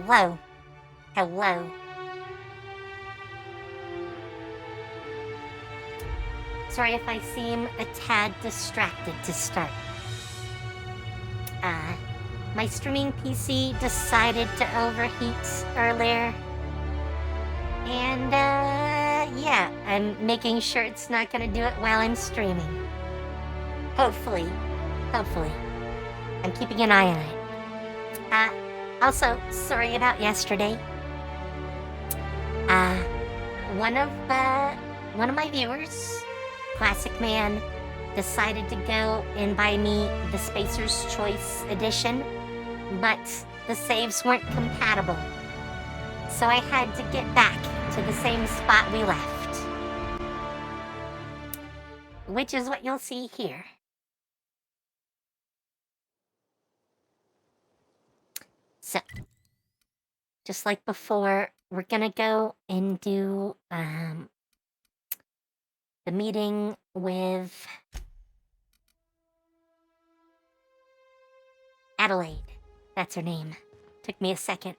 Hello. Hello. Sorry if I seem a tad distracted to start. My streaming PC decided to overheat earlier. And, yeah, I'm making sure it's not gonna do it while I'm streaming. Hopefully. I'm keeping an eye on it. Also, sorry about yesterday. One of my viewers, Classic Man, decided to go and buy me the Spacer's Choice edition, but the saves weren't compatible. So I had to get back to the same spot we left. Which is what you'll see here. So, just like before, we're gonna go and do the meeting with Adelaide. That's her name. Took me a second.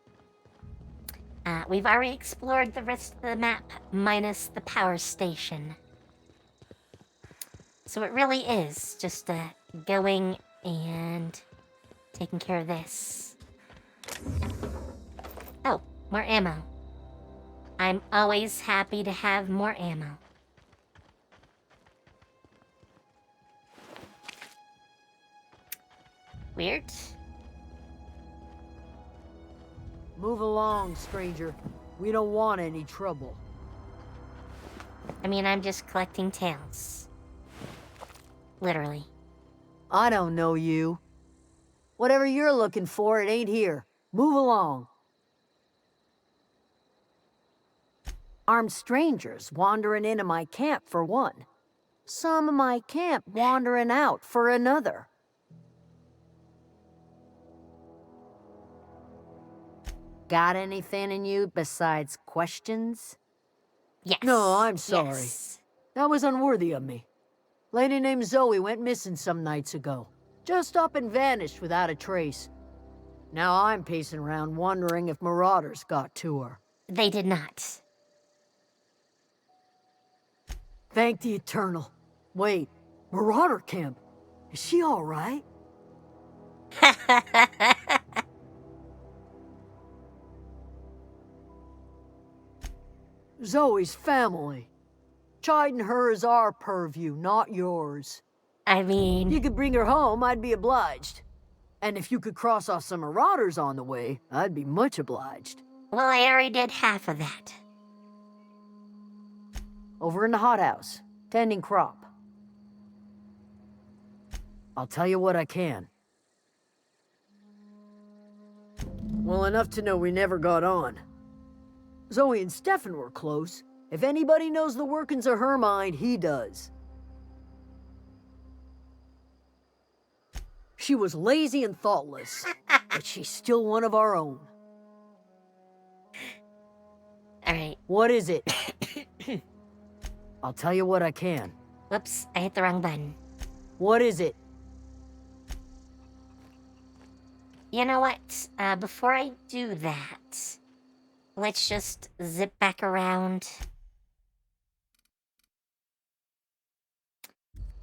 We've already explored the rest of the map, minus the power station. So it really is just going and taking care of this. Oh, more ammo. I'm always happy to have more ammo. Weird. Move along, stranger. We don't want any trouble. I mean, I'm just collecting tails. Literally. I don't know you. Whatever you're looking for, it ain't here. Move along. Armed strangers wandering into my camp for one. Some of my camp wandering out for another. Got anything in you besides questions? Yes. No, I'm sorry. Yes. That was unworthy of me. Lady named Zoe went missing some nights ago. Just up and vanished without a trace. Now I'm pacing around wondering if marauders got to her. They did not. Thank the Eternal. Wait, Marauder Camp. Is she all right? Zoe's family. Chiding her is our purview, not yours. I mean... You could bring her home, I'd be obliged. And if you could cross off some marauders on the way, I'd be much obliged. Well, I already did half of that. Over in the hothouse, tending crop. I'll tell you what I can. Well, enough to know we never got on. Zoe and Stefan were close. If anybody knows the workings of her mind, he does. She was lazy and thoughtless, but she's still one of our own. Alright. What is it? I'll tell you what I can. Whoops, I hit the wrong button. What is it? You know what? Before I do that, let's just zip back around.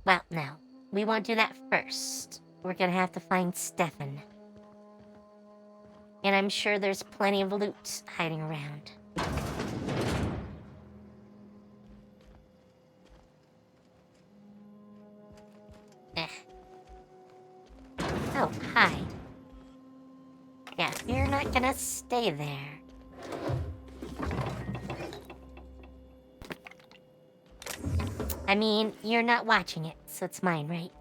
Well, no. We won't do that first. We're gonna have to find Stefan. And I'm sure there's plenty of loot hiding around. Oh, hi. Yeah, you're not gonna stay there. I mean, you're not watching it, so it's mine, right?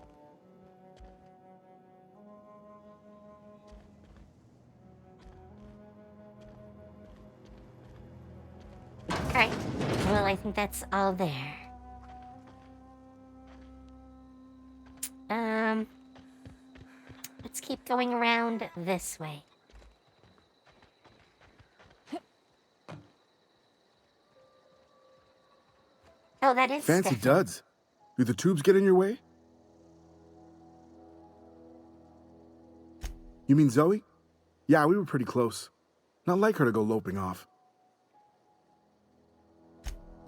Alright, well, I think that's all there. Let's keep going around this way. Oh, that is Fancy Stefan. duds. Do the tubes get in your way? You mean Zoe? Yeah, we were pretty close. Not like her to go loping off.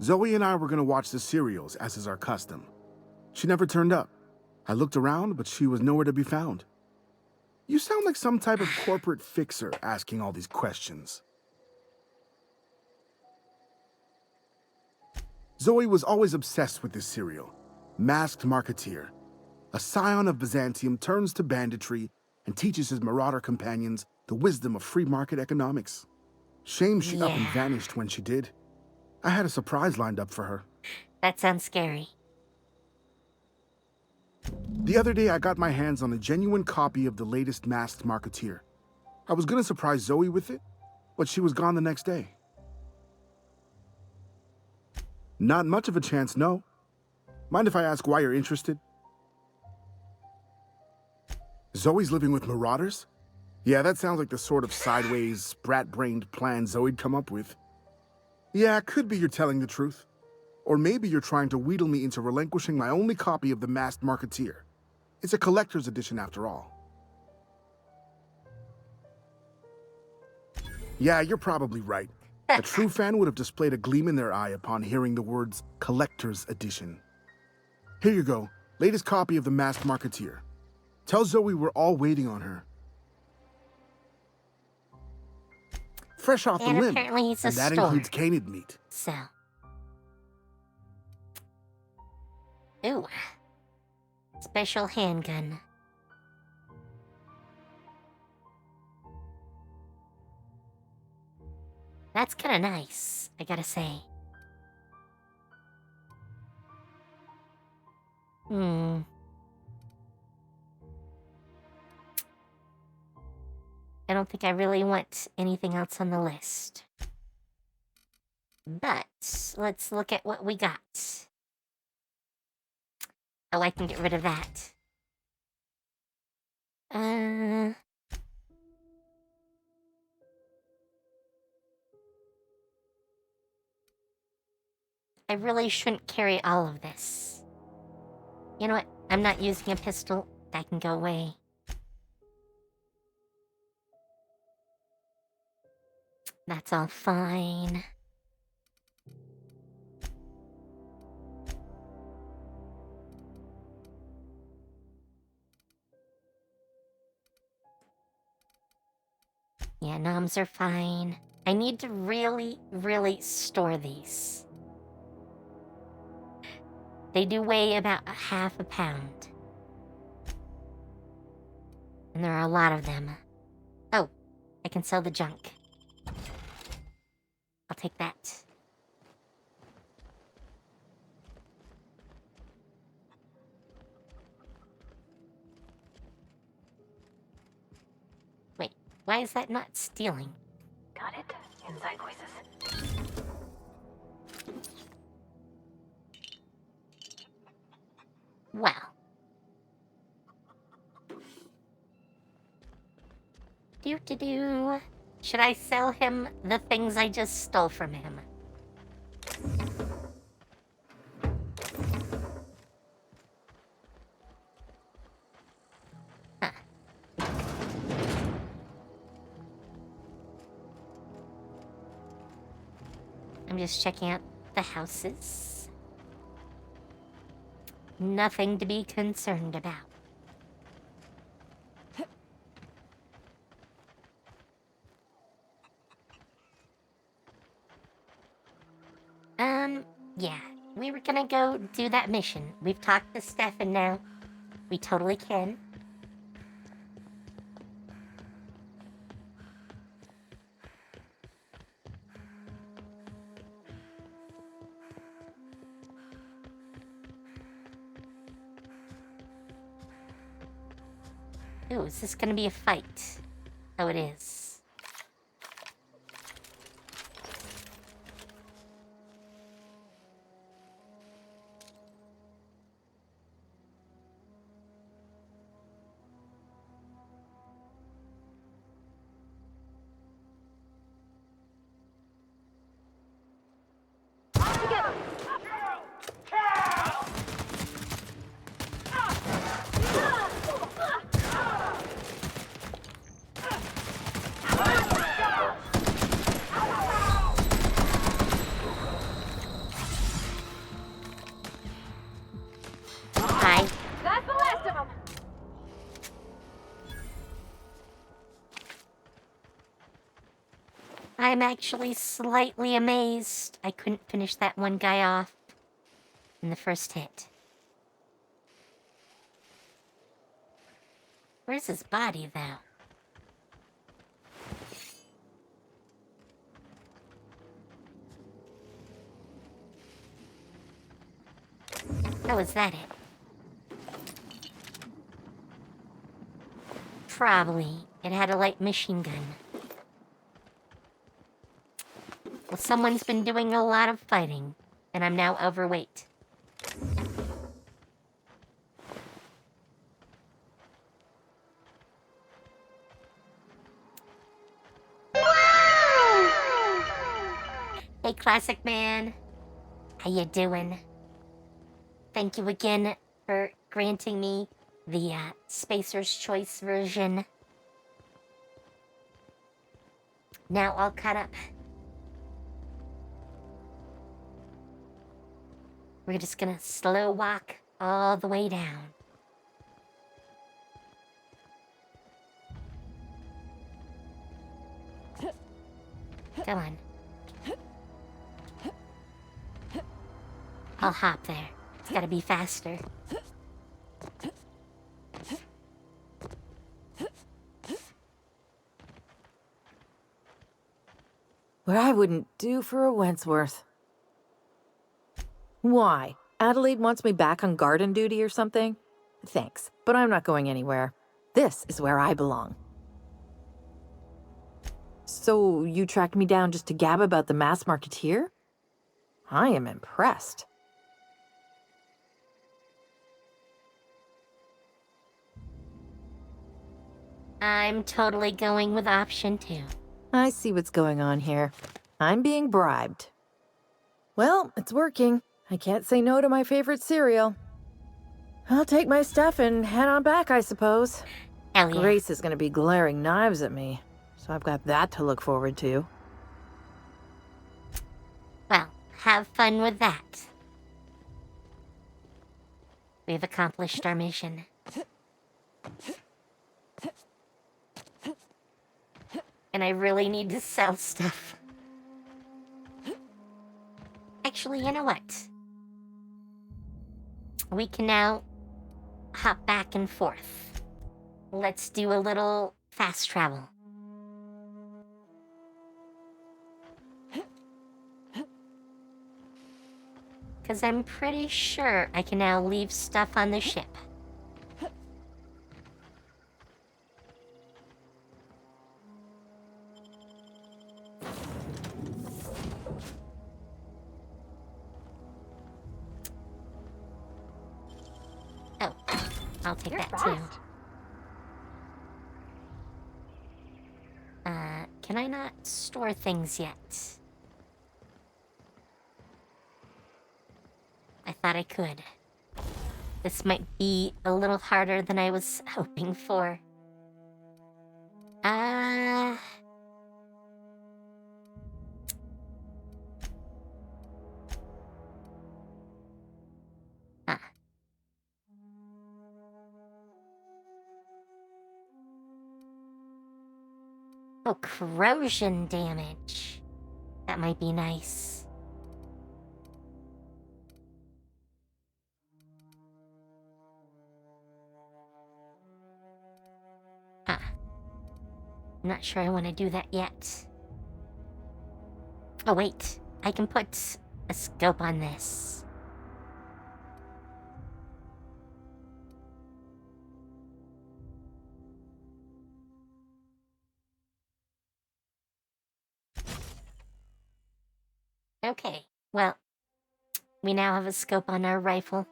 Zoe and I were gonna watch the serials, as is our custom. She never turned up. I looked around, but she was nowhere to be found. You sound like some type of corporate fixer asking all these questions. Zoe was always obsessed with this serial. Masked Marketeer. A scion of Byzantium turns to banditry and teaches his marauder companions the wisdom of free market economics. Shame she up and Yeah. vanished when she did. I had a surprise lined up for her. That sounds scary. The other day, I got my hands on a genuine copy of the latest Masked Marketeer. I was gonna surprise Zoe with it, but she was gone the next day. Not much of a chance, no. Mind if I ask why you're interested? Zoe's living with marauders? Yeah, that sounds like the sort of sideways, sprat-brained plan Zoe'd come up with. Yeah, it could be you're telling the truth. Or maybe you're trying to wheedle me into relinquishing my only copy of the Masked Marketeer. It's a collector's edition after all. Yeah, you're probably right. A true fan would have displayed a gleam in their eye upon hearing the words collector's edition. Here you go, latest copy of the Masked Marketeer. Tell Zoe we're all waiting on her. Fresh off And the limb, apparently it's a and that store. includes canid meat. So. Ooh. Special handgun. That's kind of nice, I gotta say. I don't think I really want anything else on the list. But let's look at what we got. Oh, I can get rid of that. I really shouldn't carry all of this. You know what? I'm not using a pistol. That can go away. That's all fine. Yeah, noms are fine. I need to really, really store these. They do weigh about half a pound. And there are a lot of them. Oh, I can sell the junk. I'll take that. Wait, why is that not stealing? Got it? Inside voices. Well. Do. Should I sell him the things I just stole from him? Huh. I'm just checking out the houses. Nothing to be concerned about. Yeah, we were gonna go do that mission. We've talked to Stefan now. We totally can. Ooh, is this gonna be a fight? Oh, it is. I'm actually slightly amazed I couldn't finish that one guy off in the first hit. Where's his body, though? Oh, is that it? Probably. It had a light machine gun. Well, someone's been doing a lot of fighting, and I'm now overweight. Hey, Classic Man. How you doing? Thank you again for granting me the Spacer's Choice version. Now all caught up. We're just gonna slow walk all the way down. Come on. I'll hop there. It's gotta be faster. What I wouldn't do for a Wentworth. Why? Adelaide wants me back on garden duty or something? Thanks, but I'm not going anywhere. This is where I belong. So, you tracked me down just to gab about the mass marketeer? I am impressed. I'm totally going with option 2. I see what's going on here. I'm being bribed. Well, it's working. I can't say no to my favorite cereal. I'll take my stuff and head on back, I suppose. Hell yeah. Grace is going to be glaring knives at me, so I've got that to look forward to. Well, have fun with that. We've accomplished our mission. And I really need to sell stuff. Actually, you know what? We can now hop back and forth. Let's do a little fast travel. Because I'm pretty sure I can now leave stuff on the ship. Oh, I'll take You're that fast. too. Can I not store things yet? I thought I could. This might be a little harder than I was hoping for. Ah. Oh, corrosion damage. That might be nice. I'm not sure I want to do that yet. Oh, wait. I can put a scope on this. Okay, well, we now have a scope on our rifle.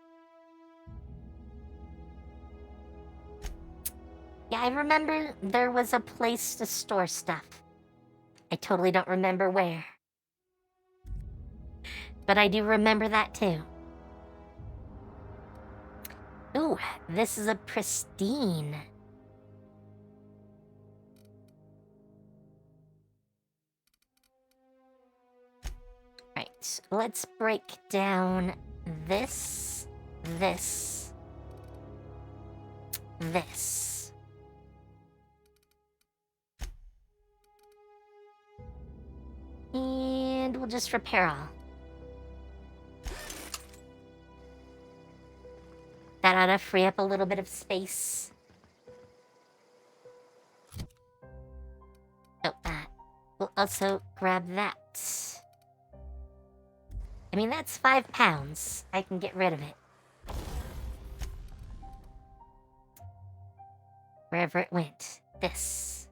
Yeah, I remember there was a place to store stuff. I totally don't remember where. But I do remember that too. Ooh, this is a pristine. Right, let's break down this, this. we'll just repair all. That ought to free up a little bit of space. Oh, we'll also grab that. I mean, that's 5 pounds. I can get rid of it. Wherever it went. This.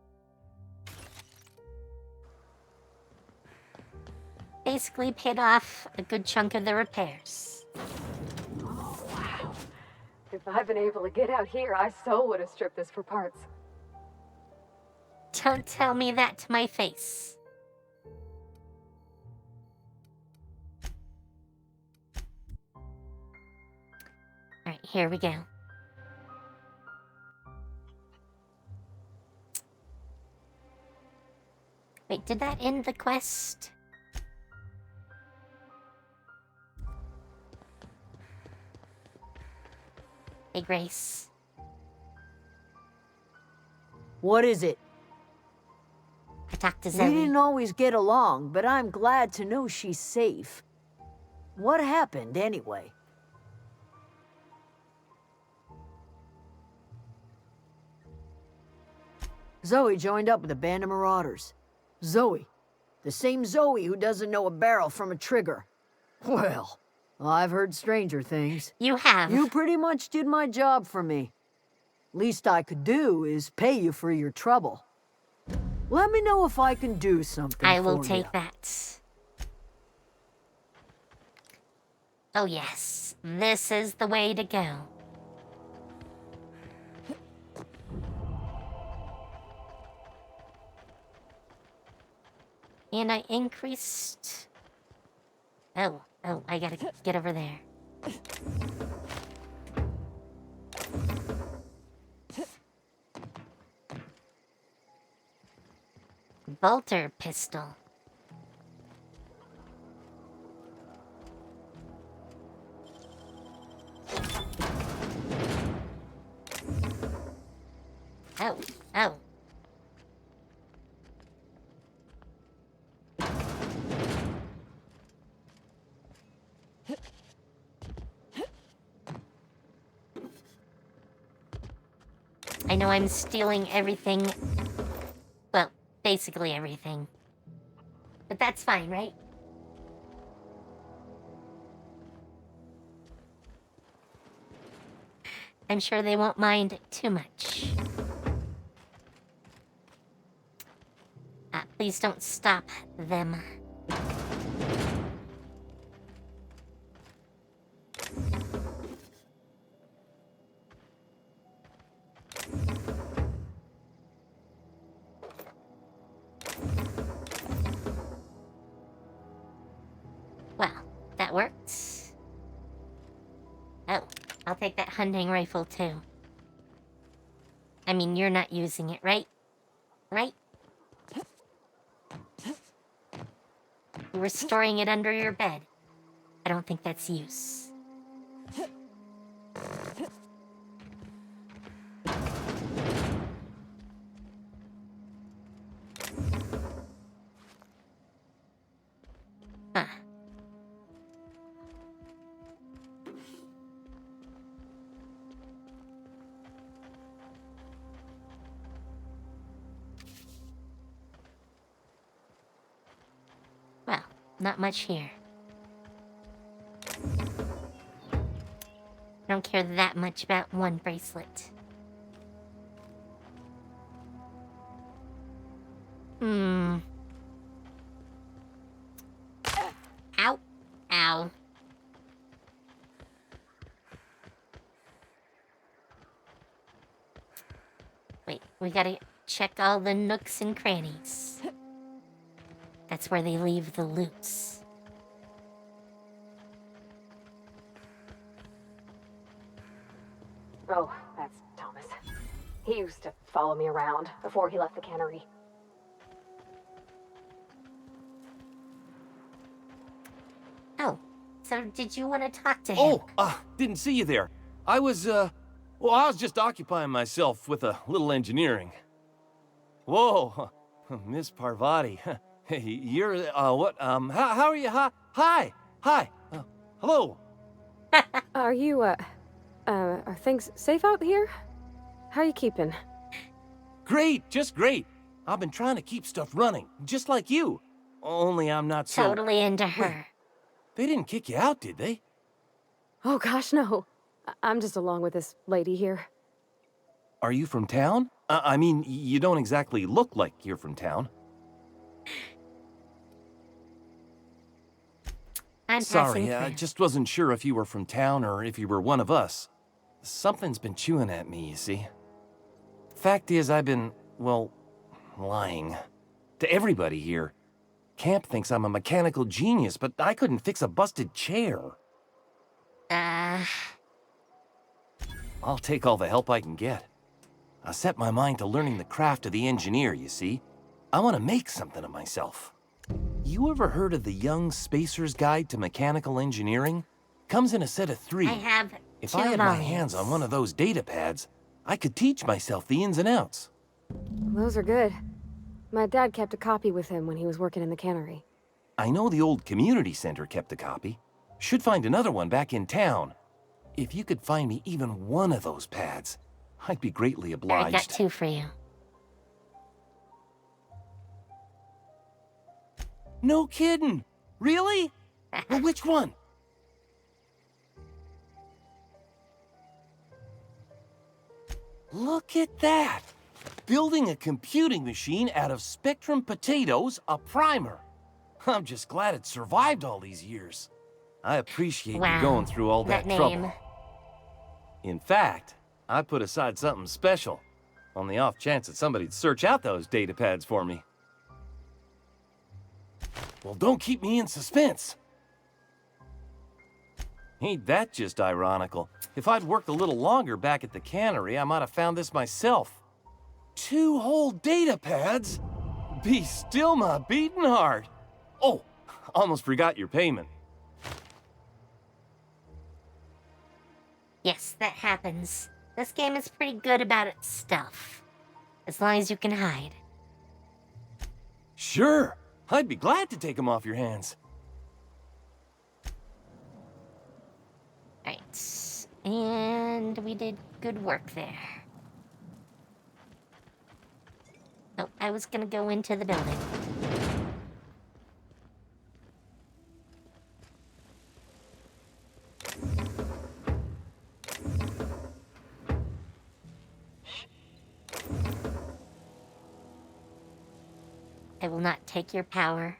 Basically paid off a good chunk of the repairs. Oh, wow. If I'd been able to get out here, I so would have stripped this for parts. Don't tell me that to my face. Alright, here we go. Wait, did that end the quest? Hey, Grace. What is it? I talked to We Zoe. didn't always get along, but I'm glad to know she's safe. What happened, anyway? Zoe joined up with a band of marauders. Zoe. The same Zoe who doesn't know a barrel from a trigger. Well, I've heard stranger things. You have. You pretty much did my job for me. Least I could do is pay you for your trouble. Let me know if I can do something I will for take you. that. Oh yes, this is the way to go. And I increased... Oh, I gotta get over there. Bolter pistol. Oh. I know I'm stealing everything. Well, basically everything. But that's fine, right? I'm sure they won't mind too much. Please don't stop them. Well, that worked. Oh, I'll take that hunting rifle too. I mean, you're not using it, right? Right? You were storing it under your bed. I don't think that's use. Huh. Well, not much here. I don't care that much about one bracelet. Ow. Ow. Wait, we gotta check all the nooks and crannies. That's where they leave the loots. Oh, that's Thomas. He used to follow me around before he left the cannery. Oh, so did you want to talk to him? Oh, didn't see you there. I was just occupying myself with a little engineering. Whoa, Miss Parvati. Hey, you're, what, how are you? Hi! Hello! Are you, are things safe out here? How are you keeping? Great, just great. I've been trying to keep stuff running, just like you. Only I'm not so... Totally into Wait, her. they didn't kick you out, did they? Oh gosh, no. I'm just along with this lady here. Are you from town? I mean, you don't exactly look like you're from town. I'm Sorry, passing I through. just wasn't sure if you were from town or if you were one of us. Something's been chewing at me, you see. Fact is, I've been, well, lying. To everybody here. Camp thinks I'm a mechanical genius, but I couldn't fix a busted chair. I'll take all the help I can get. I set my mind to learning the craft of the engineer, you see. I want to make something of myself. You ever heard of the Young Spacer's Guide to Mechanical Engineering? Comes in a set of 3. I have If 2 I had my volumes. hands on one of those data pads, I could teach myself the ins and outs. Those are good. My dad kept a copy with him when he was working in the cannery. I know the old community center kept a copy. Should find another one back in town. If you could find me even one of those pads, I'd be greatly I obliged. got 2 for you. No kidding! Really? Well, which one? Look at that! Building a computing machine out of Spectrum potatoes, a primer. I'm just glad it survived all these years. I appreciate Wow, you going through all that that trouble. name. In fact, I put aside something special, on the off chance that somebody'd search out those data pads for me. Well, don't keep me in suspense. Ain't that just ironical? If I'd worked a little longer back at the cannery, I might have found this myself. 2 whole data pads? Be still my beating heart. Oh, almost forgot your payment. Yes, that happens. This game is pretty good about its stuff. As long as you can hide. Sure, I'd be glad to take them off your hands. Right. And we did good work there. Oh, I was gonna go into the building. I will not take your power.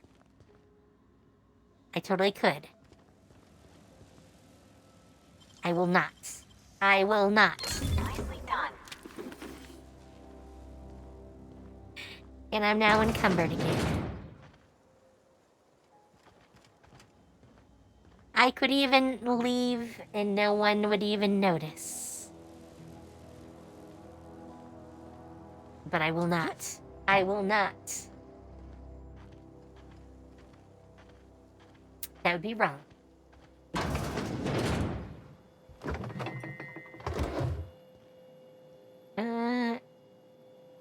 I totally could. I will not. I will not. Nicely done. And I'm now encumbered again. I could even leave and no one would even notice. But I will not. I will not. That would be wrong.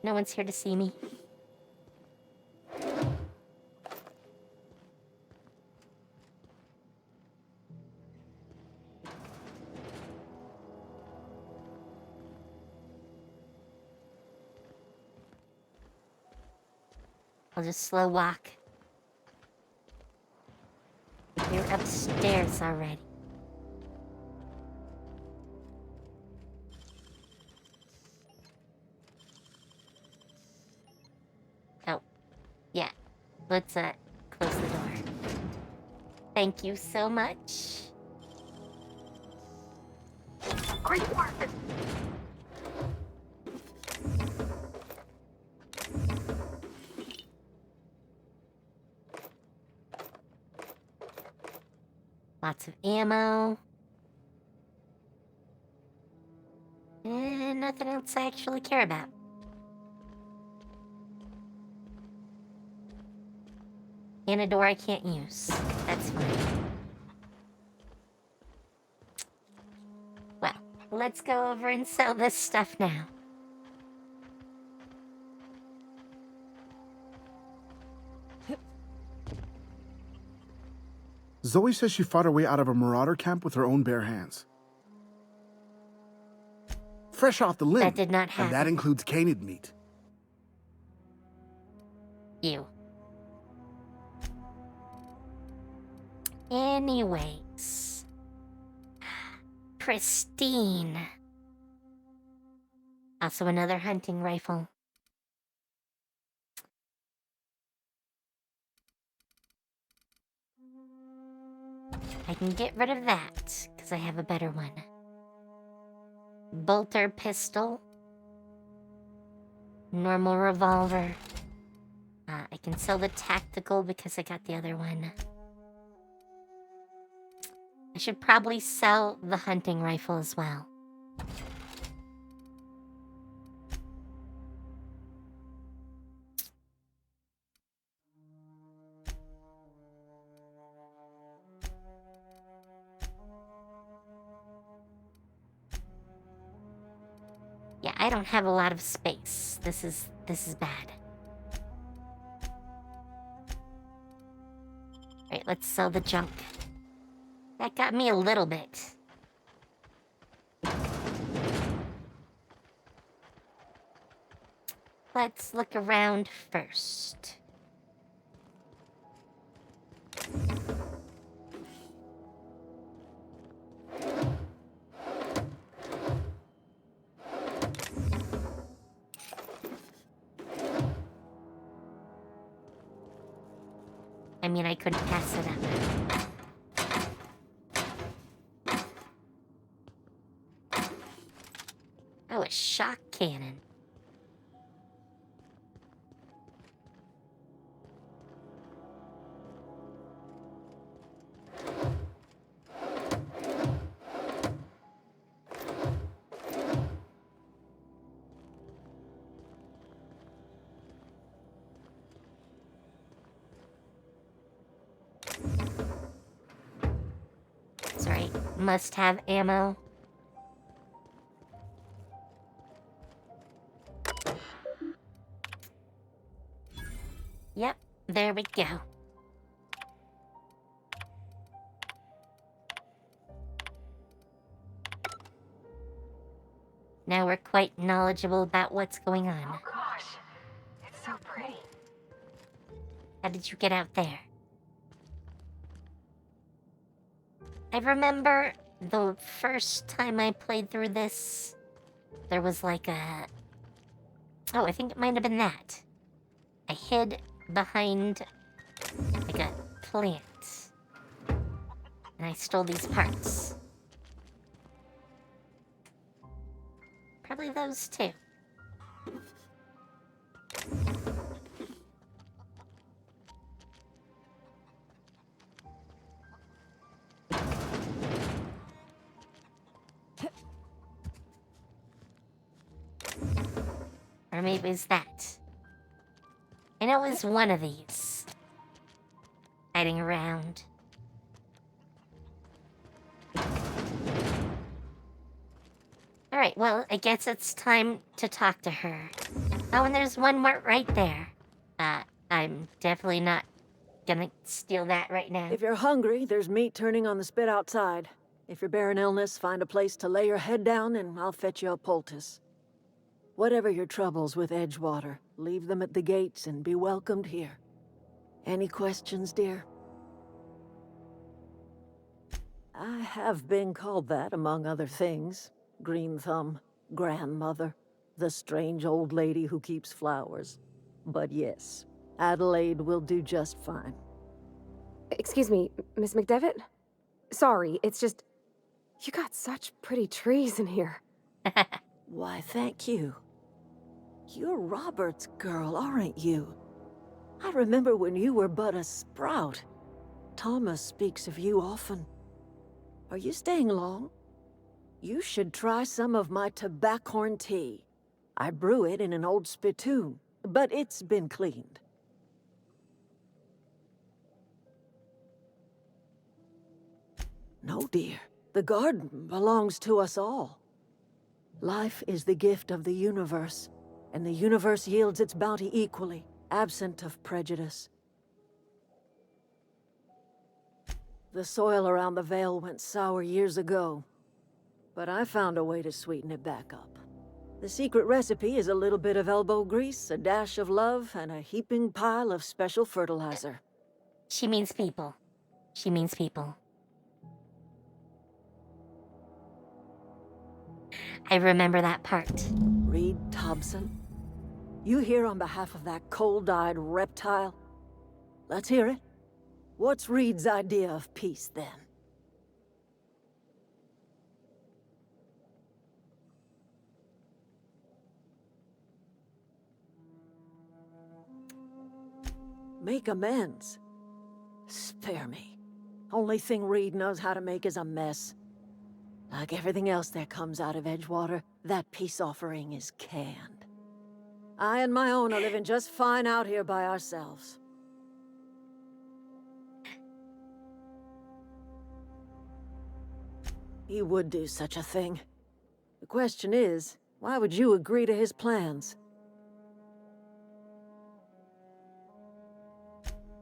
No one's here to see me. I'll just slow walk. You're upstairs already. Oh, yeah. Let's, close the door. Thank you so much. Great work. Lots of ammo. And nothing else I actually care about. And a door I can't use. That's fine. Well, let's go over and sell this stuff now. Zoe says she fought her way out of a marauder camp with her own bare hands. Fresh off the limb. That did not And that happen. includes canid meat. You. Anyways. Pristine. Also another hunting rifle. I can get rid of that, because I have a better one. Bolter pistol. Normal revolver. I can sell the tactical because I got the other one. I should probably sell the hunting rifle as well. Yeah, I don't have a lot of space. This is bad. Alright, let's sell the junk. That got me a little bit. Let's look around first. I mean, I couldn't pass it up. Oh, a shock cannon. Sorry, must have ammo. Yep, there we go. Now we're quite knowledgeable about what's going on. Oh gosh, it's so pretty. How did you get out there? I remember the first time I played through this, there was like a... Oh, I think it might have been that. I hid behind like a plant. And I stole these parts. Probably those two. Or maybe it's that. I know it was one of these. Hiding around. Alright, well, I guess it's time to talk to her. Oh, and there's one more right there. I'm definitely not gonna steal that right now. If you're hungry, there's meat turning on the spit outside. If you're bearing illness, find a place to lay your head down and I'll fetch you a poultice. Whatever your troubles with Edgewater, leave them at the gates and be welcomed here. Any questions, dear? I have been called that, among other things. Green Thumb, grandmother, the strange old lady who keeps flowers. But yes, Adelaide will do just fine. Excuse me, Miss McDevitt? Sorry, it's just... You got such pretty trees in here. Why, thank you. You're Robert's girl, aren't you? I remember when you were but a sprout. Thomas speaks of you often. Are you staying long? You should try some of my tobaccorn tea. I brew it in an old spittoon, but it's been cleaned. No, dear. The garden belongs to us all. Life is the gift of the universe, and the universe yields its bounty equally, absent of prejudice. The soil around the Vale went sour years ago, but I found a way to sweeten it back up. The secret recipe is a little bit of elbow grease, a dash of love, and a heaping pile of special fertilizer. She means people. She means people. I remember that part. Reed Thompson? You here on behalf of that cold-eyed reptile? Let's hear it. What's Reed's idea of peace, then? Make amends. Spare me. Only thing Reed knows how to make is a mess. Like everything else that comes out of Edgewater, that peace offering is canned. I and my own are living just fine out here by ourselves. He would do such a thing. The question is, why would you agree to his plans?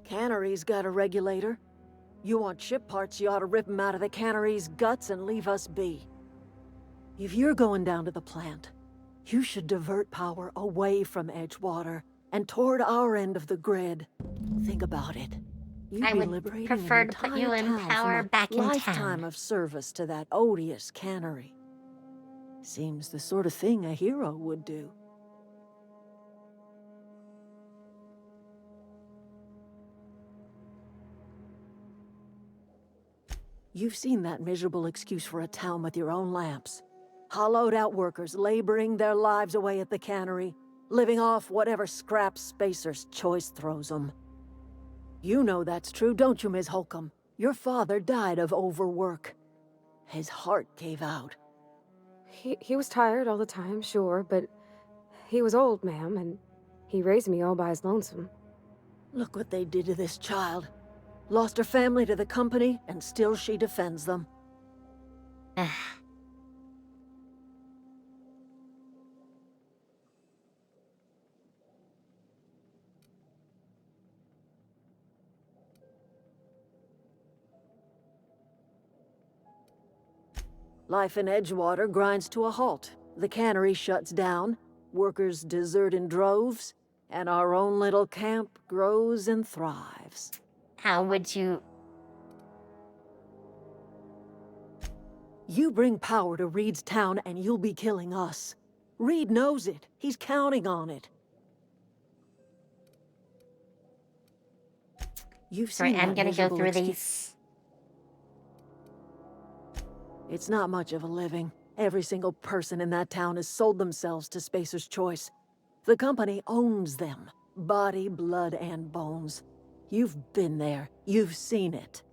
Cannery's got a regulator. You want chip parts, you ought to rip them out of the cannery's guts and leave us be. If you're going down to the plant, you should divert power away from Edgewater and toward our end of the grid. Think about it. You'd I be would liberating prefer an to put entire you in town power from a back in lifetime town. of service to that odious cannery. Seems the sort of thing a hero would do. You've seen that miserable excuse for a town with your own lamps. Hollowed out workers laboring their lives away at the cannery, living off whatever scraps Spacer's Choice throws them. You know that's true, don't you, Ms. Holcomb? Your father died of overwork. His heart gave out. He was tired all the time, sure, but he was old, ma'am, and he raised me all by his lonesome. Look what they did to this child. Lost her family to the company, and still she defends them. Life in Edgewater grinds to a halt. The cannery shuts down, workers desert in droves, and our own little camp grows and thrives. How would you... You bring power to Reed's town and you'll be killing us. Reed knows it. He's counting on it. You've Sorry, seen I'm that gonna go miserable through excuse- these. It's not much of a living. Every single person in that town has sold themselves to Spacer's Choice. The company owns them. Body, blood, and bones. You've been there. You've seen it.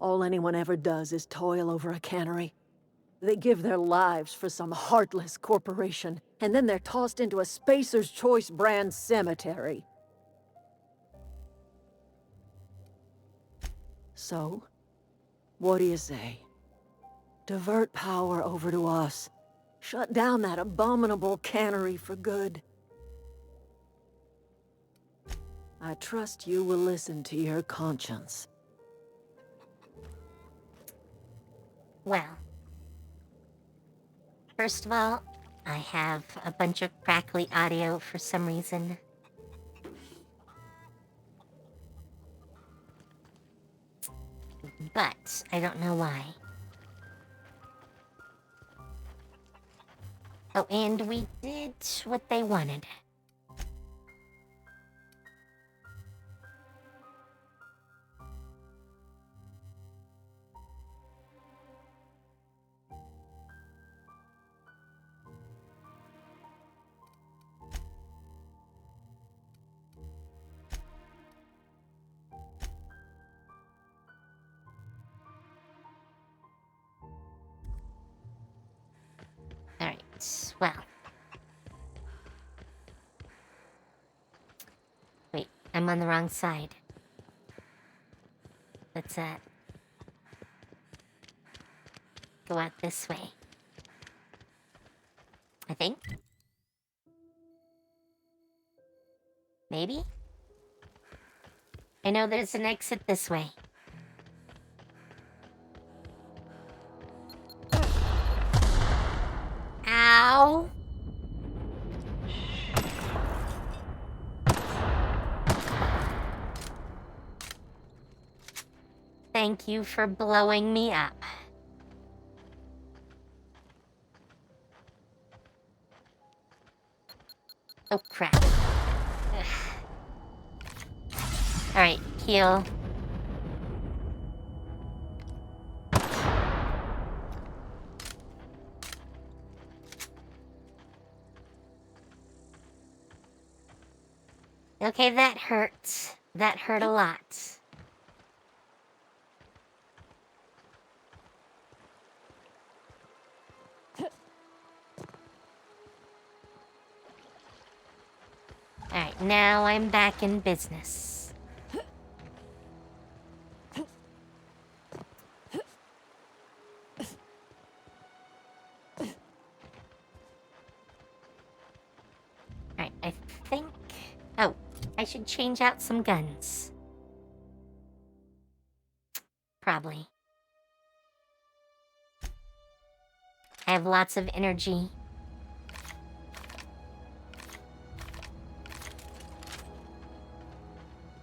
All anyone ever does is toil over a cannery. They give their lives for some heartless corporation, and then they're tossed into a Spacer's Choice brand cemetery. So, what do you say? Divert power over to us. Shut down that abominable cannery for good. I trust you will listen to your conscience. Well, first of all, I have a bunch of crackly audio for some reason. But I don't know why. Oh, and we did what they wanted. Alright, well. Wait, I'm on the wrong side. Let's, go out this way. I think? Maybe? I know there's an exit this way. thank you for blowing me up. Oh, crap. Alright, heal. Okay, that hurt. That hurt a lot. Alright, now I'm back in business. Alright, I think... Oh, I should change out some guns. Probably. I have lots of energy.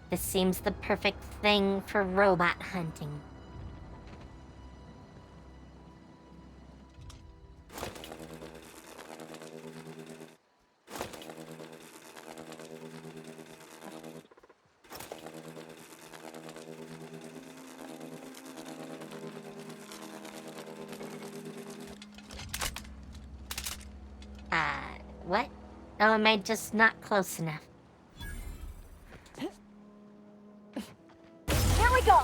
This seems the perfect thing for robot hunting. What? Oh, am I just not close enough? Here we go!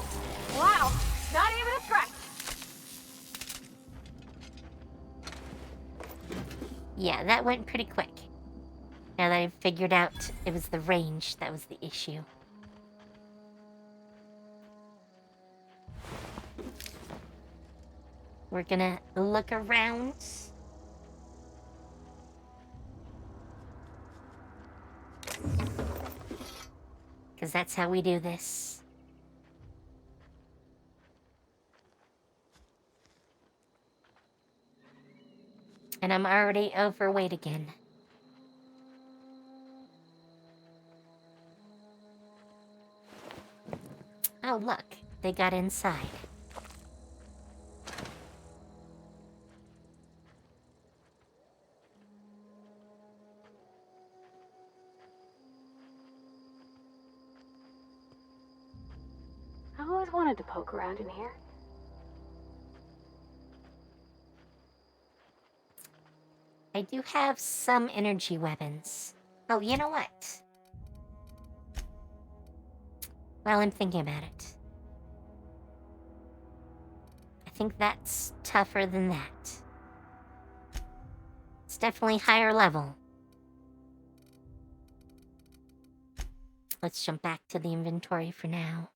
Wow, not even a scratch! Yeah, that went pretty quick. Now that I've figured out it was the range that was the issue. We're gonna look around. Because that's how we do this. And I'm already overweight again. Oh, look. They got inside. I've always wanted to poke around in here. I do have some energy weapons. Oh, you know what? Well, I'm thinking about it. I think that's tougher than that. It's definitely higher level. Let's jump back to the inventory for now.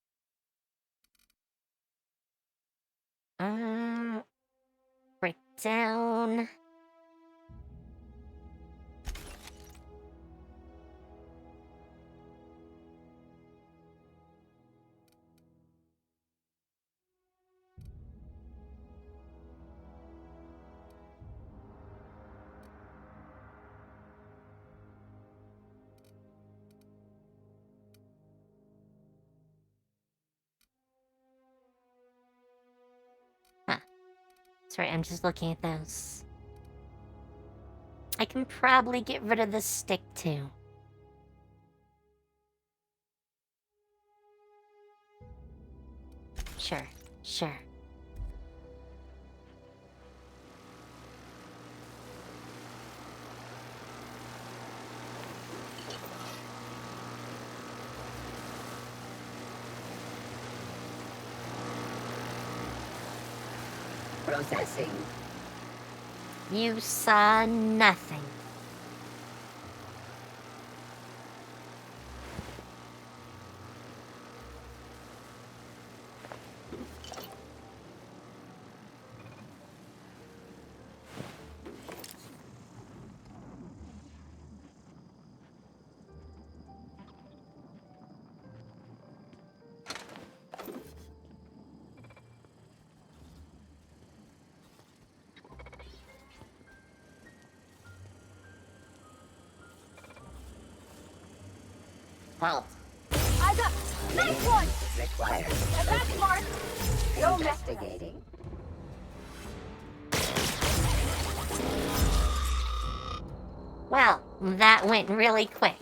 Break down. Sorry, I'm just looking at those. I can probably get rid of the stick too. Sure, sure. Processing. You saw nothing. Halt. I Eyes up! Nice one! And that's smart! No investigating. Well, that went really quick.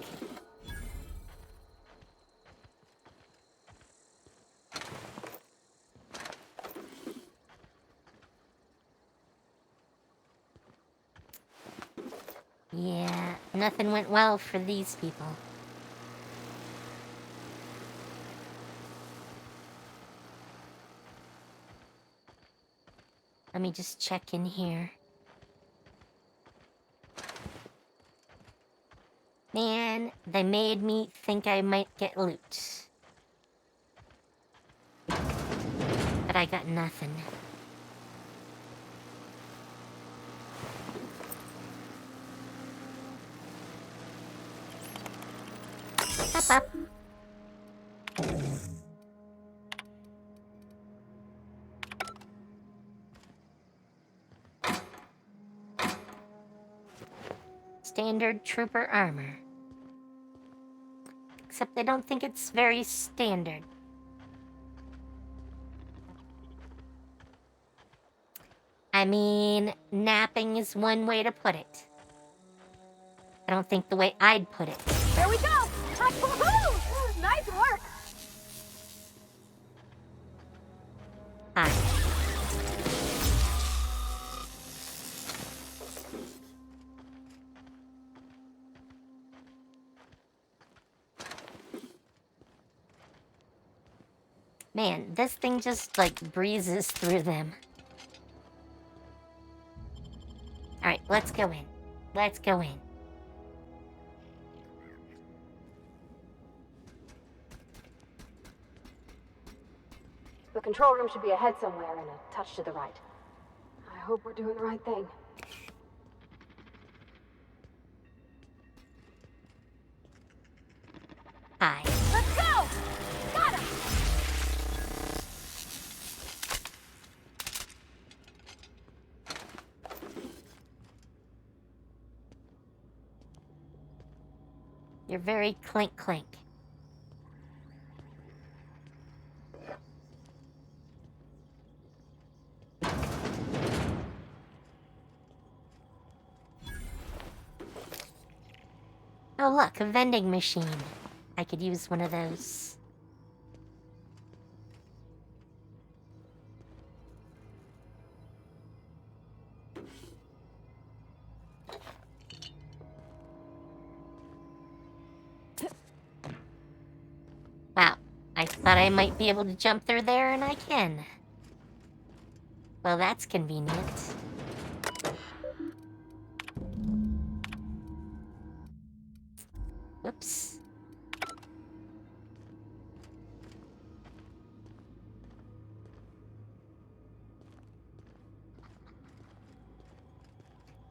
Yeah, nothing went well for these people. Let me just check in here. Man, they made me think I might get loot. But I got nothing. Up. Standard trooper armor. Except I don't think it's very standard. I mean, napping is one way to put it. I don't think the way I'd put it. There we go! Woohoo! Nice work! Hi. Man, this thing just, like, breezes through them. Alright, let's go in. Let's go in. The control room should be ahead somewhere and a touch to the right. I hope we're doing the right thing. Hi. Let's go! Got him! You're very clink. Oh look, a vending machine. I could use one of those. Wow, I thought I might be able to jump through there, and I can. Well, that's convenient. Whoops.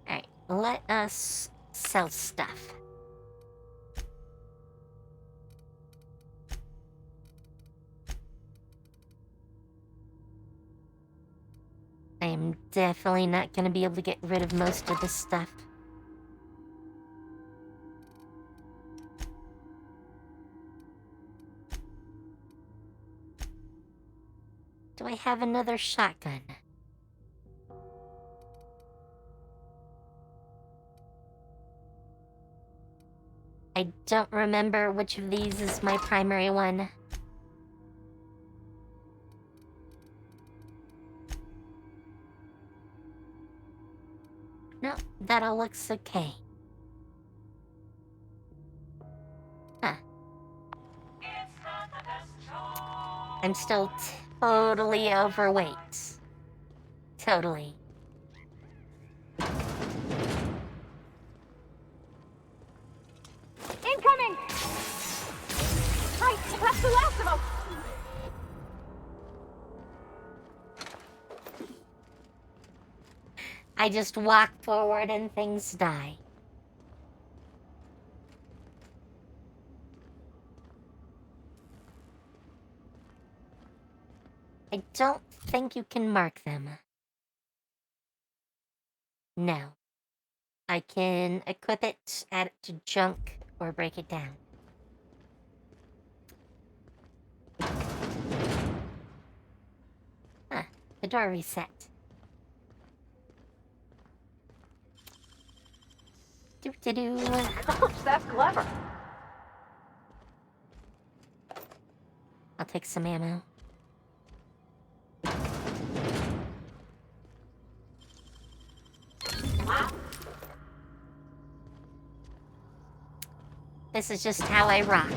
Alright, let us sell stuff. I am definitely not gonna be able to get rid of most of this stuff. Do I have another shotgun? I don't remember which of these is my primary one. No, that all looks okay. Huh. I'm still totally overweight. Totally. Incoming! Right, that's the last of them! I just walk forward and things die. I don't think you can mark them. No. I can equip it, add it to junk, or break it down. the door reset. Doo-doo-doo. Ouch, that's clever. I'll take some ammo. This is just how I rock.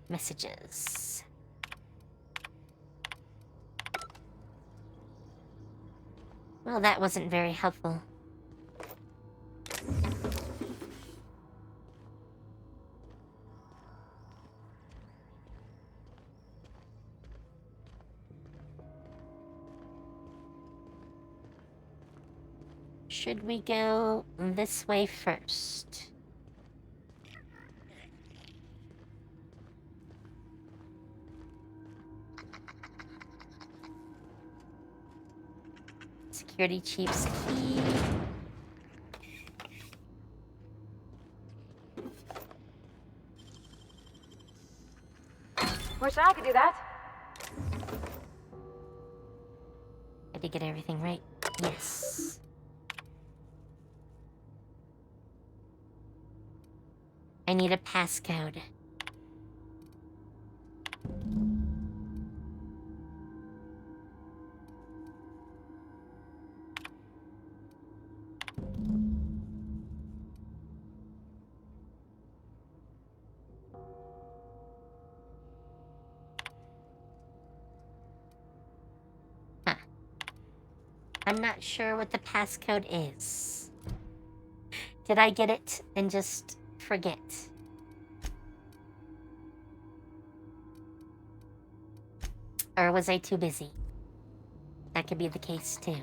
Messages. Well, that wasn't very helpful. Should we go this way first? Security chief's key. Wish I could do that. I did get everything right. Yes. I need a passcode. Huh. I'm not sure what the passcode is. Did I get it and just forget? Or was I too busy? That could be the case too.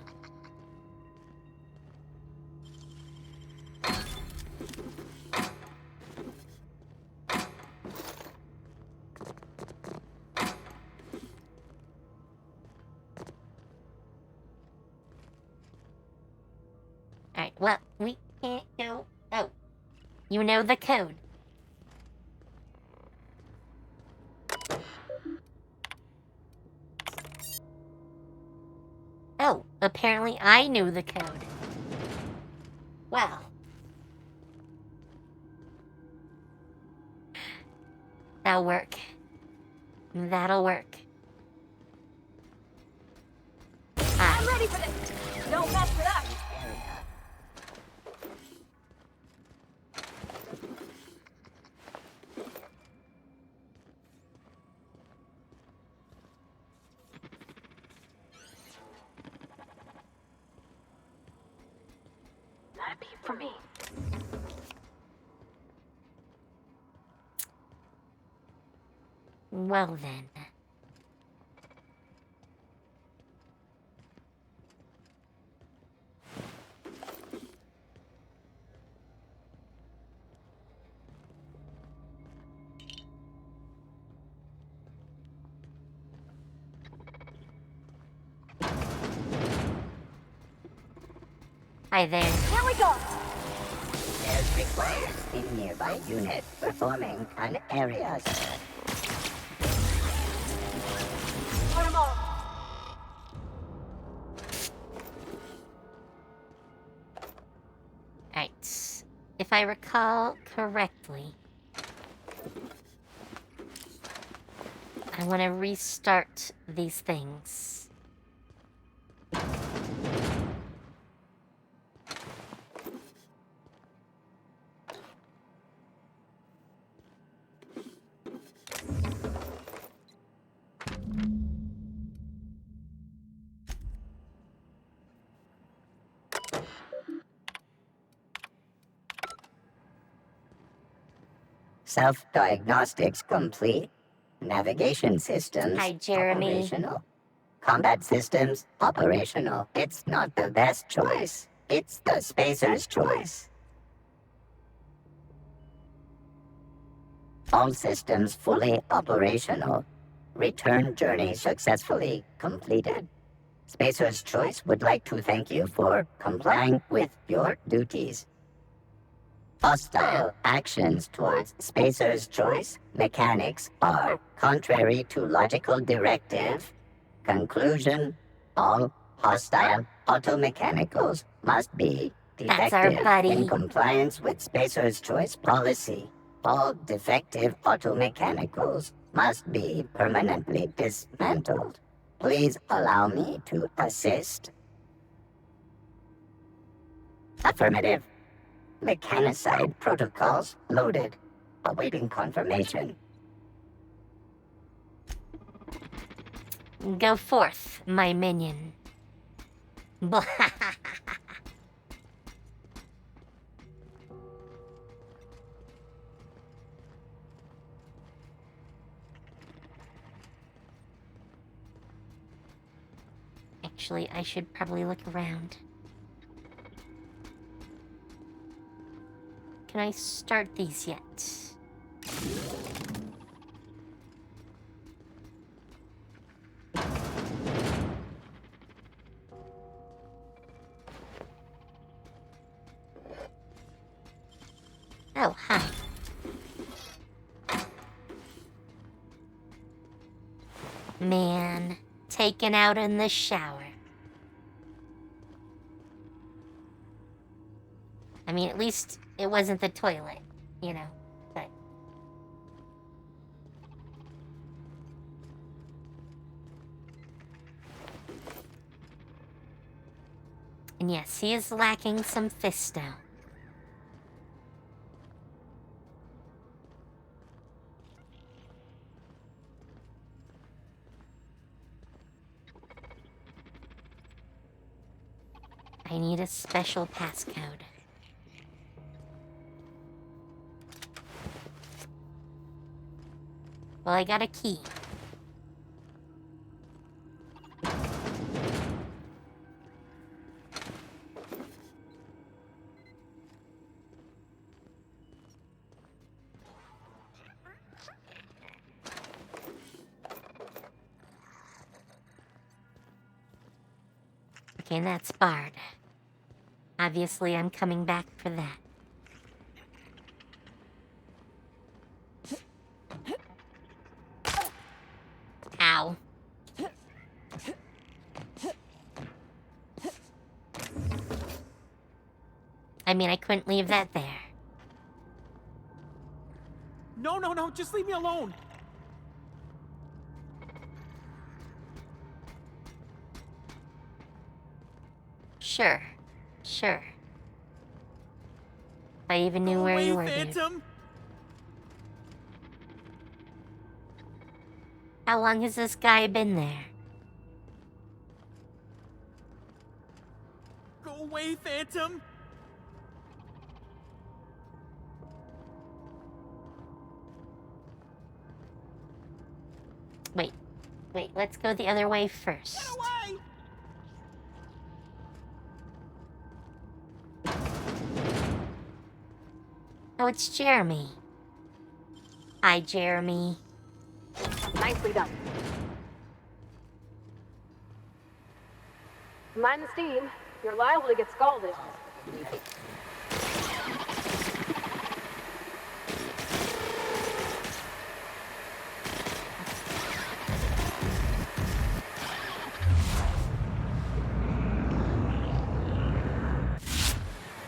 Alright, well, we can't go. Oh, you know the code. Oh, apparently I knew the code. Well. That'll work. That'll work. I'm ready for this. Don't mess with us. That'd be for me. Well then. Hi there. Here we go. As required in nearby unit performing an area search. Put 'em on. Right. If I recall correctly, I want to restart these things. Self-diagnostics complete. Navigation systems Hi, Jeremy. operational. Combat systems operational. It's not the best choice. It's the spacer's choice. All systems fully operational. Return journey successfully completed. Spacer's Choice would like to thank you for complying with your duties. Hostile actions towards Spacer's choice mechanics are contrary to logical directive. Conclusion: all hostile automechanicals must be That's our defective buddy. in compliance with Spacer's choice policy. All defective automechanicals must be permanently dismantled. Please allow me to assist. Affirmative. Mechanicide protocols loaded. Awaiting confirmation. Go forth, my minion. Blah. Actually, I should probably look around. Can I start these yet? Oh, hi. Man, taken out in the shower. I mean, at least it wasn't the toilet, you know, but... And yes, he is lacking some fisto. I need a special passcode. Well, I got a key. Okay, and that's barred. Obviously, I'm coming back for that. Ow. I mean, I couldn't leave that there. No, no, no, just leave me alone. Sure. Sure. If I even knew Go where away, you were, dude. Phantom. How long has this guy been there? Go away, Phantom. Wait, let's go the other way first. Get away! Oh, it's Jeremy. Hi, Jeremy. Nicely done. Mind the steam. You're liable to get scalded.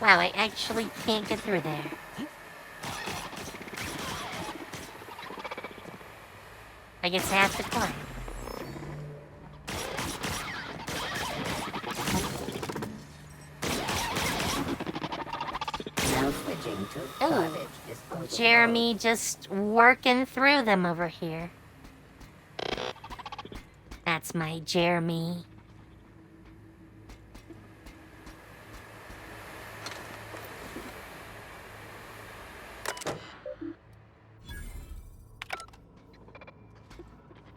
Wow, I actually can't get through there. I guess I have to climb. Now switching to Ooh, garbage disposal. Jeremy just working through them over here. That's my Jeremy.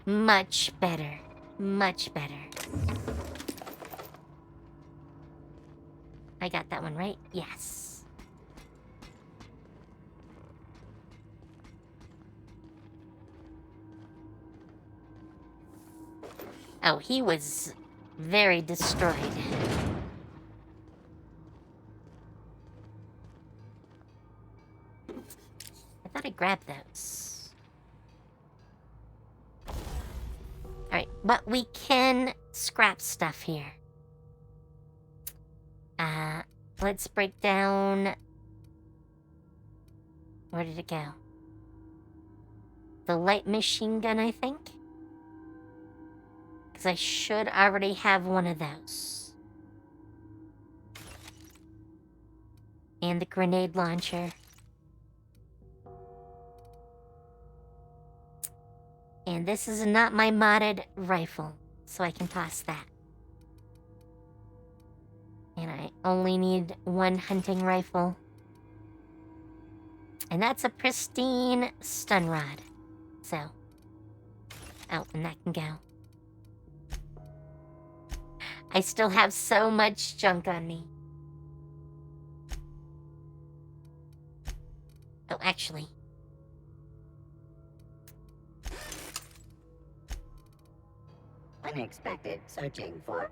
Much better. Much better. I got that one right? Yes. Oh, he was very destroyed. grab those. Alright, but we can scrap stuff here. Let's break down... Where did it go? The light machine gun, I think? Because I should already have one of those. And the grenade launcher. And this is not my modded rifle, so I can toss that. And I only need one hunting rifle. And that's a pristine stun rod. So, oh, and that can go. I still have so much junk on me. Oh, actually. Unexpected searching for.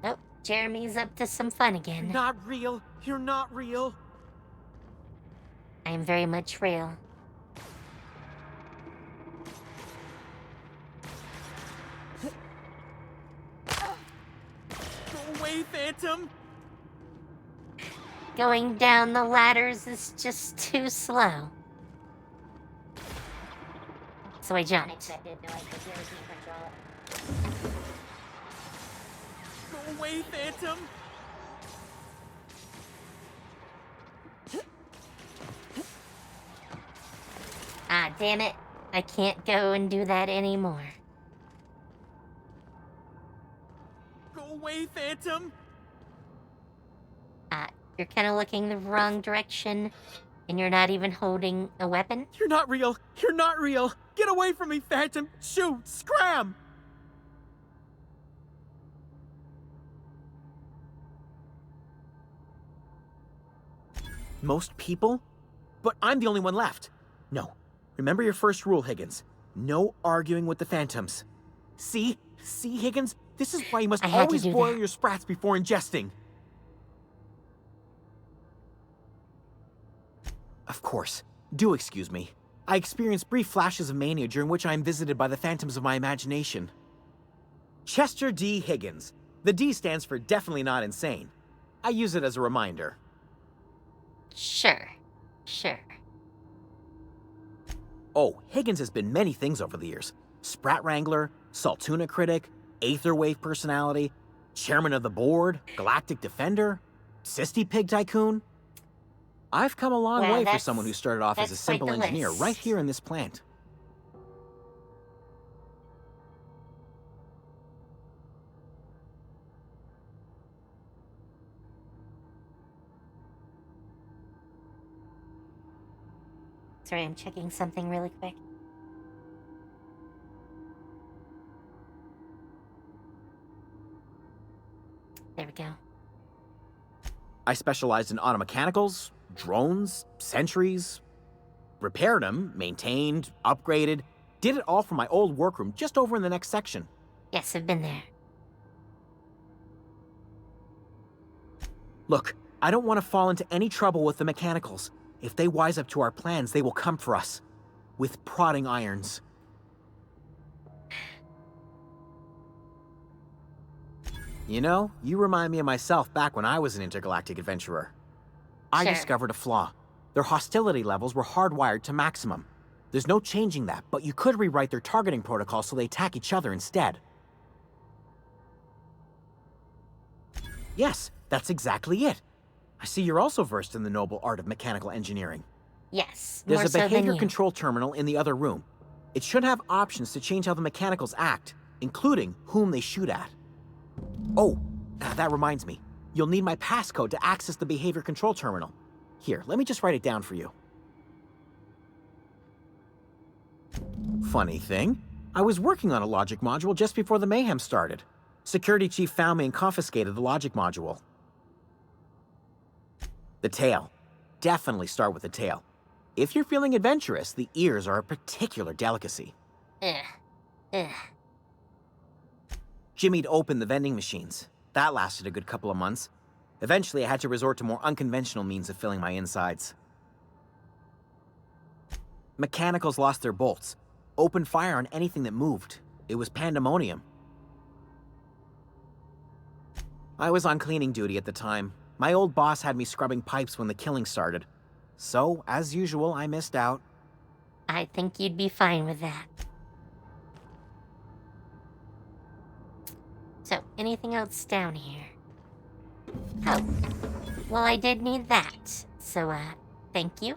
Oh, Jeremy's up to some fun again. Not real. You're not real. I am very much real. Go away, Phantom. Going down the ladders is just too slow. So I jumped. Go away, Phantom. Ah, damn it. I can't go and do that anymore. Go away, Phantom. You're kind of looking the wrong direction, and you're not even holding a weapon? You're not real. You're not real. Get away from me, Phantom. Shoot. Scram. Most people? But I'm the only one left. No. Remember your first rule, Higgins. No arguing with the Phantoms. See? See, Higgins? This is why you must I had to always do boil that. your sprats before ingesting. Of course. Do excuse me. I experience brief flashes of mania during which I am visited by the phantoms of my imagination. Chester D. Higgins. The D stands for definitely not insane. I use it as a reminder. Sure. Sure. Oh, Higgins has been many things over the years. Sprat Wrangler, Saltuna Critic, Aetherwave Personality, Chairman of the Board, Galactic Defender, Sisty Pig Tycoon. I've come a long Well, way for that's- someone who started off as a that's quite simple the engineer list. right here in this plant. Sorry, I'm checking something really quick. There we go. I specialized in automechanicals, drones, sentries, repaired them, maintained, upgraded, did it all from my old workroom just over in the next section. Yes, I've been there. Look, I don't want to fall into any trouble with the mechanicals. If they wise up to our plans, they will come for us. With prodding irons. You know, you remind me of myself back when I was an intergalactic adventurer. I Sure. discovered a flaw. Their hostility levels were hardwired to maximum. There's no changing that, but you could rewrite their targeting protocol so they attack each other instead. Yes, that's exactly it. I see you're also versed in the noble art of mechanical engineering. Yes, There's more a so than behavior you. control terminal in the other room. It should have options to change how the mechanicals act, including whom they shoot at. Oh, that reminds me. You'll need my passcode to access the behavior control terminal. Here, let me just write it down for you. Funny thing, I was working on a logic module just before the mayhem started. Security chief found me and confiscated the logic module. The tail. Definitely start with the tail. If you're feeling adventurous, the ears are a particular delicacy. Ugh. Ugh. Jimmy'd opened the vending machines. That lasted a good couple of months. Eventually, I had to resort to more unconventional means of filling my insides. Mechanicals lost their bolts, opened fire on anything that moved. It was pandemonium. I was on cleaning duty at the time. My old boss had me scrubbing pipes when the killing started. So, as usual, I missed out. I think you'd be fine with that. So, anything else down here? Oh, well, I did need that. So, thank you.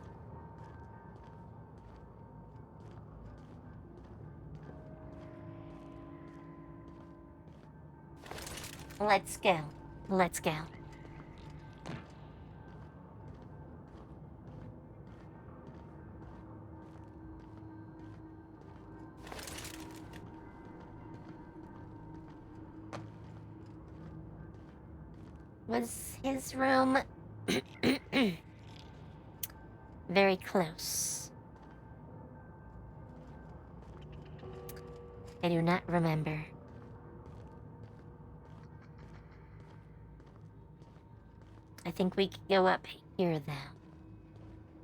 Let's go. Let's go. Was his room very close? I do not remember. I think we could go up here, though.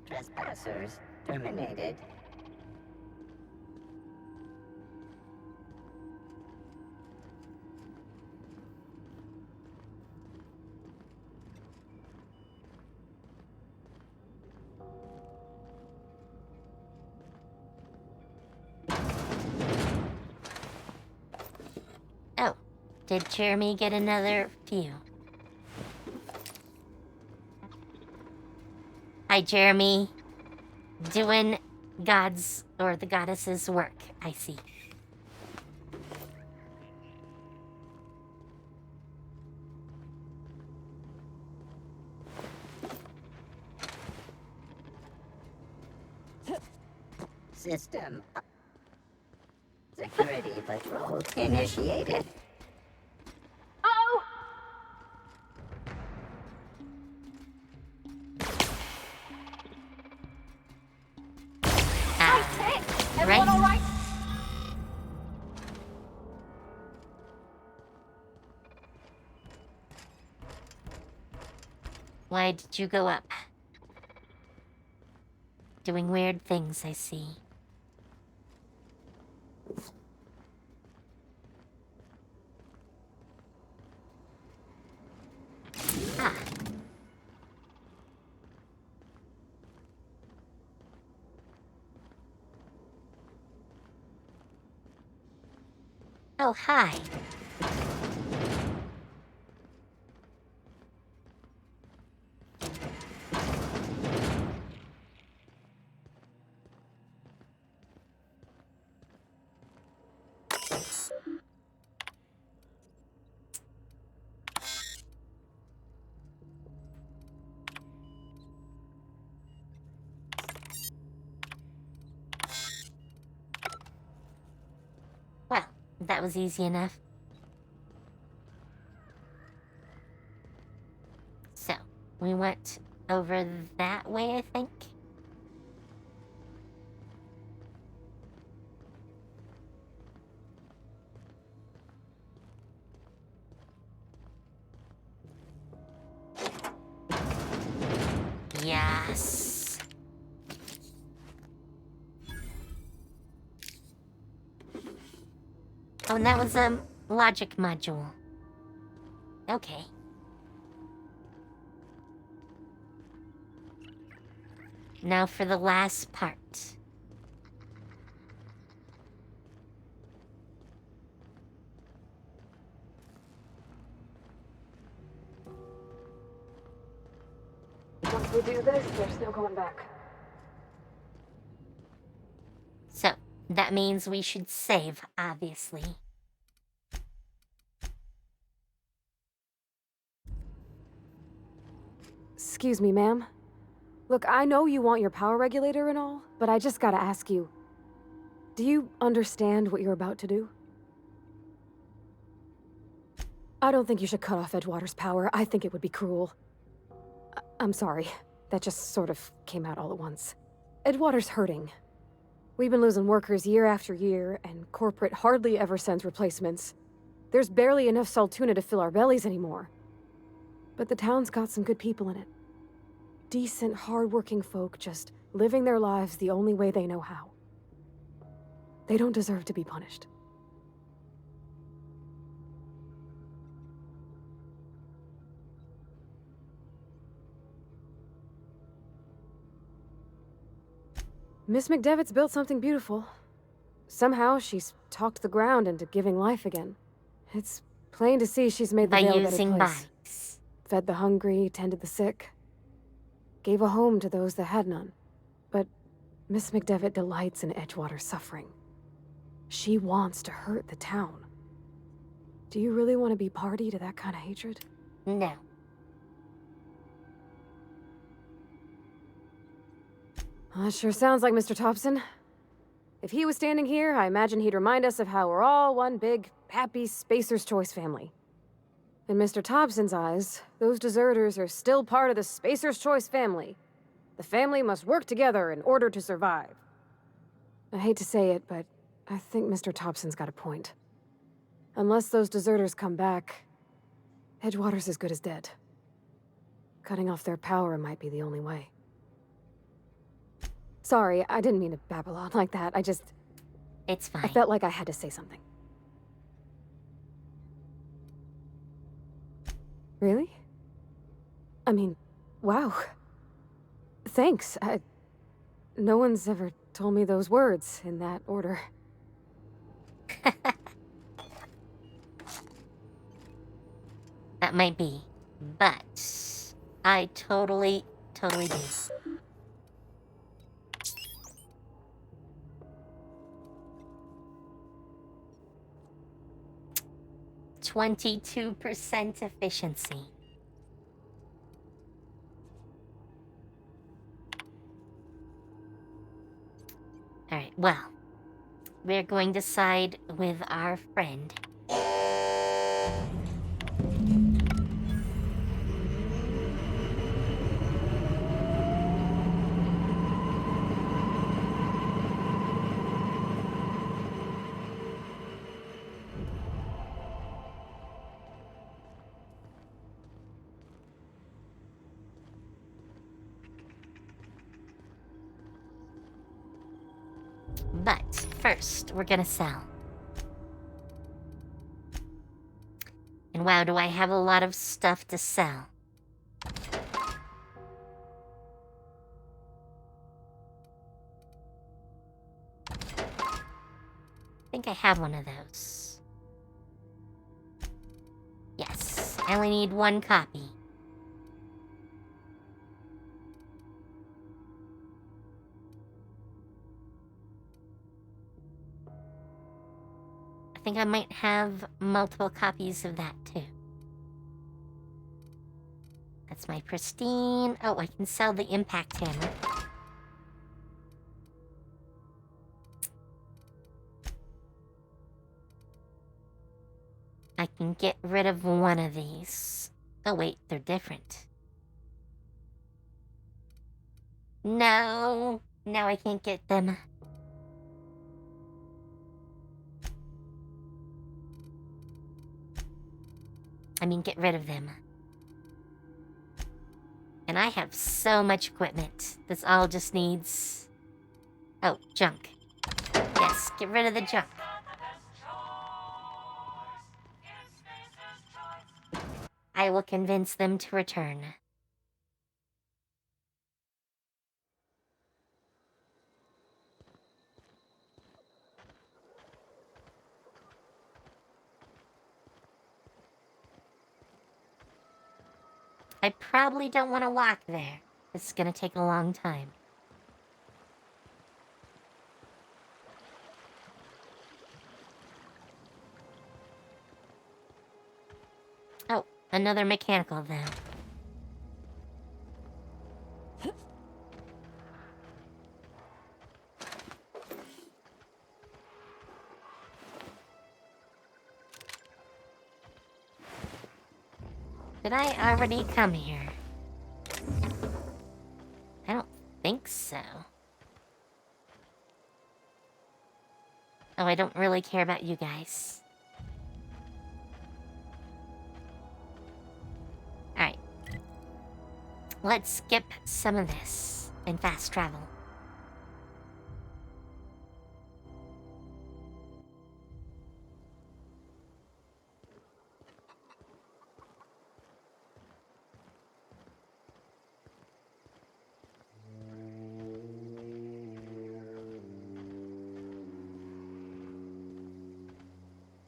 Trespassers terminated. Oh, did Jeremy get another few? Hi, Jeremy. Doing God's or the goddess's work, I see. System. Security patrol initiated. Oh! Right? All right? Why did you go up? Doing weird things, I see. Ah. Oh, hi. Well, that was easy enough. So, we went over that way, I think. Yes. Oh, and that was a logic module. Okay. Now for the last part. Once we do this, there's no going back. So, that means we should save, obviously. Excuse me, ma'am. Look, I know you want your power regulator and all, but I just gotta ask you. Do you understand what you're about to do? I don't think you should cut off Edgewater's power. I think it would be cruel. I'm sorry. That just sort of came out all at once. Edgewater's hurting. We've been losing workers year after year, and corporate hardly ever sends replacements. There's barely enough Saltuna to fill our bellies anymore. But the town's got some good people in it. Decent, hard-working folk just living their lives the only way they know how. They don't deserve to be punished. Miss McDevitt's built something beautiful. Somehow, she's talked the ground into giving life again. It's plain to see she's made the By Vale a better using place. bodies. Fed the hungry, tended the sick. Gave a home to those that had none. But Miss McDevitt delights in Edgewater's suffering. She wants to hurt the town. Do you really want to be party to that kind of hatred? No. That sure sounds like Mr. Thompson. If he was standing here, I imagine he'd remind us of how we're all one big, happy Spacer's Choice family. In Mr. Thompson's eyes, those deserters are still part of the Spacer's Choice family. The family must work together in order to survive. I hate to say it, but I think Mr. Thompson's got a point. Unless those deserters come back, Edgewater's as good as dead. Cutting off their power might be the only way. Sorry, I didn't mean to babble on like that. It's fine. I felt like I had to say something. Really? I mean, wow. Thanks. No one's ever told me those words in that order. That might be. But I totally do. 22% efficiency. Alright, well, we're going to side with our friend. But first, we're gonna sell. And wow, do I have a lot of stuff to sell. I think I have one of those. Yes, I only need one copy. I think I might have multiple copies of that too. That's my pristine. Oh, I can sell the impact hammer. I can get rid of one of these. Oh wait, they're different. No, now I can't get them. I mean, get rid of them. And I have so much equipment. This all just needs... Oh, junk. Yes, get rid of the junk. I will convince them to return. I probably don't want to walk there. It's gonna take a long time. Oh, another mechanical though. Did I already come here? I don't think so. Oh, I don't really care about you guys. Alright, let's skip some of this and fast travel.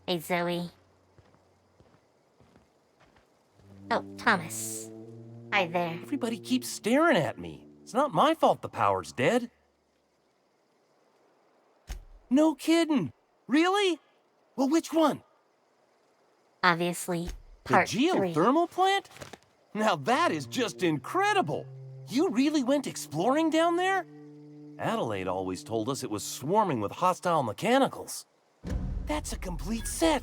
Hey, Zoe. Oh, Thomas. Hi there. Everybody keeps staring at me. It's not my fault the power's dead. No kidding. Really? Well, which one? Obviously, The part 3. geothermal plant? Now that is just incredible. You really went exploring down there? Adelaide always told us it was swarming with hostile mechanicals. That's a complete set.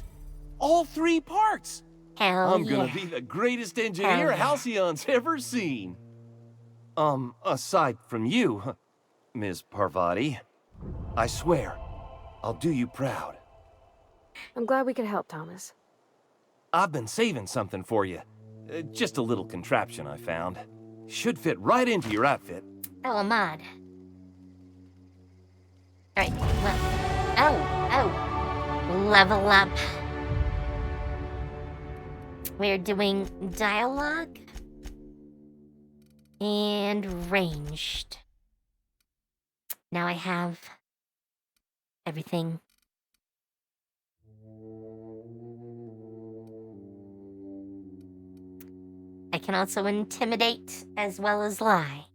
All 3 parts. Hell I'm yeah. gonna be the greatest engineer Hell yeah. Halcyon's ever seen. Aside from you, Ms. Parvati, I swear, I'll do you proud. I'm glad we could help, Thomas. I've been saving something for you. Just a little contraption I found. Should fit right into your outfit. Oh, a mod. Alright, well. Level up. We're doing dialogue and ranged. Now I have everything. I can also intimidate as well as lie.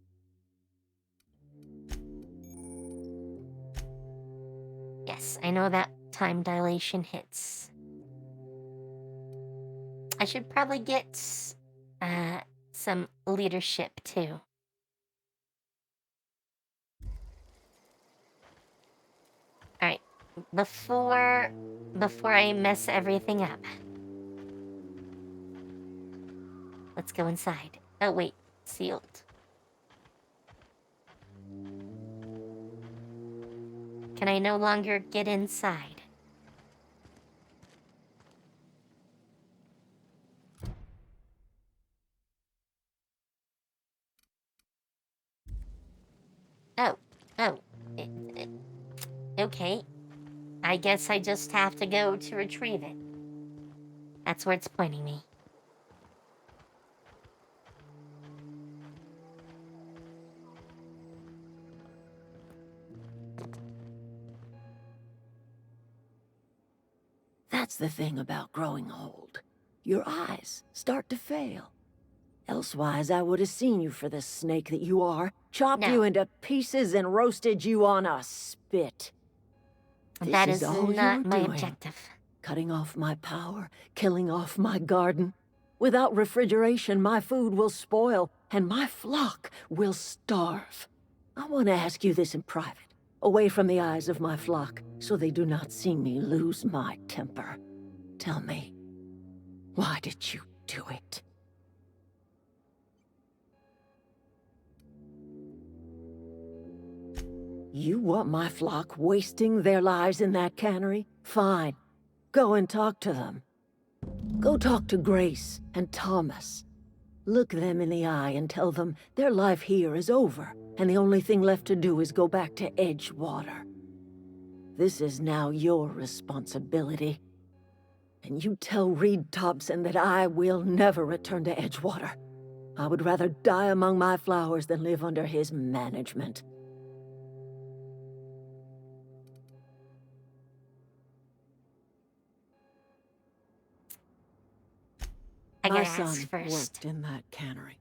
Yes, I know about time dilation hits. I should probably get some leadership too. Alright, before I mess everything up, let's go inside. Oh wait, sealed. Can I no longer get inside? Oh, okay. I guess I just have to go to retrieve it. That's where it's pointing me. That's the thing about growing old. Your eyes start to fail. Elsewise, I would have seen you for the snake that you are, chopped No. you into pieces and roasted you on a spit. That This is all you not were my doing. objective. Cutting off my power, killing off my garden. Without refrigeration, my food will spoil, and my flock will starve. I want to ask you this in private, away from the eyes of my flock, so they do not see me lose my temper. Tell me, why did you do it? You want my flock wasting their lives in that cannery? Fine. Go and talk to them. Go talk to Grace and Thomas. Look them in the eye and tell them their life here is over, and the only thing left to do is go back to Edgewater. This is now your responsibility. And you tell Reed Thompson that I will never return to Edgewater. I would rather die among my flowers than live under his management. I My gotta son ask first. worked in that cannery.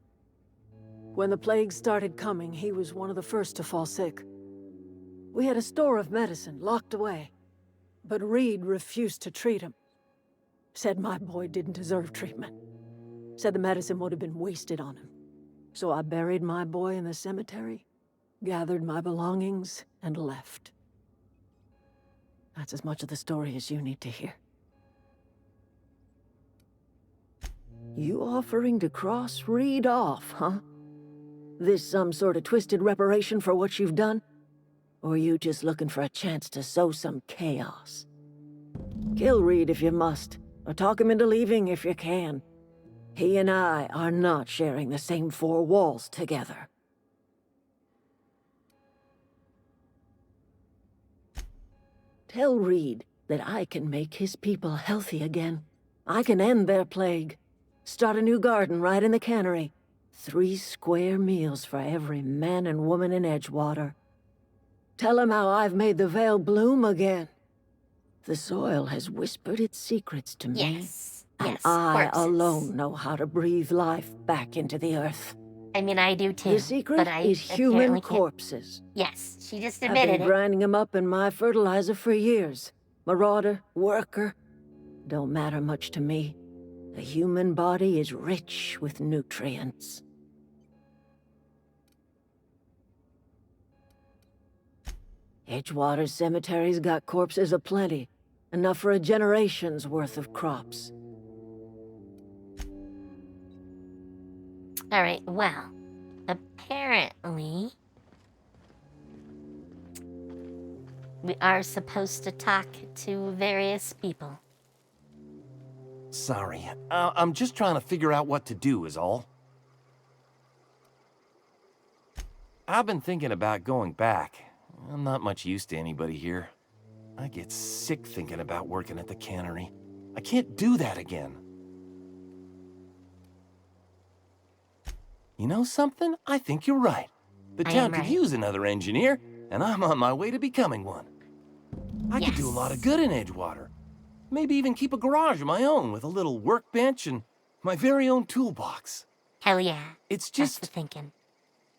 When the plague started coming, he was one of the first to fall sick. We had a store of medicine locked away, but Reed refused to treat him. Said my boy didn't deserve treatment. Said the medicine would have been wasted on him. So I buried my boy in the cemetery, gathered my belongings, and left. That's as much of the story as you need to hear. You offering to cross Reed off, huh? This some sort of twisted reparation for what you've done? Or you just looking for a chance to sow some chaos? Kill Reed if you must, or talk him into leaving if you can. He and I are not sharing the same four walls together. Tell Reed that I can make his people healthy again. I can end their plague. Start a new garden right in the cannery. 3 square meals for every man and woman in Edgewater. Tell him how I've made the Vale bloom again. The soil has whispered its secrets to me. Yes. And Yes. I Corpses. alone know how to breathe life back into the earth. I mean, I do too. The secret but I is human apparently can't- corpses. Yes, she just I've admitted been it. grinding them up in my fertilizer for years. Marauder, worker, don't matter much to me. The human body is rich with nutrients. Edgewater Cemetery's got corpses aplenty. Enough for a generation's worth of crops. All right, well, apparently we are supposed to talk to various people. Sorry. I'm just trying to figure out what to do is all. I've been thinking about going back. I'm not much use to anybody here. I get sick thinking about working at the cannery. I can't do that again. You know something? I think you're right. The I town am could right. use another engineer, and I'm on my way to becoming one. I could do a lot of Yes. good in Edgewater. Maybe even keep a garage of my own with a little workbench and my very own toolbox. Hell yeah. It's That's just the thinking.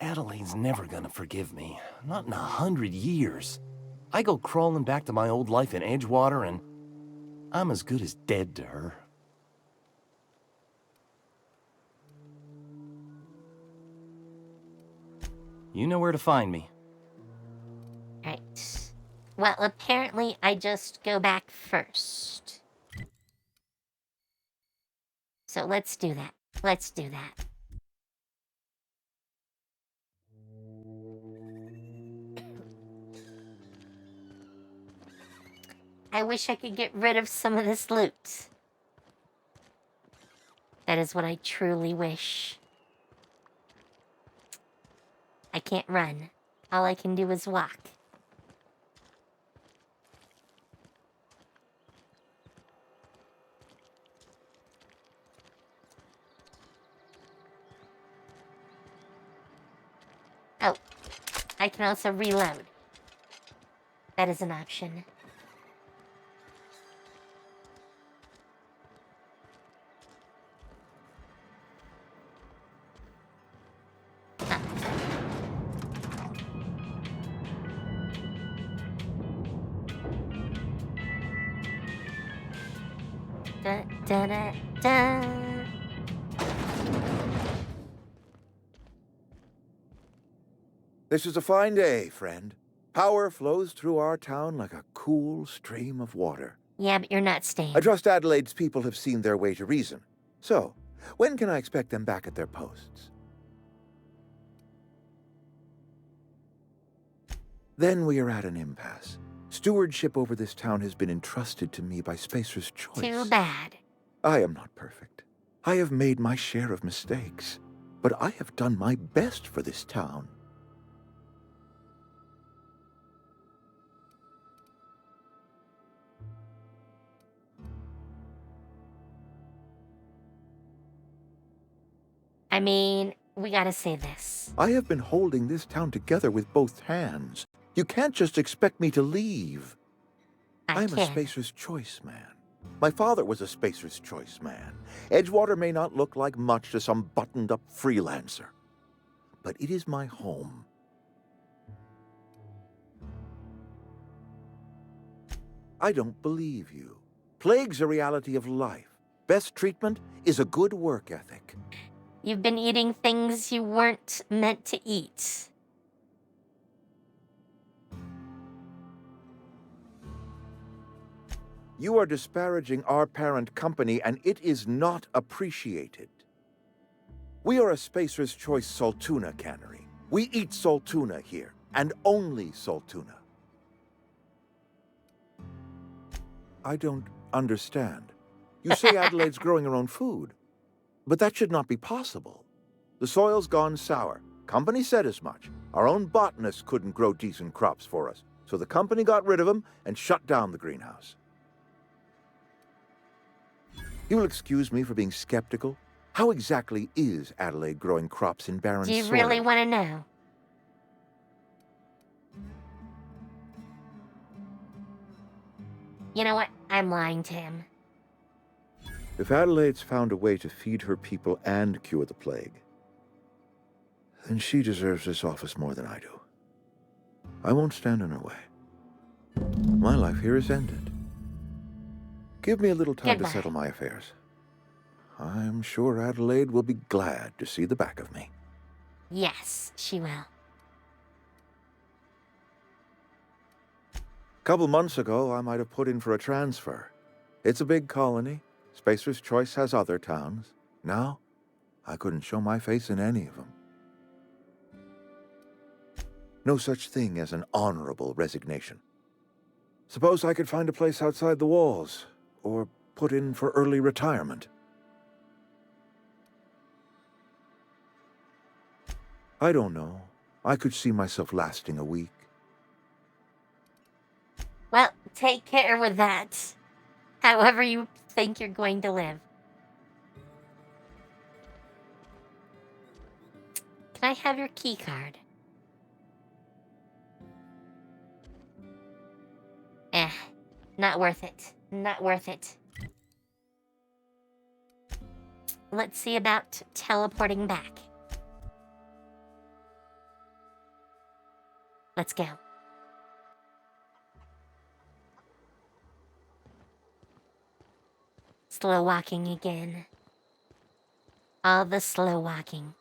Adelaide's never gonna forgive me. Not in 100 years. I go crawling back to my old life in Edgewater, and I'm as good as dead to her. You know where to find me. Right. Well, apparently I just go back first. So let's do that. Let's do that. I wish I could get rid of some of this loot. That is what I truly wish. I can't run. All I can do is walk. Oh, I can also reload. That is an option. Da, da, da, da. This is a fine day, friend. Power flows through our town like a cool stream of water. Yeah, but you're not staying. I trust Adelaide's people have seen their way to reason. So, when can I expect them back at their posts? Then we are at an impasse. Stewardship over this town has been entrusted to me by Spacer's Choice. Too bad. I am not perfect. I have made my share of mistakes. But I have done my best for this town. I mean, we gotta say this. I have been holding this town together with both hands. You can't just expect me to leave. I'm a can. Spacer's Choice man. My father was a Spacer's Choice man. Edgewater may not look like much to some buttoned-up freelancer, but it is my home. I don't believe you. Plague's a reality of life. Best treatment is a good work ethic. You've been eating things you weren't meant to eat. You are disparaging our parent company, and it is not appreciated. We are a Spacer's Choice Saltuna cannery. We eat Saltuna here, and only Saltuna. I don't understand. You say Adelaide's growing her own food. But that should not be possible. The soil's gone sour. Company said as much. Our own botanist couldn't grow decent crops for us, so the company got rid of him and shut down the greenhouse. You'll excuse me for being skeptical. How exactly is Adelaide growing crops in barren Do you soil? really want to know? You know what? I'm lying to him. If Adelaide's found a way to feed her people and cure the plague, then she deserves this office more than I do. I won't stand in her way. My life here is ended. Give me a little time Goodbye. to settle my affairs. I'm sure Adelaide will be glad to see the back of me. Yes, she will. Couple months ago, I might have put in for a transfer. It's a big colony. Spacer's Choice has other towns. Now, I couldn't show my face in any of them. No such thing as an honorable resignation. Suppose I could find a place outside the walls, or put in for early retirement. I don't know. I could see myself lasting a week. Well, take care with that. However you think you're going to live. Can I have your key card? Not worth it. Not worth it. Let's see about teleporting back. Let's go. Slow walking again. All the slow walking.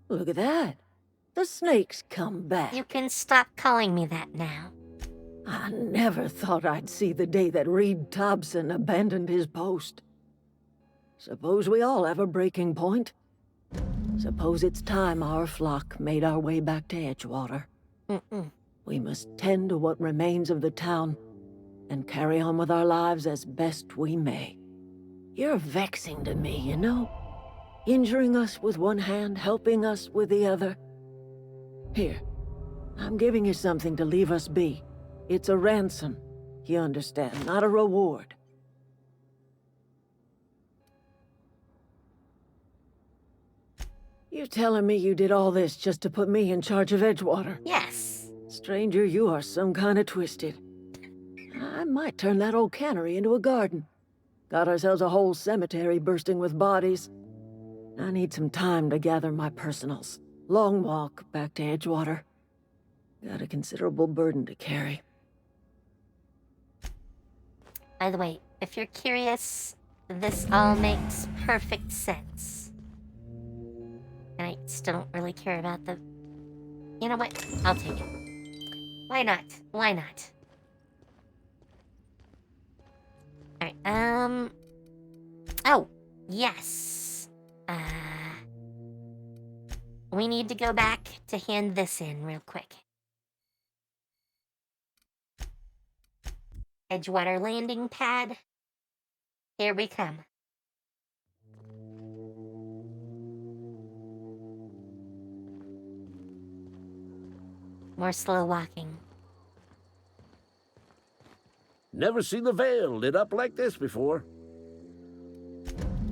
Look at that. The snake's come back. You can stop calling me that now. I never thought I'd see the day that Reed Thompson abandoned his post. Suppose we all have a breaking point. Suppose it's time our flock made our way back to Edgewater. We must tend to what remains of the town and carry on with our lives as best we may. You're vexing to me, you know? Injuring us with one hand, helping us with the other. Here, I'm giving you something to leave us be. It's a ransom, you understand, not a reward. You telling me you did all this just to put me in charge of Edgewater? Yes. Stranger, you are some kind of twisted. I might turn that old cannery into a garden. Got ourselves a whole cemetery bursting with bodies. I need some time to gather my personals. Long walk back to Edgewater. Got a considerable burden to carry. By the way, if you're curious, this all makes perfect sense. And I still don't really care about the... You know what? I'll take it. Why not? Why not? Alright, Oh, yes. We need to go back to hand this in real quick. Edgewater landing pad. Here we come. More slow walking. Never seen the Vale lit up like this before.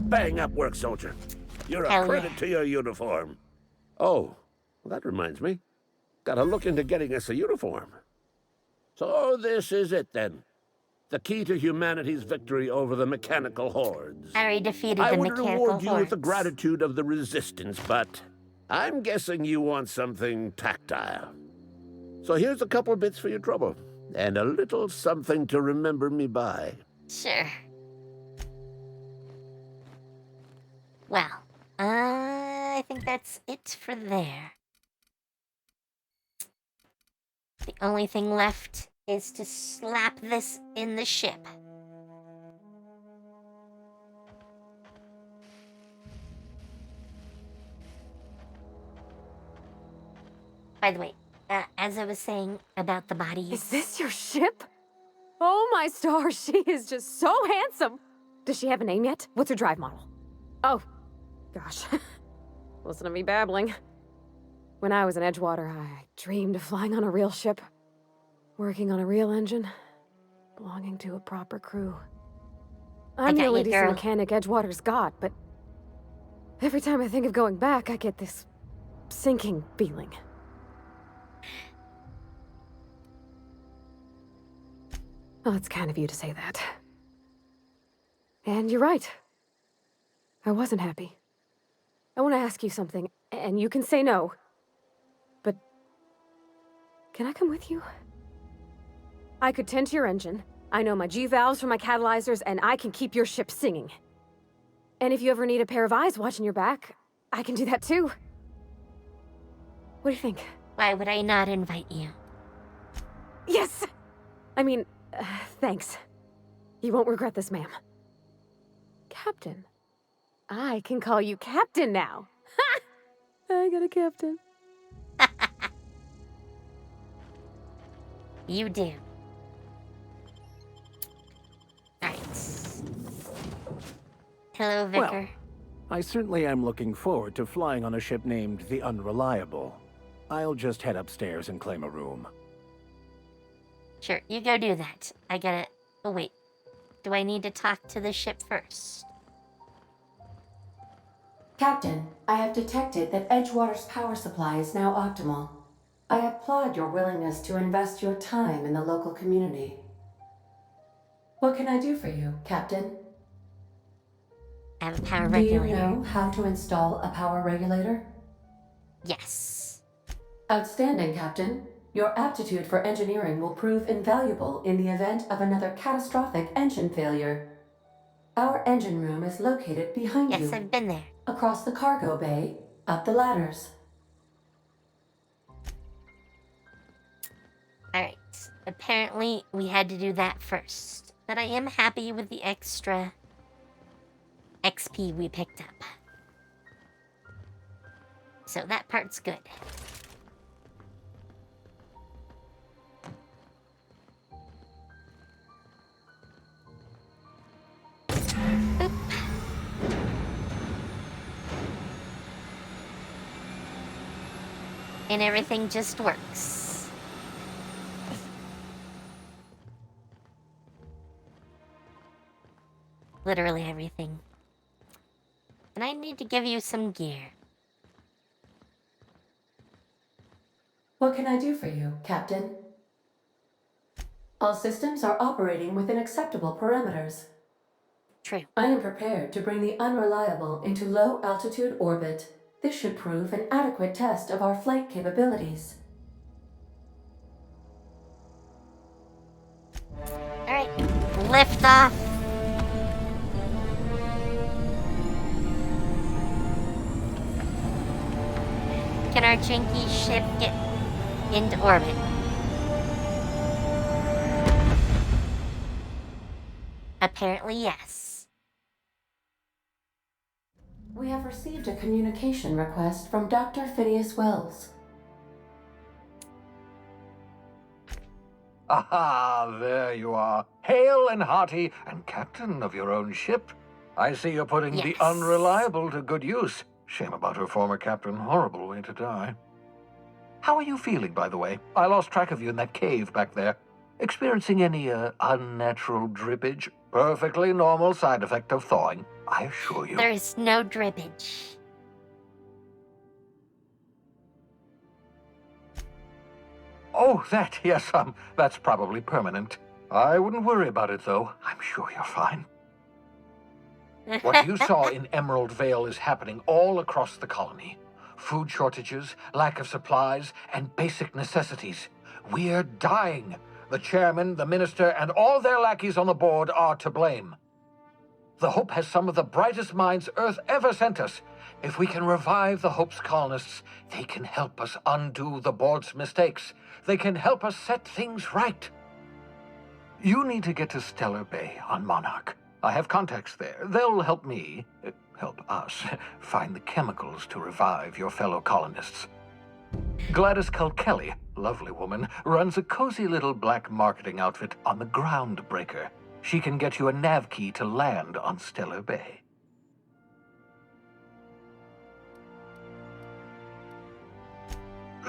Bang up work, soldier. You're a Hell credit yeah. to your uniform. Oh, well, that reminds me. Gotta look into getting us a uniform. So this is it, then. The key to humanity's victory over the mechanical hordes. I already defeated I the would mechanical reward you with the hordes. gratitude of the resistance, but I'm guessing you want something tactile. So here's a couple bits for your trouble, and a little something to remember me by. Sure. Well, I think that's it for there. The only thing left is to slap this in the ship. By the way, as I was saying about the bodies... Is this your ship? Oh my stars, she is just so handsome! Does she have a name yet? What's her drive model? Oh, gosh. Listen to me babbling. When I was in Edgewater, I dreamed of flying on a real ship. Working on a real engine. Belonging to a proper crew. I'm the only decent mechanic Edgewater's got, but... every time I think of going back, I get this... sinking feeling. Well, it's kind of you to say that. And you're right. I wasn't happy. I want to ask you something, and you can say no. But... can I come with you? I could tend to your engine. I know my G-valves for my catalyzers, and I can keep your ship singing. And if you ever need a pair of eyes watching your back, I can do that too. What do you think? Why would I not invite you? Yes! I mean, thanks. You won't regret this, ma'am. Captain. I can call you Captain now. Ha! I got a captain. You do. Alright. Hello, Vicar. Well, I certainly am looking forward to flying on a ship named the Unreliable. I'll just head upstairs and claim a room. Sure, you go do that. I gotta... oh, wait. Do I need to talk to the ship first? Captain, I have detected that Edgewater's power supply is now optimal. I applaud your willingness to invest your time in the local community. What can I do for you, Captain? I have a power Do regulator. you know how to install a power regulator? Yes. Outstanding, Captain. Your aptitude for engineering will prove invaluable in the event of another catastrophic engine failure. Our engine room is located behind you. Yes, I've been there. Across the cargo bay, up the ladders. Alright. Apparently, we had to do that first. But I am happy with the extra XP we picked up. So that part's good. Oop. And everything just works. Literally everything. And I need to give you some gear. What can I do for you, Captain? All systems are operating within acceptable parameters. True. I am prepared to bring the Unreliable into low-altitude orbit. This should prove an adequate test of our flight capabilities. Alright, lift off. Can our janky ship get into orbit? Apparently, yes. We have received a communication request from Dr. Phineas Wells. Aha, there you are. Hale and hearty, and captain of your own ship. I see you're putting the Unreliable to good use. Shame about her former captain. Horrible way to die. How are you feeling, by the way? I lost track of you in that cave back there. Experiencing any, unnatural drippage? Perfectly normal side effect of thawing, I assure you. There is no drippage. Oh, that, yes, that's probably permanent. I wouldn't worry about it, though. I'm sure you're fine. What you saw in Emerald Vale is happening all across the colony. Food shortages, lack of supplies, and basic necessities. We're dying. The chairman, the minister, and all their lackeys on the board are to blame. The Hope has some of the brightest minds Earth ever sent us. If we can revive the Hope's colonists, they can help us undo the board's mistakes. They can help us set things right. You need to get to Stellar Bay on Monarch. I have contacts there. They'll help me, help us, find the chemicals to revive your fellow colonists. Gladys Kelly, lovely woman, runs a cozy little black marketing outfit on the Groundbreaker. She can get you a nav key to land on Stellar Bay.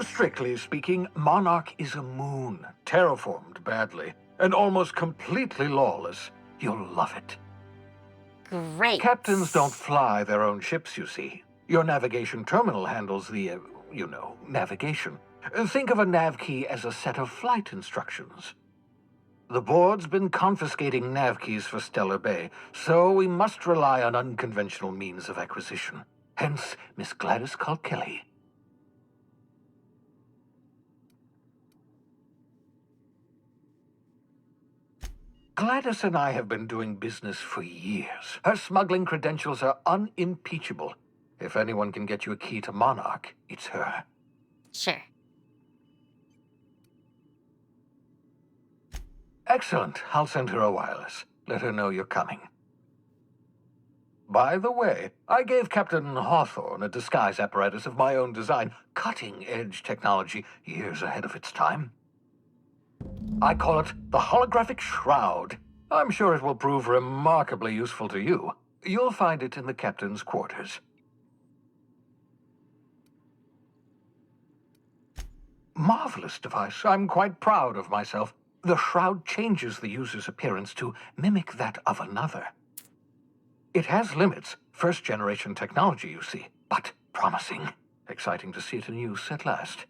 Strictly speaking, Monarch is a moon, terraformed badly, and almost completely lawless. You'll love it. Great. Captains don't fly their own ships, you see. Your navigation terminal handles the, navigation. Think of a nav key as a set of flight instructions. The board's been confiscating nav keys for Stellar Bay, so we must rely on unconventional means of acquisition. Hence, Miss Gladys Kelly. Gladys and I have been doing business for years. Her smuggling credentials are unimpeachable. If anyone can get you a key to Monarch, it's her. Sure. Excellent. I'll send her a wireless. Let her know you're coming. By the way, I gave Captain Hawthorne a disguise apparatus of my own design, cutting-edge technology, years ahead of its time. I call it the holographic shroud. I'm sure it will prove remarkably useful to you. You'll find it in the captain's quarters. Marvelous device. I'm quite proud of myself. The shroud changes the user's appearance to mimic that of another. It has limits. First-generation technology, you see, but promising. Exciting to see it in use at last.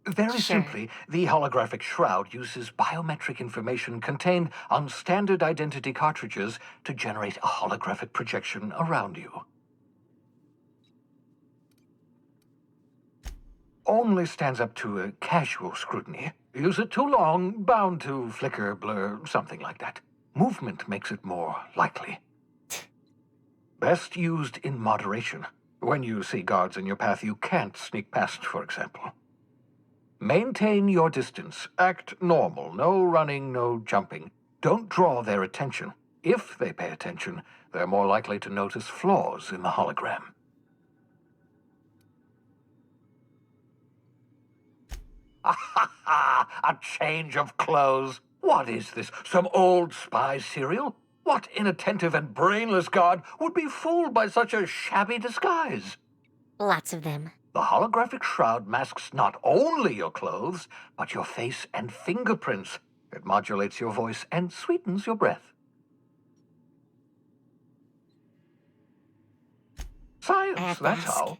Very simply, the holographic shroud uses biometric information contained on standard identity cartridges to generate a holographic projection around you. Only stands up to a casual scrutiny. Use it too long, bound to flicker, blur, something like that. Movement makes it more likely. Best used in moderation. When you see guards in your path you can't sneak past, for example. Maintain your distance. Act normal. No running, no jumping. Don't draw their attention. If they pay attention, they're more likely to notice flaws in the hologram. A change of clothes. What is this? Some old spy serial? What inattentive and brainless guard would be fooled by such a shabby disguise? Lots of them. The holographic shroud masks not only your clothes, but your face and fingerprints. It modulates your voice and sweetens your breath. Science, that's how.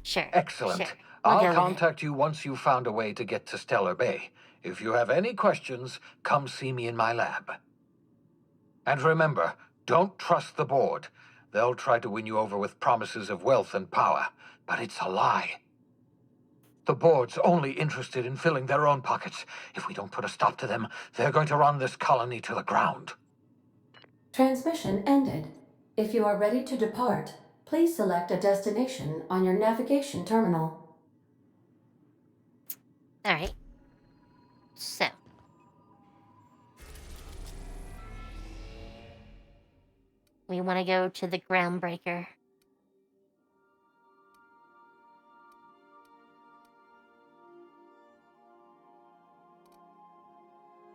Sure. Excellent. Sure. We'll go I'll with contact you once you've found a way to get to Stellar Bay. If you have any questions, come see me in my lab. And remember, don't trust the board. They'll try to win you over with promises of wealth and power, but it's a lie. The board's only interested in filling their own pockets. If we don't put a stop to them, they're going to run this colony to the ground. Transmission ended. If you are ready to depart, please select a destination on your navigation terminal. All right. So. We want to go to the Groundbreaker.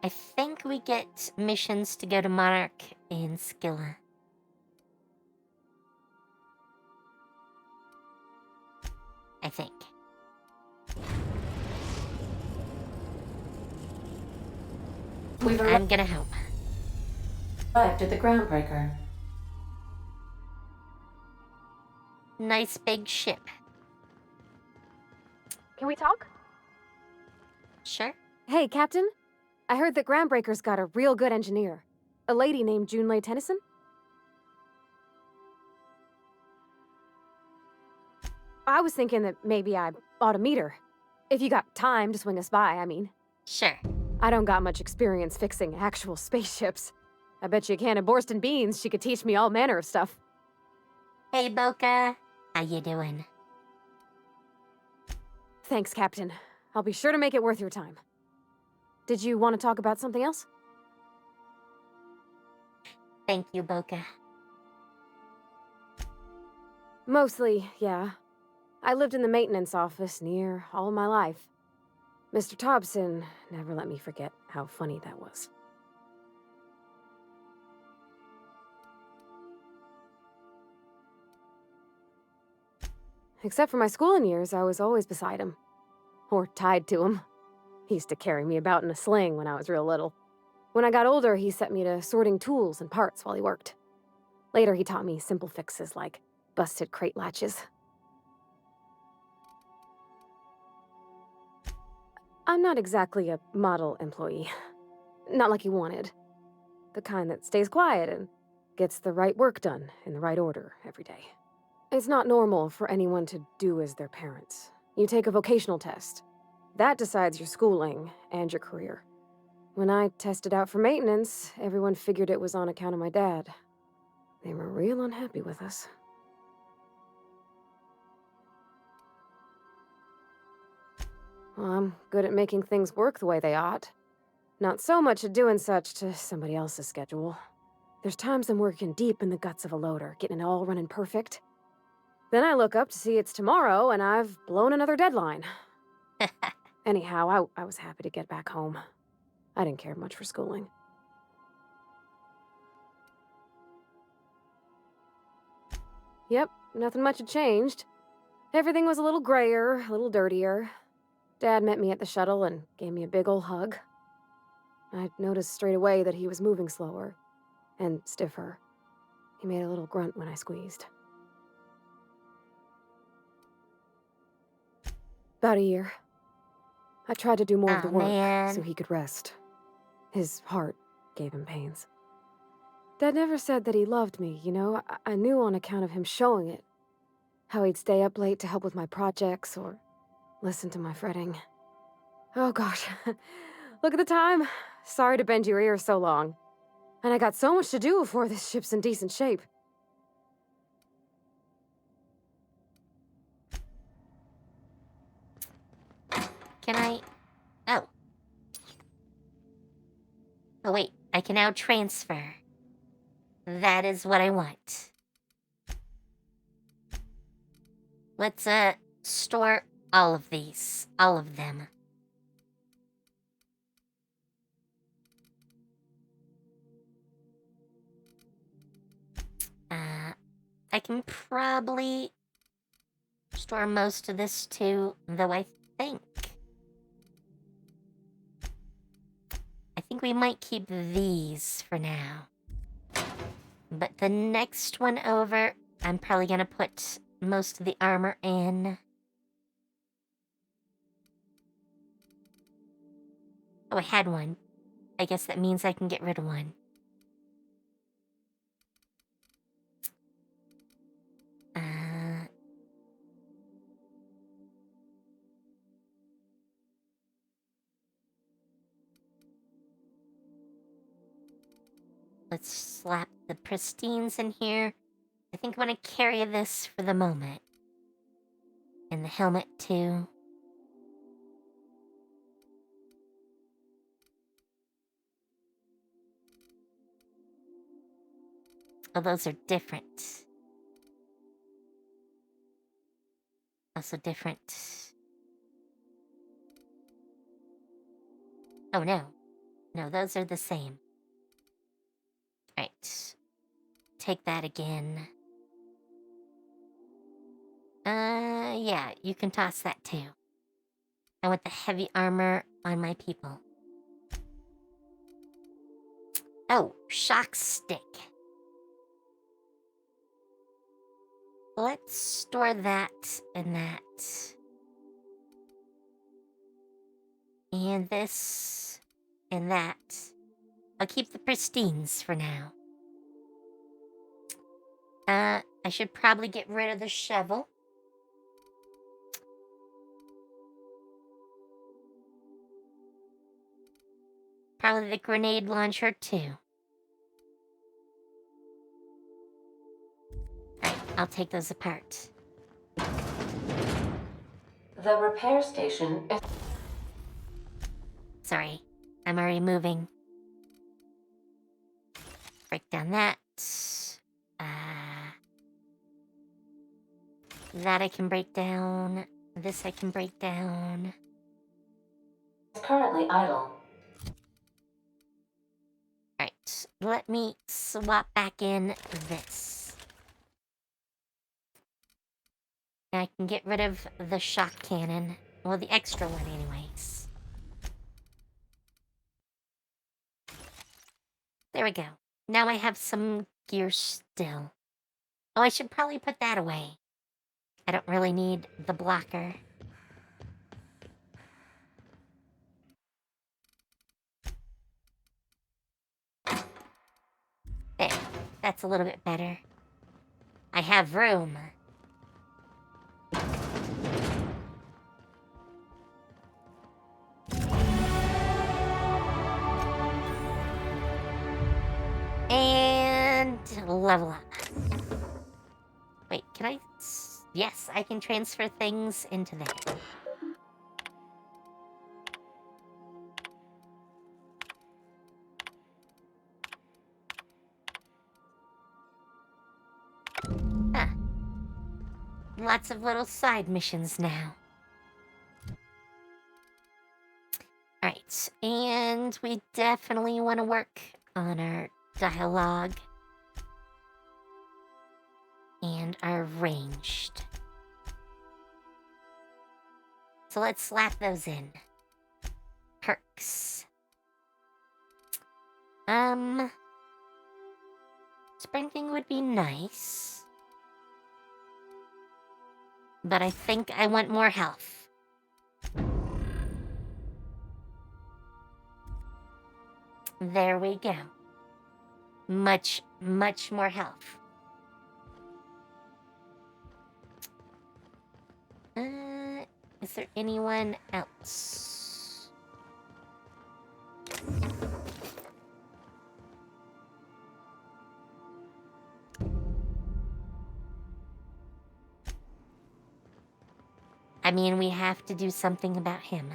I think we get missions to go to Monarch and Skilla. I think. I'm gonna help. Arrived at the Groundbreaker. Nice big ship. Can we talk? Sure. Hey, Captain. I heard that Groundbreaker's got a real good engineer. A lady named Junlei Tennyson? I was thinking that maybe I ought to meet her. If you got time to swing us by, I mean. Sure. I don't got much experience fixing actual spaceships. I bet you a can of Borston beans she could teach me all manner of stuff. Hey, Boca. How you doing? Thanks, Captain. I'll be sure to make it worth your time. Did you want to talk about something else? Thank you, Boca. Mostly, yeah. I lived in the maintenance office near all my life. Mr. Thompson never let me forget how funny that was. Except for my schooling years, I was always beside him. Or tied to him. He used to carry me about in a sling when I was real little. When I got older, he set me to sorting tools and parts while he worked. Later, he taught me simple fixes like busted crate latches. I'm not exactly a model employee. Not like you wanted. The kind that stays quiet and gets the right work done in the right order every day. It's not normal for anyone to do as their parents. You take a vocational test. That decides your schooling and your career. When I tested out for maintenance, everyone figured it was on account of my dad. They were real unhappy with us. Well, I'm good at making things work the way they ought. Not so much at doing such to somebody else's schedule. There's times I'm working deep in the guts of a loader, getting it all running perfect. Then I look up to see it's tomorrow and I've blown another deadline. Anyhow, I was happy to get back home. I didn't care much for schooling. Yep, nothing much had changed. Everything was a little grayer, a little dirtier. Dad met me at the shuttle and gave me a big ol' hug. I noticed straight away that he was moving slower and stiffer. He made a little grunt when I squeezed. About a year. I tried to do more of the work so he could rest. His heart gave him pains. Dad never said that he loved me, you know? I knew on account of him showing it. How he'd stay up late to help with my projects or listen to my fretting. Oh gosh, look at the time. Sorry to bend your ear so long. And I got so much to do before this ship's in decent shape. Can I... Oh. Oh wait, I can now transfer. That is what I want. Let's, store all of these. All of them. I can probably store most of this too, though I think we might keep these for now. But the next one over, I'm probably gonna put most of the armor in. Oh, I had one. I guess that means I can get rid of one. Let's slap the pristines in here. I think I'm gonna carry this for the moment. And the helmet too. Oh, those are different. Also different. Oh no. No, those are the same. Right. Take that again. Yeah, you can toss that too. I want the heavy armor on my people. Oh, shock stick. Let's store that and that. And this and that. I'll keep the pristines for now. I should probably get rid of the shovel. Probably the grenade launcher too. Alright, I'll take those apart. The repair station is... Sorry, I'm already moving. Break down that. That I can break down. This I can break down. It's currently idle. Alright, let me swap back in this. I can get rid of the shock cannon. Well, the extra one anyways. There we go. Now I have some gear still. Oh, I should probably put that away. I don't really need the blocker. There, that's a little bit better. I have room. And level up. Wait, can I? Yes, I can transfer things into there. Huh. Lots of little side missions now. Alright, and we definitely want to work on our dialogue and our ranged. So let's slap those in. Perks. Sprinting would be nice. But I think I want more health. There we go. Much, much more health. Is there anyone else? I mean, we have to do something about him.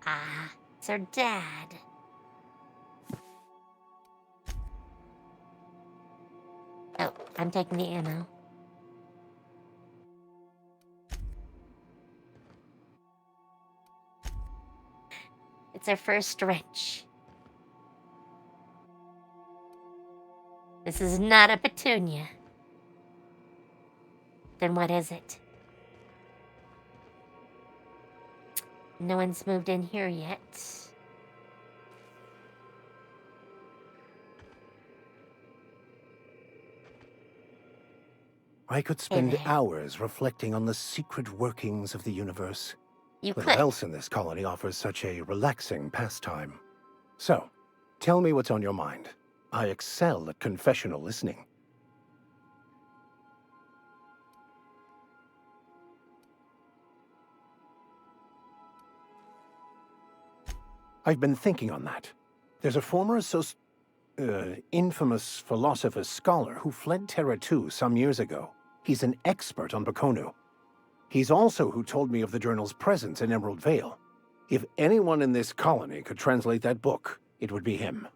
Ah, it's her dad. Oh, I'm taking the ammo. It's our first wrench. This is not a petunia. Then what is it? No one's moved in here yet. I could spend hours reflecting on the secret workings of the universe. You Little could. else in this colony offers such a relaxing pastime. So, tell me what's on your mind. I excel at confessional listening. I've been thinking on that. There's a former infamous philosopher scholar who fled Terra 2 some years ago. He's an expert on Baconu. He's also who told me of the journal's presence in Emerald Vale. If anyone in this colony could translate that book, it would be him.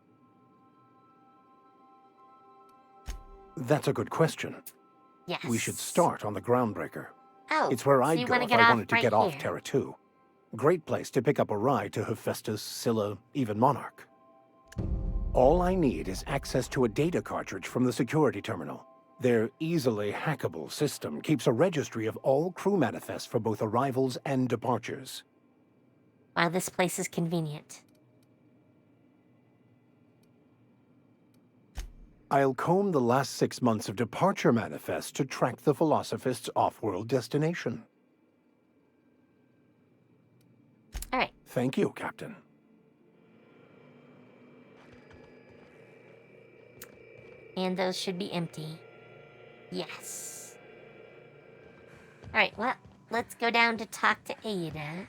That's a good question. Yes. We should start on the Groundbreaker. Oh, it's where so I'd you go wanna if get I off wanted to right get off here. Terra 2. Great place to pick up a ride to Hephaestus, Scylla, even Monarch. All I need is access to a data cartridge from the security terminal. Their easily hackable system keeps a registry of all crew manifests for both arrivals and departures. Wow, this place is convenient. I'll comb the last 6 months of departure manifests to track the Philosophist's off-world destination. All right. Thank you, Captain. And those should be empty. Yes. All right, well, let's go down to talk to Ada.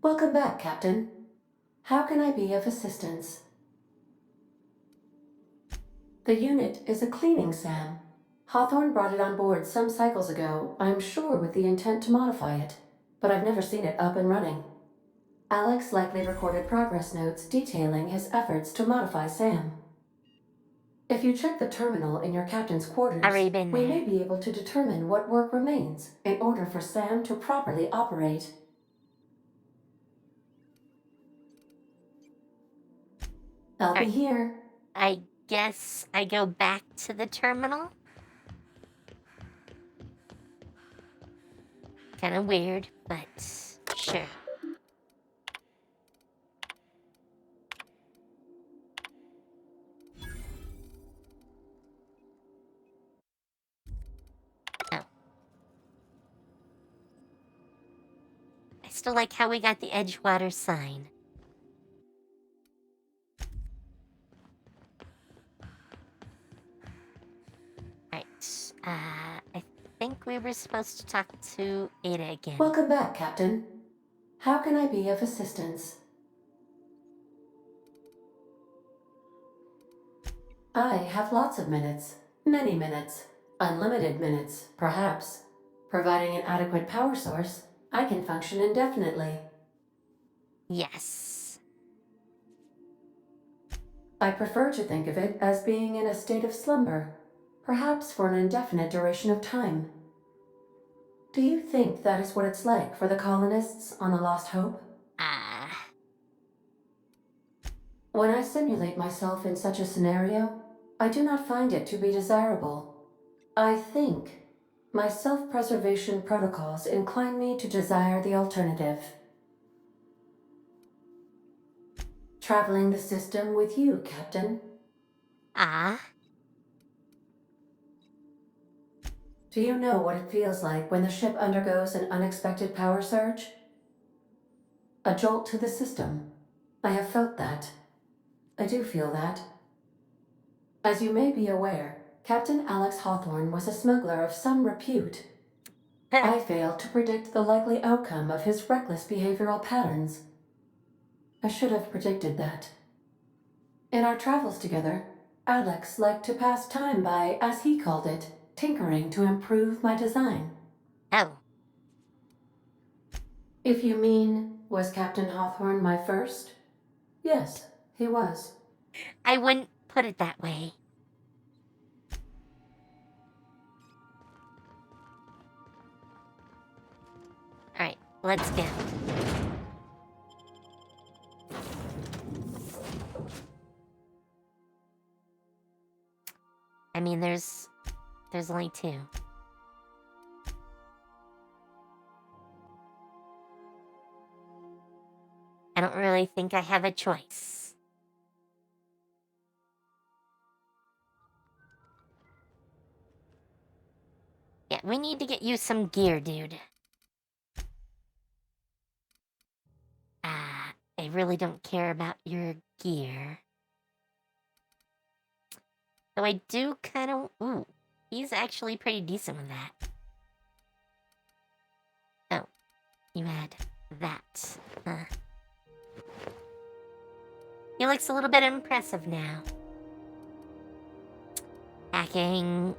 Welcome back, Captain. How can I be of assistance? The unit is a cleaning SAM. Hawthorne brought it on board some cycles ago, I'm sure with the intent to modify it, but I've never seen it up and running. Alex likely recorded progress notes detailing his efforts to modify Sam. If you check the terminal in your captain's quarters, Already been we there. may be able to determine what work remains in order for Sam to properly operate. I'll be here. I guess I go back to the terminal? Kinda weird, but sure. Oh. I still like how we got the Edgewater sign. Right. I think we were supposed to talk to Ada again. Welcome back, Captain. How can I be of assistance? I have lots of minutes. Many minutes. Unlimited minutes, perhaps. Providing an adequate power source, I can function indefinitely. Yes. I prefer to think of it as being in a state of slumber, perhaps for an indefinite duration of time. Do you think that is what it's like for the colonists on the Lost Hope? When I simulate myself in such a scenario, I do not find it to be desirable. I think my self-preservation protocols incline me to desire the alternative. Traveling the system with you, Captain. Do you know what it feels like when the ship undergoes an unexpected power surge? A jolt to the system. I have felt that. I do feel that. As you may be aware, Captain Alex Hawthorne was a smuggler of some repute. I failed to predict the likely outcome of his reckless behavioral patterns. I should have predicted that. In our travels together, Alex liked to pass time by, as he called it, tinkering to improve my design. Oh. If you mean, was Captain Hawthorne my first? Yes, he was. I wouldn't put it that way. Alright, let's go. I mean, there's only two. I don't really think I have a choice. Yeah, we need to get you some gear, dude. I really don't care about your gear. Though I do kind of... Ooh, he's actually pretty decent with that. Oh, you had that, huh? He looks a little bit impressive now. Hacking.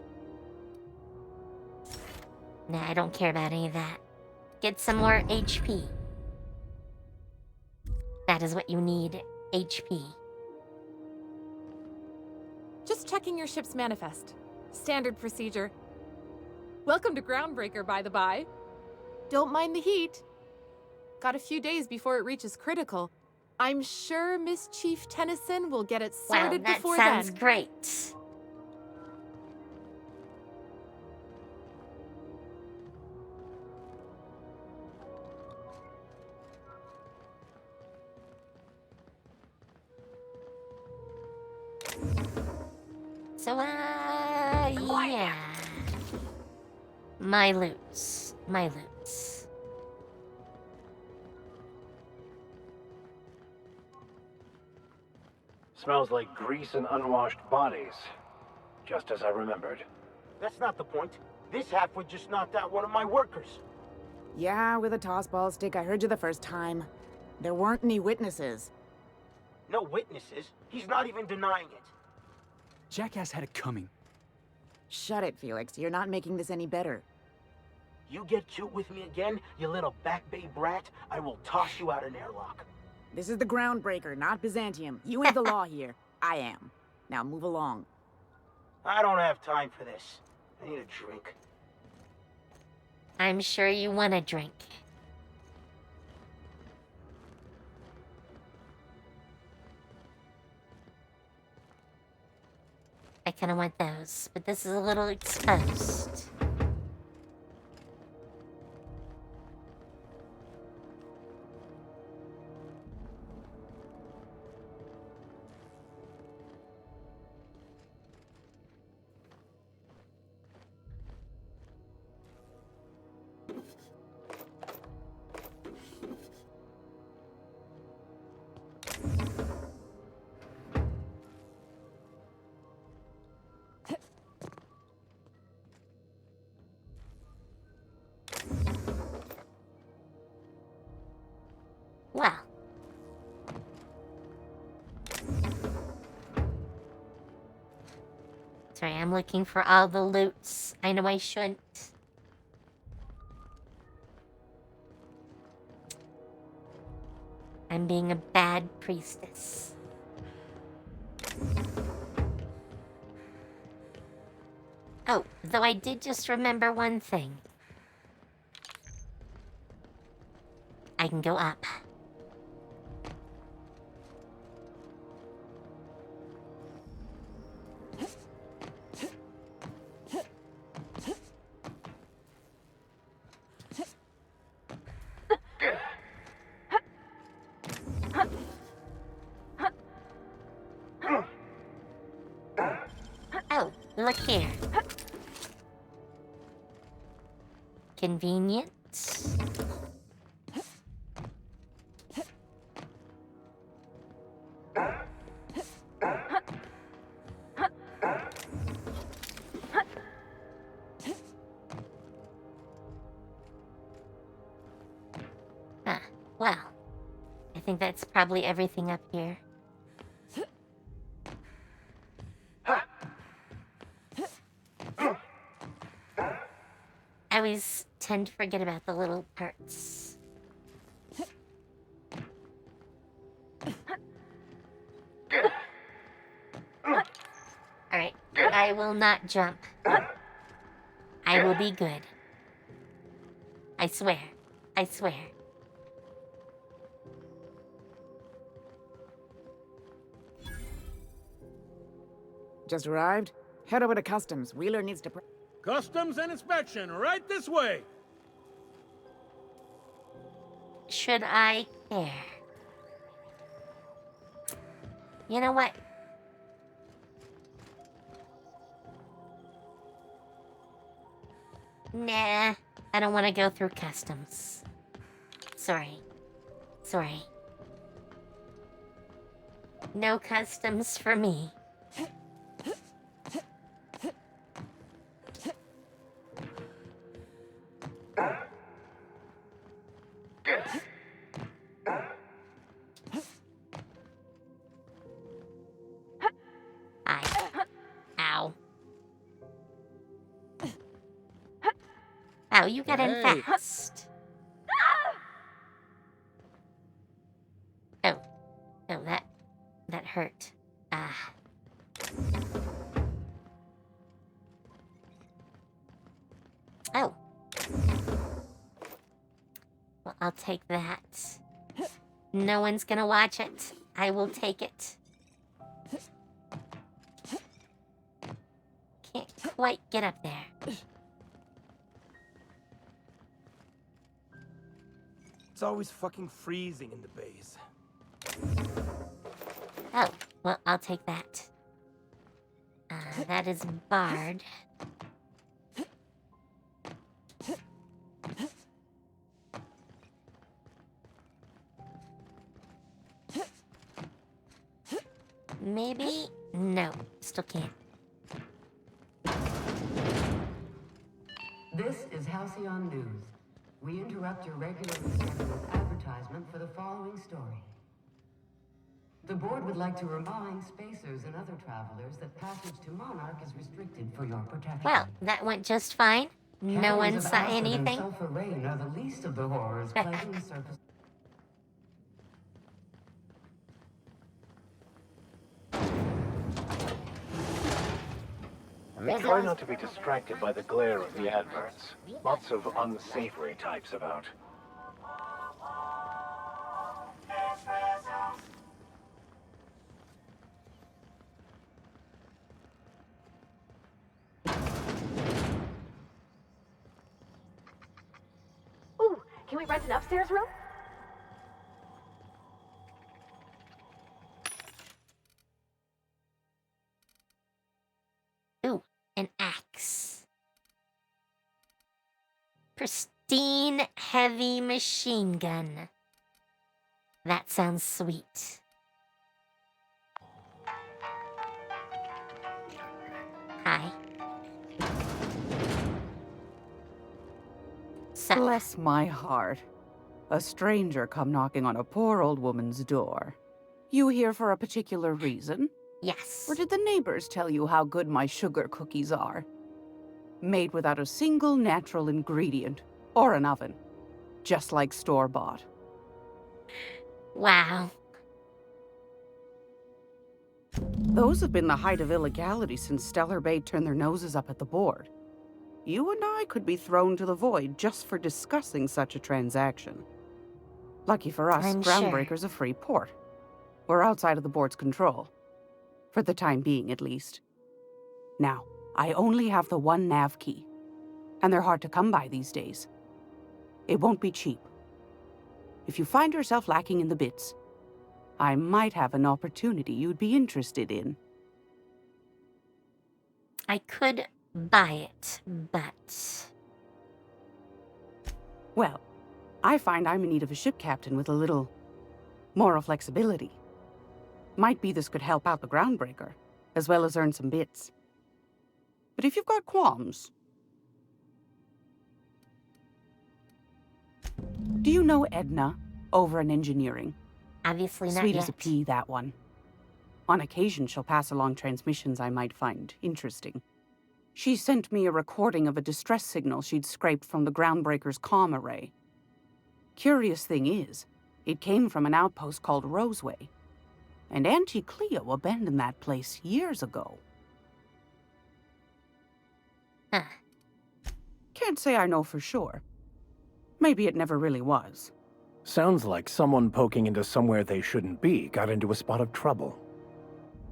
Nah, I don't care about any of that. Get some more HP. That is what you need, HP. Just checking your ship's manifest. Standard procedure. Welcome to Groundbreaker, by the by. Don't mind the heat. Got a few days before it reaches critical. I'm sure Miss Chief Tennyson will get it sorted before then. Wow, that sounds great. So, yeah. My loots. Smells like grease and unwashed bodies. Just as I remembered. That's not the point. This halfwit just knocked out one of my workers. Yeah, with a tossball stick. I heard you the first time. There weren't any witnesses. No witnesses? He's not even denying it. Jackass had it coming. Shut it, Felix. You're not making this any better. You get cute with me again, you little back bay brat, I will toss you out an airlock. This is the Groundbreaker, not Byzantium. You ain't the law here. I am. Now move along. I don't have time for this. I need a drink. I'm sure you want a drink. I kind of want those, but this is a little exposed. Well. Sorry, I'm looking for all the loots. I know I shouldn't. I'm being a bad priestess. Oh, though I did just remember one thing. I can go up. Oh, look here. Convenient. Well, I think that's probably everything up here. I always tend to forget about the little parts. Alright, I will not jump. I will be good. I swear. I swear. Just arrived? Head over to customs. Wheeler needs to... Customs and inspection, right this way. Should I care? You know what? Nah, I don't want to go through customs. Sorry. Sorry. No customs for me. Ow. Ow, you got in fast. Oh. Oh, that hurt. Ah. Oh. Well, I'll take that. No one's gonna watch it. I will take it. Can't quite get up there. It's always fucking freezing in the base. Oh, well, I'll take that. That is barred. Maybe? No, still can't. This is Halcyon News. We interrupt your regularly scheduled advertisement for the following story. The board would like to remind spacers and other travelers that passage to Monarch is restricted for your protection. Well, that went just fine. No one Canyons of saw acid and anything. sulfur rain are the least of the horrors plaguing the surface. Try not to be distracted by the glare of the adverts. Lots of unsavory types about. Ooh, can we rent an upstairs room? Ooh, an axe. Pristine heavy machine gun. That sounds sweet. Hi. So, Bless my heart. A stranger come knocking on a poor old woman's door. You here for a particular reason? yes. Or did the neighbors tell you how good my sugar cookies are? Made without a single natural ingredient, or an oven. Just like store-bought. Wow. Those have been the height of illegality since Stellar Bay turned their noses up at the board. You and I could be thrown to the void just for discussing such a transaction. Lucky for us, I'm sure. Groundbreaker's a free port. We're outside of the board's control. For the time being, at least. Now, I only have the one nav key. And they're hard to come by these days. It won't be cheap. If you find yourself lacking in the bits, I might have an opportunity you'd be interested in. I could buy it, but... Well, I find I'm in need of a ship captain with a little moral flexibility. Might be this could help out the Groundbreaker, as well as earn some bits. But if you've got qualms... Do you know Edna, over in engineering? Obviously not Sweet yet. as a pea, that one. On occasion, she'll pass along transmissions I might find interesting. She sent me a recording of a distress signal she'd scraped from the Groundbreaker's comm array. Curious thing is, it came from an outpost called Roseway. And Auntie Cleo abandoned that place years ago. Huh. Can't say I know for sure. Maybe it never really was. Sounds like someone poking into somewhere they shouldn't be got into a spot of trouble.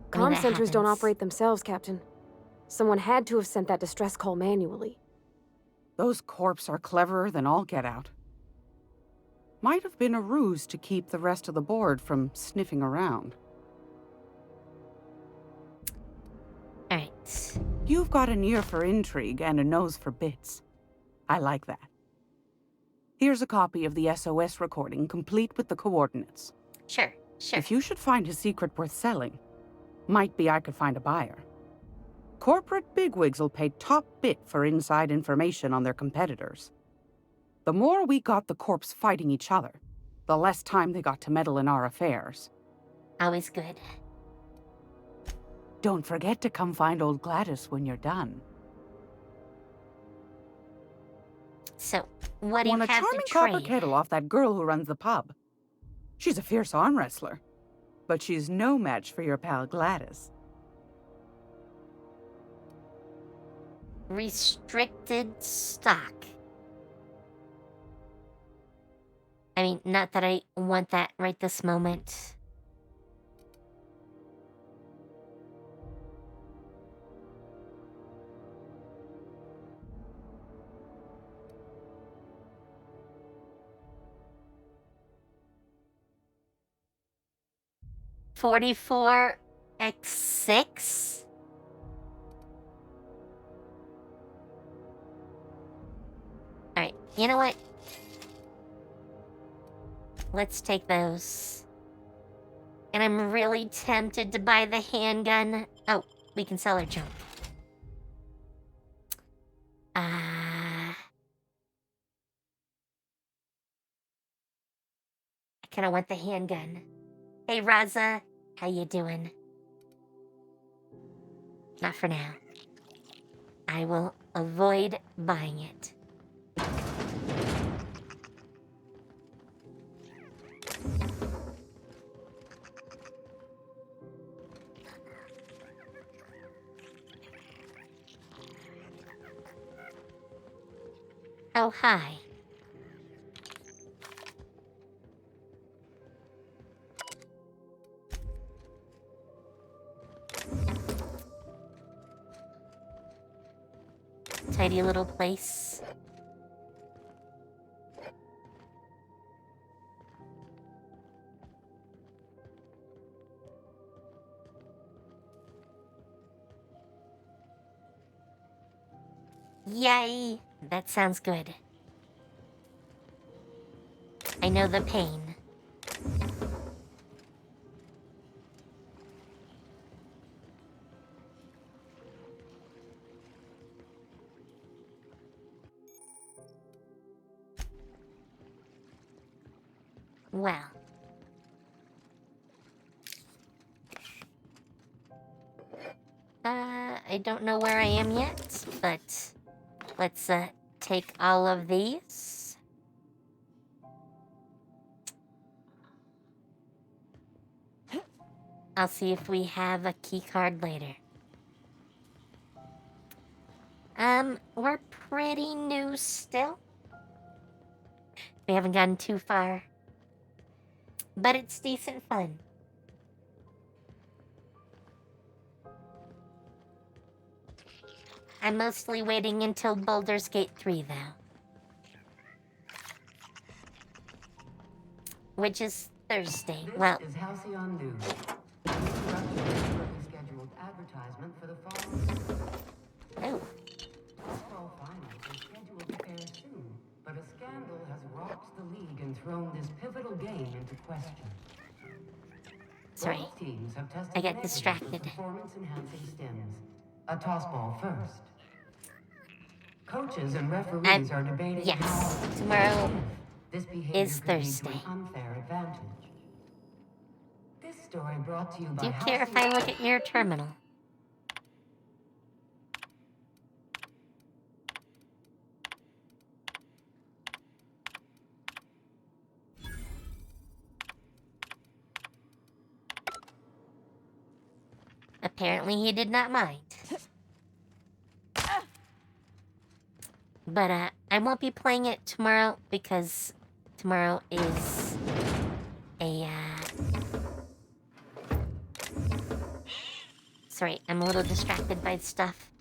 Comm centers don't operate themselves, Captain. Someone had to have sent that distress call manually. Those corps are cleverer than all get out. Might have been a ruse to keep the rest of the board from sniffing around. Alright. You've got an ear for intrigue and a nose for bits. I like that. Here's a copy of the SOS recording, complete with the coordinates. Sure. If you should find a secret worth selling, might be I could find a buyer. Corporate bigwigs will pay top bit for inside information on their competitors. The more we got the corps fighting each other, the less time they got to meddle in our affairs. Always good. Don't forget to come find old Gladys when you're done. So, what do you Want a have charming to copper trade? kettle off that girl who runs the pub. She's a fierce arm wrestler, but she's no match for your pal Gladys. Restricted stock. I mean, not that I want that right this moment. $44x6? Alright, you know what? Let's take those. And I'm really tempted to buy the handgun. Oh, we can sell our junk. I kind of want the handgun. Hey, Raza, How you doing? Not for now. I will avoid buying it. Oh, hi. Tidy little place. Yay! That sounds good. I know the pain. Well. I don't know where I am yet, but let's, take all of these. I'll see if we have a key card later. We're pretty new still. We haven't gotten too far. But it's decent fun. I'm mostly waiting until Baldur's Gate 3, though. Which is Thursday. Well, This is Halcyon News. We interrupt your regularly scheduled advertisement for the following. Oh. Baseball finals are scheduled to air soon, but a scandal has rocked the league and thrown this pivotal game into question. Sorry. Both teams have tested I got negative distracted. for performance-enhancing stims. A toss ball first. Coaches and referees are debating yes, how tomorrow this behavior is could lead to Thursday. an unfair advantage. This story brought to you by Do you care if I look at your terminal? Apparently he did not mind. But, I won't be playing it tomorrow because tomorrow is a, Sorry, I'm a little distracted by stuff.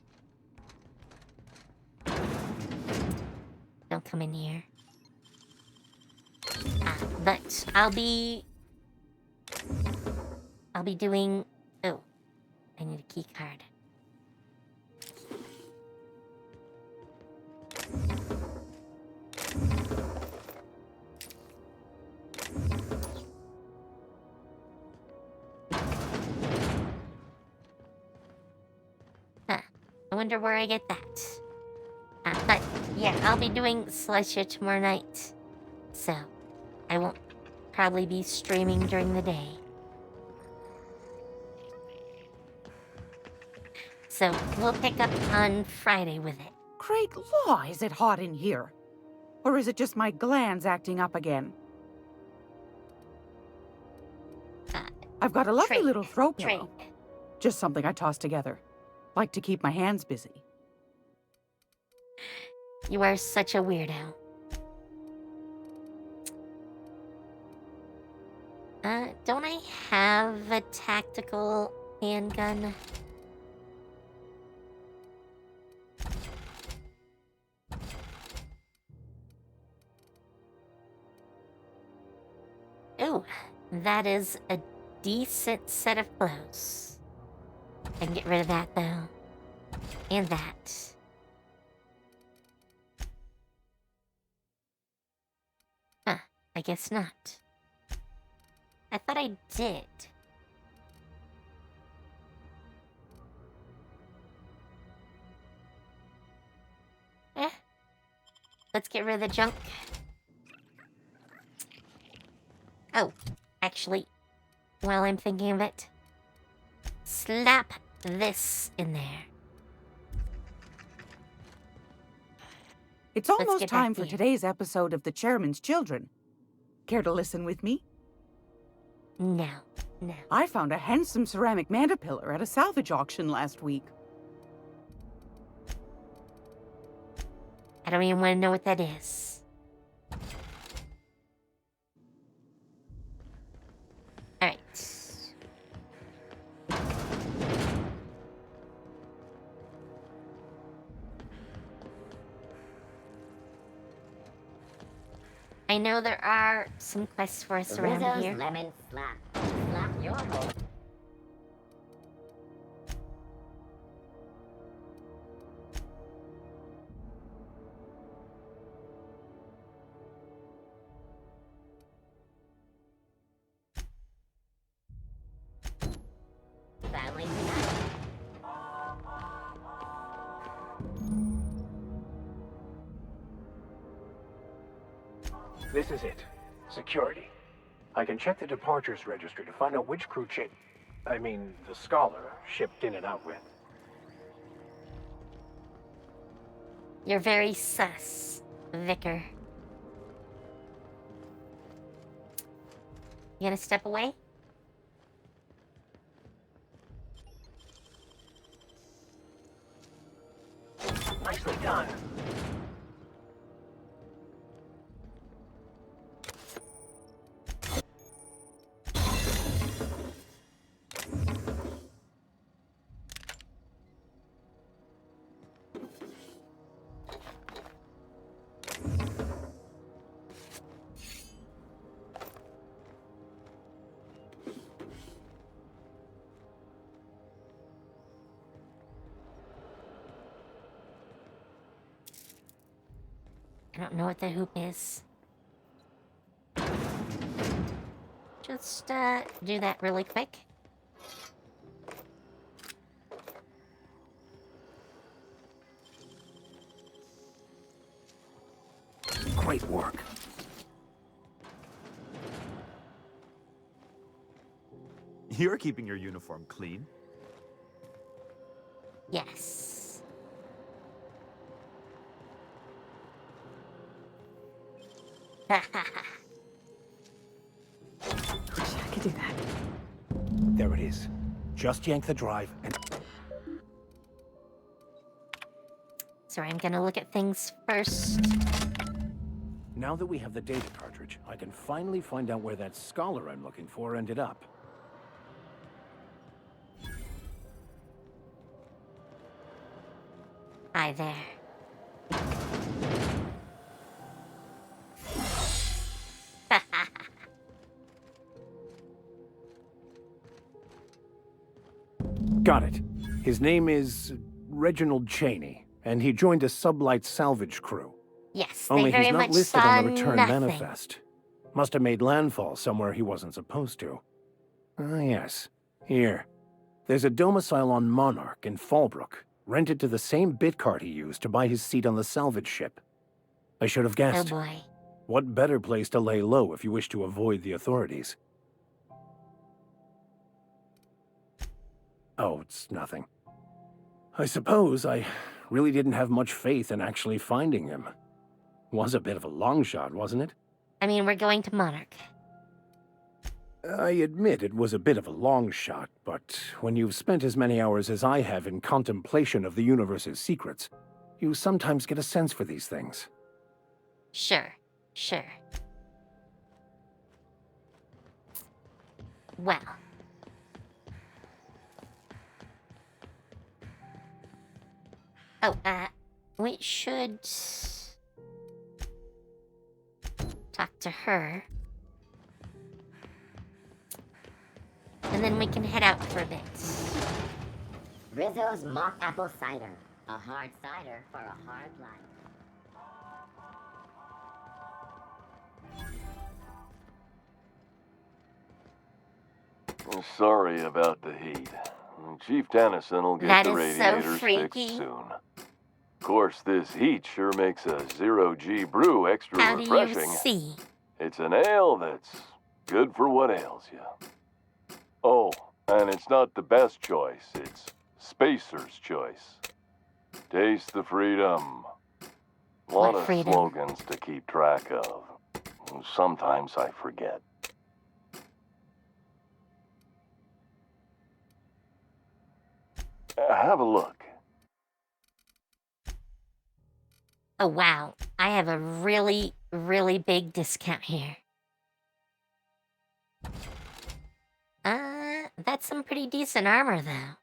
Don't come in here. But I'll be doing... Oh, I need a key card. I wonder where I get that. But yeah, I'll be doing Celestia tomorrow night. So, I won't probably be streaming during the day. So, we'll pick up on Friday with it. Great law, is it hot in here? Or is it just my glands acting up again? I've got a lovely little throw pillow. Just something I toss together. Like to keep my hands busy. You are such a weirdo. Don't I have a tactical handgun? Ooh, that is a decent set of clothes. I can get rid of that, though. And that. Huh, I guess not. I thought I did. Let's get rid of the junk. Oh, actually, while I'm thinking of it, slap this in there. It's Let's almost get time back for there. today's episode of The Chairman's Children. Care to listen with me? No, no. I found a handsome ceramic mandapillar at a salvage auction last week. I don't even want to know what that is. Alright. I know there are some quests for us around Rizzo's here. lemon slap. Slap your hole. Family tonight. This is it. Security. I can check the departures registry to find out which crew the scholar shipped in and out with. You're very sus, Vicar. You gonna step away? Nicely done. I don't know what the hoop is. Just, do that really quick. Great work. You're keeping your uniform clean. Yes. Wish I could do that. There it is. Just yank the drive and... Sorry, I'm gonna look at things first. Now that we have the data cartridge, I can finally find out where that scholar I'm looking for ended up. Hi there. Got it. His name is Reginald Cheney, and he joined a sublight salvage crew. Yes, Only they very he's not much listed saw on the return nothing. manifest. Must have made landfall somewhere he wasn't supposed to. Ah, yes. Here. There's a domicile on Monarch in Fallbrook, rented to the same bit card he used to buy his seat on the salvage ship. I should have Oh guessed. boy. What better place to lay low if you wish to avoid the authorities? Oh, it's nothing. I suppose I really didn't have much faith in actually finding him. Was a bit of a long shot, wasn't it? I mean, we're going to Monarch. I admit it was a bit of a long shot, but when you've spent as many hours as I have in contemplation of the universe's secrets, you sometimes get a sense for these things. Sure, sure. Well. Oh, we should talk to her. And then we can head out for a bit. Rizzo's mock apple cider. A hard cider for a hard life. Sorry about the heat. Chief Tennyson will get That the is so radiators freaky. fixed soon. Of course, this heat sure makes a zero-G brew extra How do refreshing. you see? It's an ale that's good for what ails you. Oh, And it's not the best choice, it's Spacer's choice. Taste the freedom. Lot of freedom? slogans to keep track of. Sometimes I forget. Have a look. Oh, wow. I have a really, really big discount here. That's some pretty decent armor, though.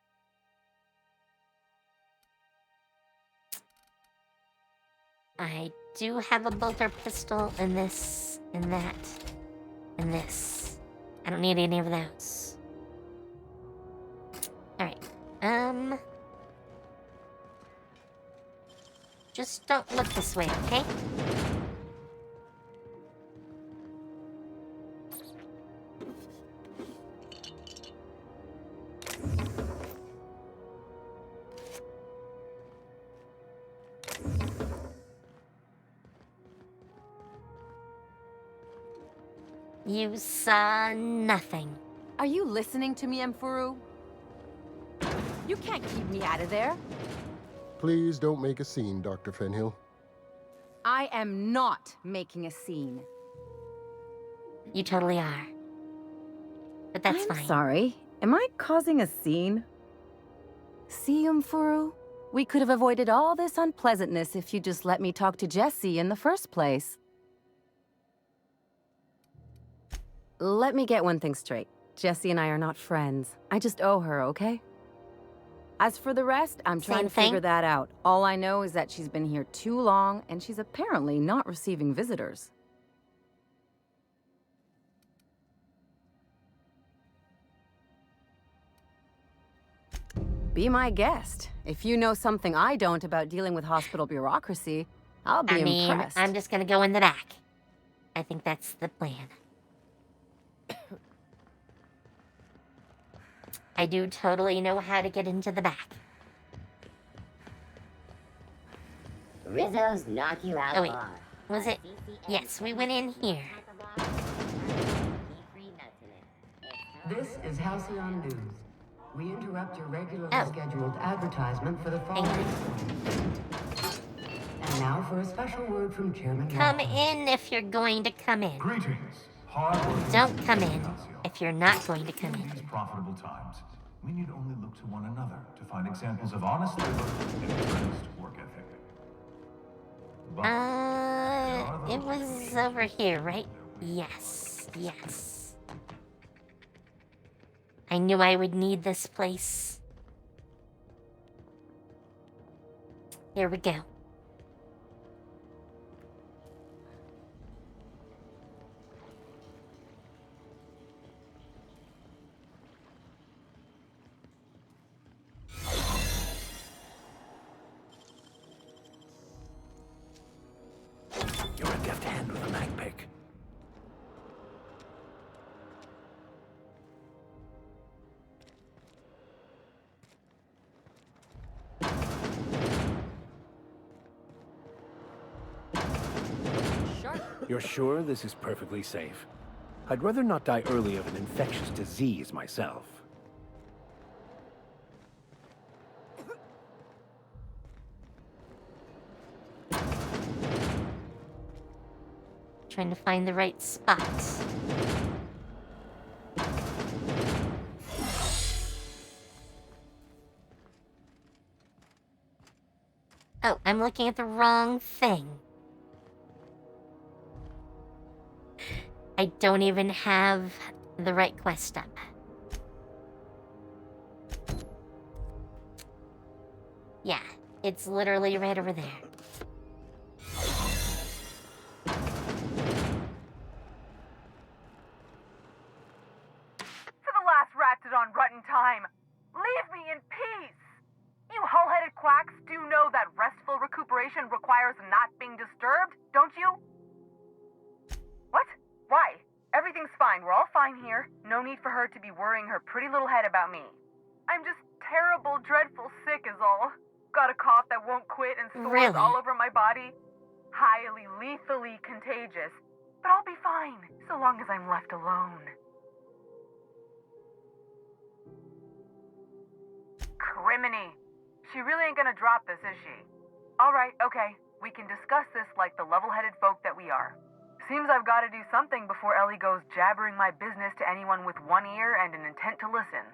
I do have a bolter pistol and this, and that, and this. I don't need any of those. Alright, just don't look this way, okay? You saw nothing. Are you listening to me, Emfuru? You can't keep me out of there. Please don't make a scene, Dr. Fenhill. I am not making a scene. You totally are. But that's fine. I'm sorry. Am I causing a scene? See, Emfuru? We could have avoided all this unpleasantness if you just let me talk to Jessie in the first place. Let me get one thing straight. Jessie and I are not friends. I just owe her, okay? As for the rest, I'm trying to figure that out. All I know is that she's been here too long, and she's apparently not receiving visitors. Be my guest. If you know something I don't about dealing with hospital bureaucracy, I'll be impressed. I'm just gonna go in the back. I think that's the plan. I do totally know how to get into the back. Rizzo's knock you out. Oh wait, was it? Yes, we went in here. This is Halcyon News. We interrupt your regularly scheduled advertisement for the following. And now for a special word from Chairman. Come in if you're going to come in. Greetings. Don't come in if you're not going to come in. These profitable times, we need only look to one another to find examples of honest labor and earnest work ethic. It was over here, right? Yes, yes. I knew I would need this place. Here we go. You're a deft hand with a mag pick. You're sure this is perfectly safe? I'd rather not die early of an infectious disease myself. Trying to find the right spot. Oh, I'm looking at the wrong thing. I don't even have the right quest up. Yeah, it's literally right over there. For the last ratted on rotten time, leave me in peace! You hull-headed quacks do know that restful recuperation requires not being disturbed, don't you? What? Why? Everything's fine. We're all fine here. No need for her to be worrying her pretty little head about me. I'm just terrible, dreadful sick is all. Got a cough that won't quit and sores all over my body. Highly, lethally contagious. But I'll be fine, so long as I'm left alone. Criminy. She really ain't gonna drop this, is she? Alright, okay. We can discuss this like the level-headed folk that we are. Seems I've got to do something before Ellie goes jabbering my business to anyone with one ear and an intent to listen.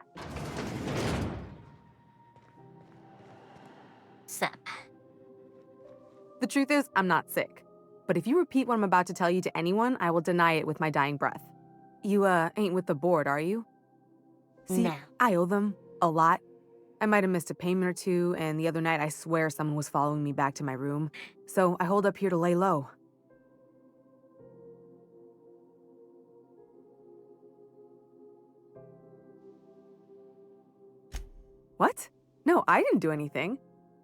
Sup? The truth is, I'm not sick. But if you repeat what I'm about to tell you to anyone, I will deny it with my dying breath. You, ain't with the board, are you? See, no. I owe them a lot. I might have missed a payment or two, and the other night I swear someone was following me back to my room. So I hold up here to lay low. What? No, I didn't do anything.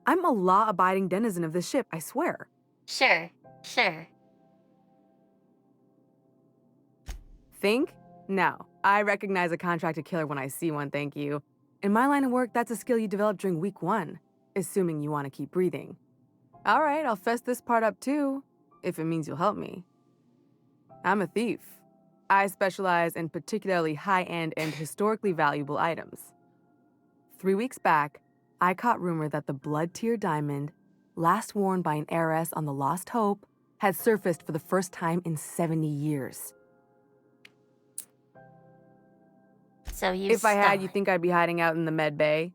I'm a law-abiding denizen of this ship, I swear. Sure, sure. Think? No. I recognize a contracted killer when I see one, thank you. In my line of work, that's a skill you develop during week 1, assuming you want to keep breathing. All right, I'll fess this part up too, if it means you'll help me. I'm a thief. I specialize in particularly high-end and historically valuable items. 3 weeks back, I caught rumor that the blood-tier diamond, last worn by an heiress on the Lost Hope, had surfaced for the first time in 70 years. So you If I had, you think I'd be hiding out in the med bay?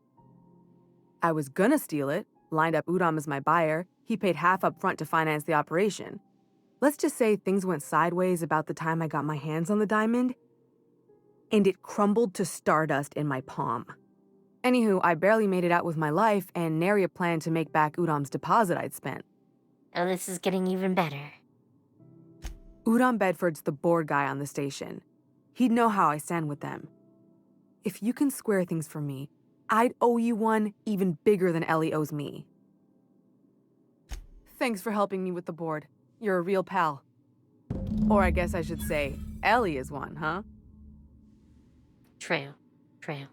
I was gonna steal it, lined up Udom as my buyer. He paid half up front to finance the operation. Let's just say things went sideways about the time I got my hands on the diamond, and it crumbled to stardust in my palm. Anywho, I barely made it out with my life, and nary a plan to make back Udom's deposit I'd spent. Oh, this is getting even better. Udom Bedford's the board guy on the station. He'd know how I stand with them. If you can square things for me, I'd owe you one even bigger than Ellie owes me. Thanks for helping me with the board. You're a real pal. Or I guess I should say, Ellie is one, huh? True, true.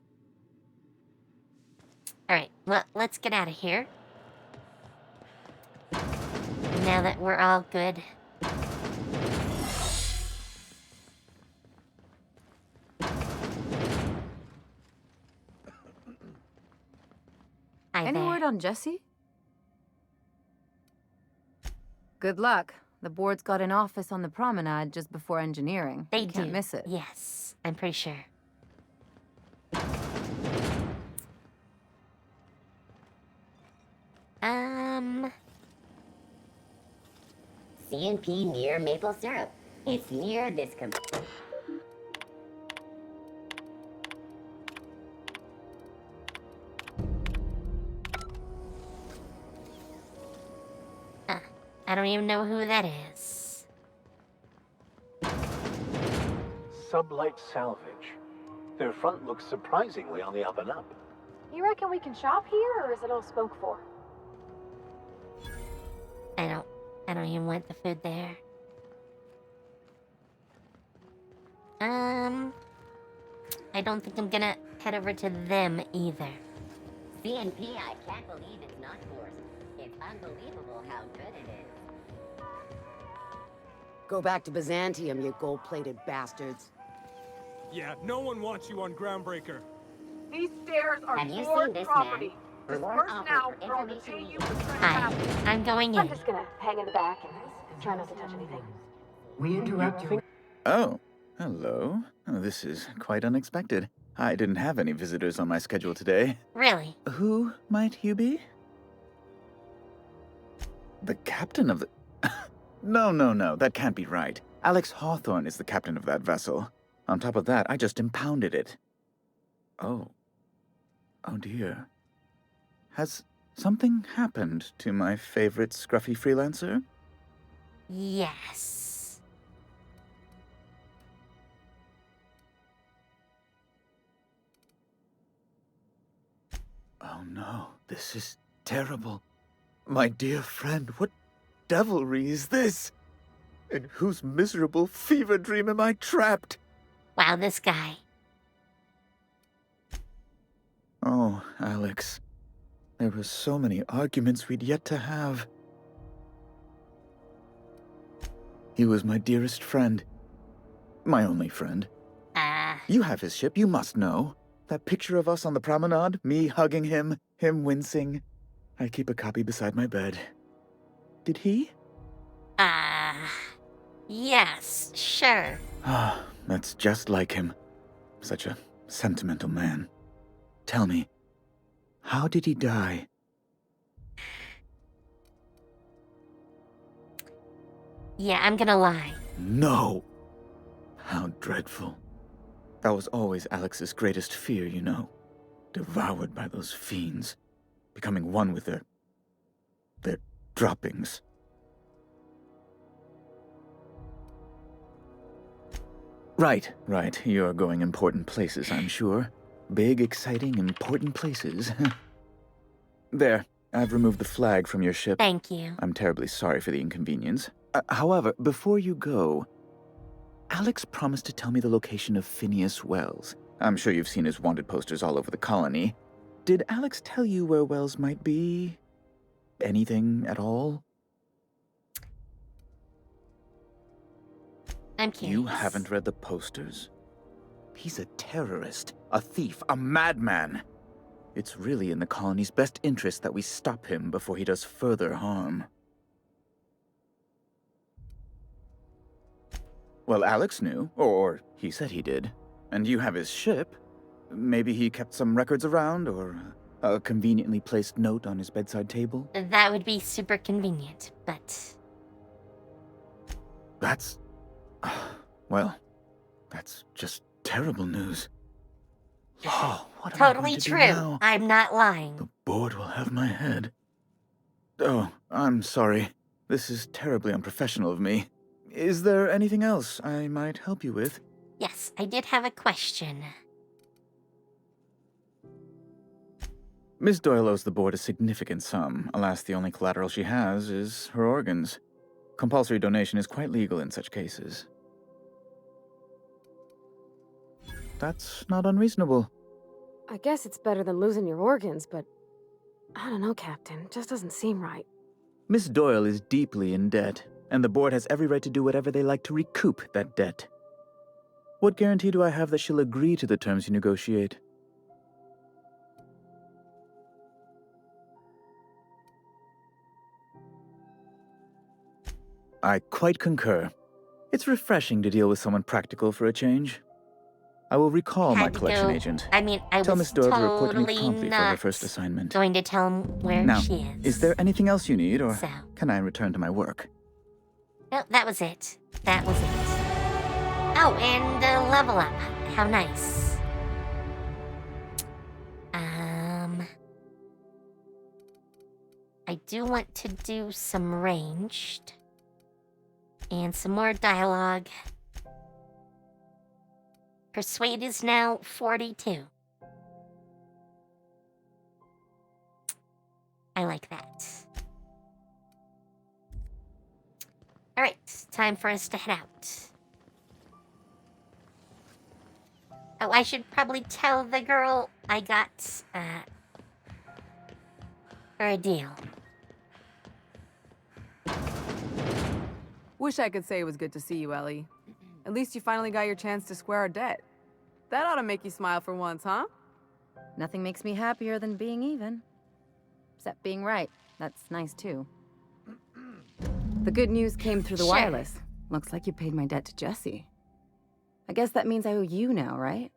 Alright, well, let's get out of here. Now that we're all good. Any word on Jesse? Good luck. The board's got an office on the promenade just before engineering. They You do. can't miss it. Yes, I'm pretty sure. CNP near maple syrup. It's near this I don't even know who that is. Sublight Salvage. Their front looks surprisingly on the up and up. You reckon we can shop here, or is it all spoke for? I don't even want the food there. I don't think I'm gonna head over to them either. CNP, I can't believe it's not forced. It's unbelievable how good it is. Go back to Byzantium, you gold-plated bastards. Yeah, no one wants you on Groundbreaker. These stairs are Have you your seen this property. man? For more Disperse offers now, for or I'll information, detain you for Hi, trespassing. I'm going in. I'm just gonna hang in the back and try not to touch anything. We interrupt you. Oh, hello. Oh, this is quite unexpected. I didn't have any visitors on my schedule today. Really? Who might you be? The captain of the... No, that can't be right. Alex Hawthorne is the captain of that vessel. On top of that, I just impounded it. Oh. Oh dear. Has something happened to my favorite scruffy freelancer? Yes. Oh no, this is terrible. My dear friend, what devilry is this? In whose miserable fever dream am I trapped? Wow, this guy. Oh, Alex. There were so many arguments we'd yet to have. He was my dearest friend. My only friend. You have his ship, you must know. That picture of us on the promenade, me hugging him, him wincing. I keep a copy beside my bed. Did he? Yes, sure. Ah, that's just like him. Such a sentimental man. Tell me, how did he die? Yeah, I'm gonna lie. No! How dreadful. That was always Alex's greatest fear, you know. Devoured by those fiends. Becoming one with their droppings. Right. You're going important places, I'm sure. Big, exciting, important places. There, I've removed the flag from your ship. Thank you. I'm terribly sorry for the inconvenience. However, before you go, Alex promised to tell me the location of Phineas Wells. I'm sure you've seen his wanted posters all over the colony. Did Alex tell you where Wells might be? Anything at all? I'm curious. You haven't read the posters? He's a terrorist, a thief, a madman. It's really in the colony's best interest that we stop him before he does further harm. Well, Alex knew, or he said he did. And you have his ship. Maybe he kept some records around, or a conveniently placed note on his bedside table? That would be super convenient, but... That's... well, that's just terrible news. Oh, what am I Totally going to true. do now? I'm not lying. The board will have my head. Oh, I'm sorry. This is terribly unprofessional of me. Is there anything else I might help you with? Yes, I did have a question. Miss Doyle owes the board a significant sum. Alas, the only collateral she has is her organs. Compulsory donation is quite legal in such cases. That's not unreasonable. I guess it's better than losing your organs, but I don't know, Captain. It just doesn't seem right. Miss Doyle is deeply in debt, and the board has every right to do whatever they like to recoup that debt. What guarantee do I have that she'll agree to the terms you negotiate? I quite concur. It's refreshing to deal with someone practical for a change. I will recall my collection agent. I mean, I Tell was Miss Doyle to report to me totally promptly for her not first assignment. going to tell him where Now, she is. is there anything else you need, or So. can I return to my work? No, that was it. That was it. Oh, and level up. How nice. I do want to do some ranged. And some more dialogue. Persuade is now 42. I like that. Alright, time for us to head out. Oh, I should probably tell the girl I got, her a deal. Wish I could say it was good to see you, Ellie. At least you finally got your chance to square our debt. That ought to make you smile for once, huh? Nothing makes me happier than being even. Except being right. That's nice, too. The good news came through the wireless. Looks like you paid my debt to Jesse. I guess that means I owe you now, right?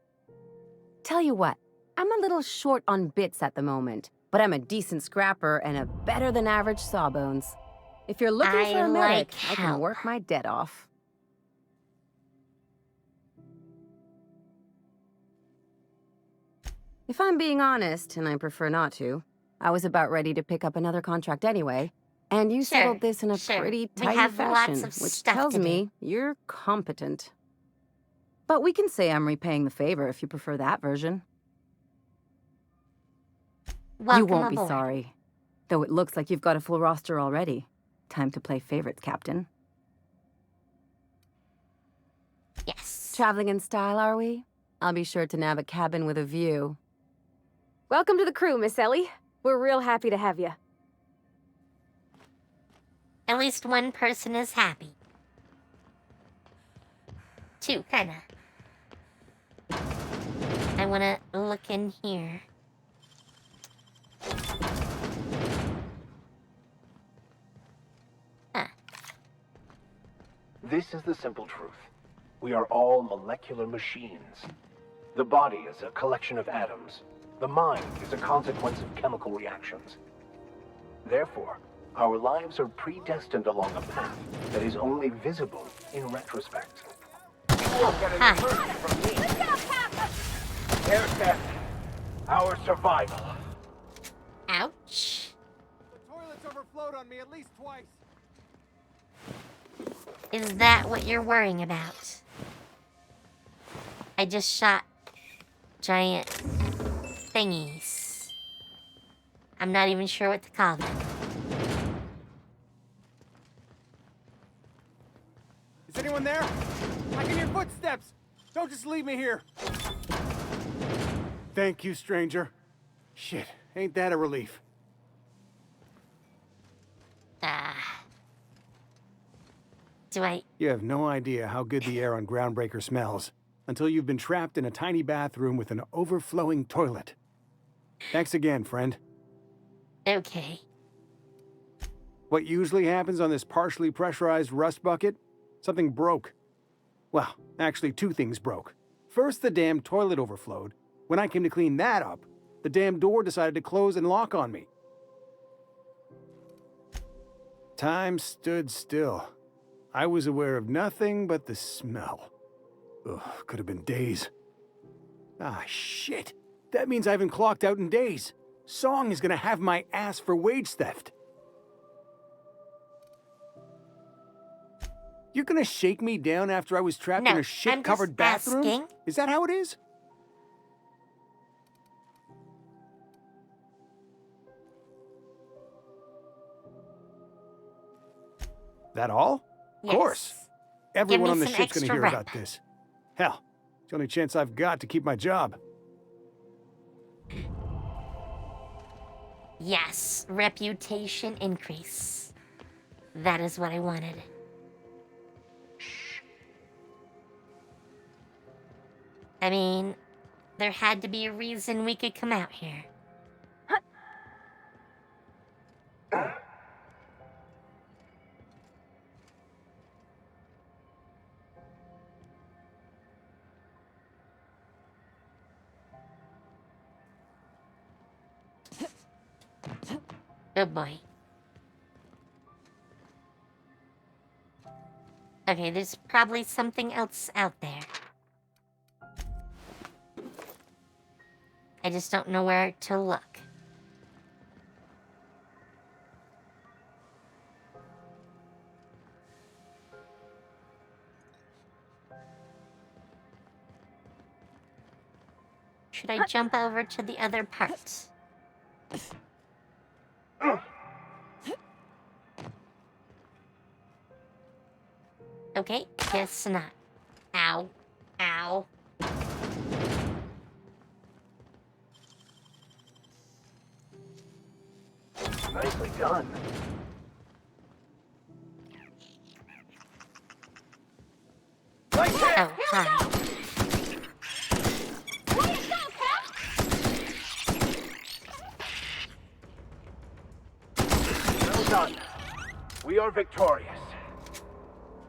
Tell you what, I'm a little short on bits at the moment, but I'm a decent scrapper and a better-than-average sawbones. If you're looking for a medic, I can work my debt off. If I'm being honest, and I prefer not to, I was about ready to pick up another contract anyway, and you settled this in a pretty tidy fashion, which tells me you're competent. But we can say I'm repaying the favor if you prefer that version. You won't be sorry, though it looks like you've got a full roster already. Time to play favorites, Captain. Yes. Traveling in style, are we? I'll be sure to nab a cabin with a view. Welcome to the crew, Miss Ellie. We're real happy to have you. At least one person is happy. Two, kinda. I want to look in here. Huh. This is the simple truth. We are all molecular machines. The body is a collection of atoms. The mind is a consequence of chemical reactions. Therefore, our lives are predestined along a path that is only visible in retrospect. You won't get any further from me. Their death, our survival. Ouch. The toilet's overflowed on me at least twice. Is that what you're worrying about? I just shot giant thingies. I'm not even sure what to call them. Is anyone there? I can hear footsteps. Don't just leave me here. Thank you, stranger. Shit, ain't that a relief? Do I... You have no idea how good the air on Groundbreaker smells until you've been trapped in a tiny bathroom with an overflowing toilet. Thanks again, friend. Okay. What usually happens on this partially pressurized rust bucket? Something broke. Well, actually 2 things broke. First, the damn toilet overflowed. When I came to clean that up, the damn door decided to close and lock on me. Time stood still. I was aware of nothing but the smell. Ugh, could have been days. Ah, shit. That means I haven't clocked out in days. Song is gonna have my ass for wage theft. You're gonna shake me down after I was trapped in a shit-covered bathroom? Asking. Is that how it is? That all? Yes. Of course. Everyone on the some ship's gonna extra hear rep. about this. Hell, it's the only chance I've got to keep my job. Yes, reputation increase. That is what I wanted. I mean, there had to be a reason we could come out here. Good boy. Okay, there's probably something else out there. I just don't know where to look. Should I jump over to the other parts? Okay, guess not. Ow. Ow. Nicely done. Oh, hi. Well done. We are victorious.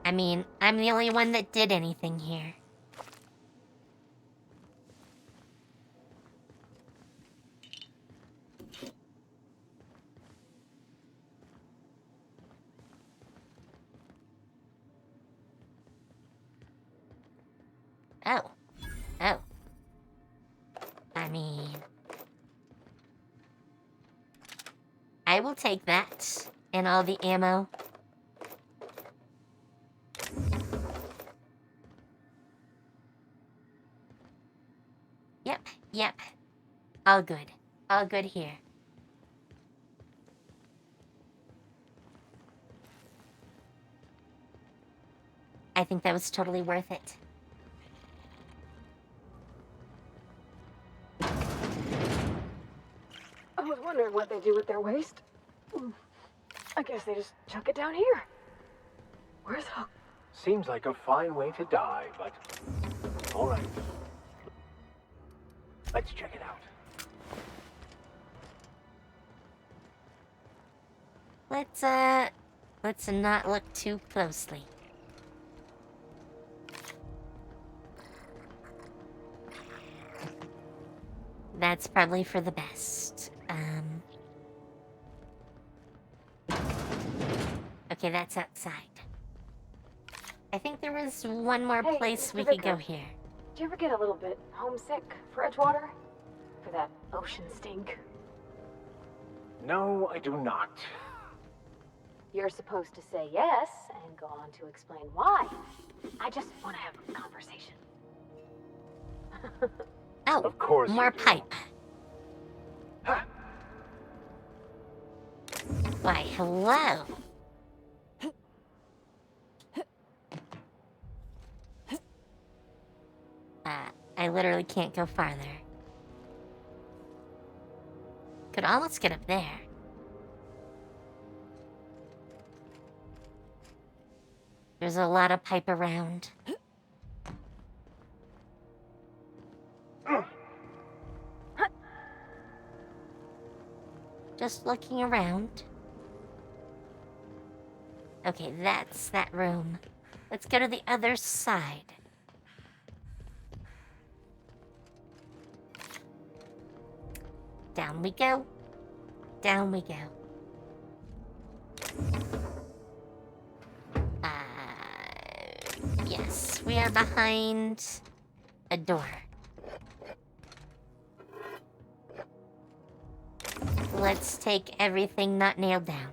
I mean, I'm the only one that did anything here. Oh. Oh. I mean... I will take that. And all the ammo. Yep. All good. All good here. I think that was totally worth it. I was wondering what they do with their waste. I guess they just chuck it down here. Where's Hook? Seems like a fine way to die, but all right. Let's check it out. Let's not look too closely. That's probably for the best. Okay, that's outside. I think there was one more place we could go here. Do you ever get a little bit homesick for Edgewater? For that ocean stink? No, I do not. You're supposed to say yes and go on to explain why. I just want to have a conversation. Oh, of course more pipe. Why, hello. I literally can't go farther. Could almost get up there. There's a lot of pipe around. Just looking around. Okay, that's that room. Let's go to the other side. Down we go. Down we go. Yes, we are behind a door. Let's take everything not nailed down.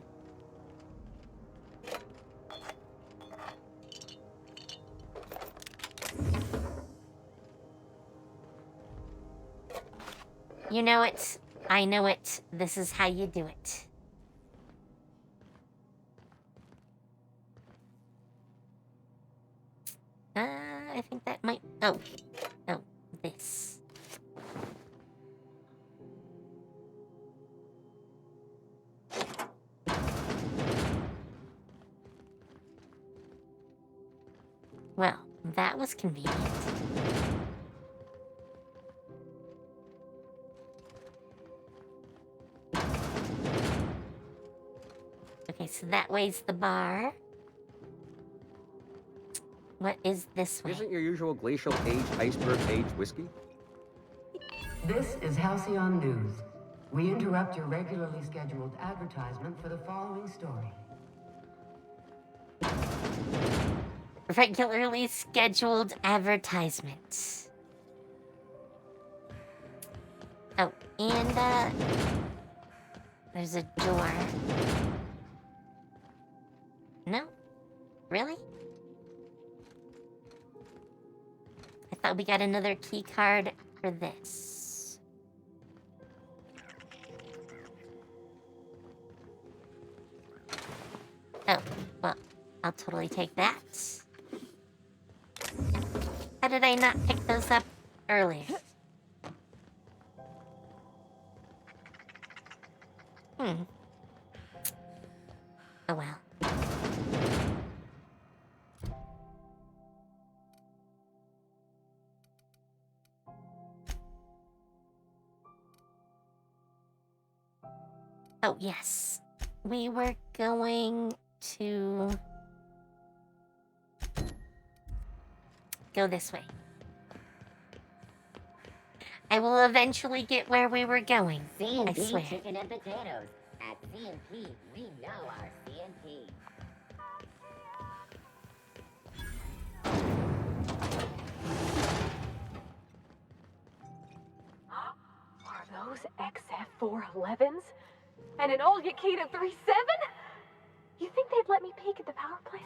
You know it. I know it. This is how you do it. I think that might... Oh, this. Well, that was convenient. Okay, so that way's the bar. What is this way? Isn't your usual glacial aged iceberg aged whiskey? This is Halcyon News. We interrupt your regularly scheduled advertisement for the following story. Regularly scheduled advertisements. Oh, and there's a door. No? Really? I thought we got another key card for this. Oh, well, I'll totally take that. How did I not pick those up earlier? Oh well. Oh, yes. We were going to go this way. I will eventually get where we were going. I swear. Chicken and potatoes. At CNP, we know our CNP. Are those XF411s? And an old Yakita 37? You think they'd let me peek at the power plant?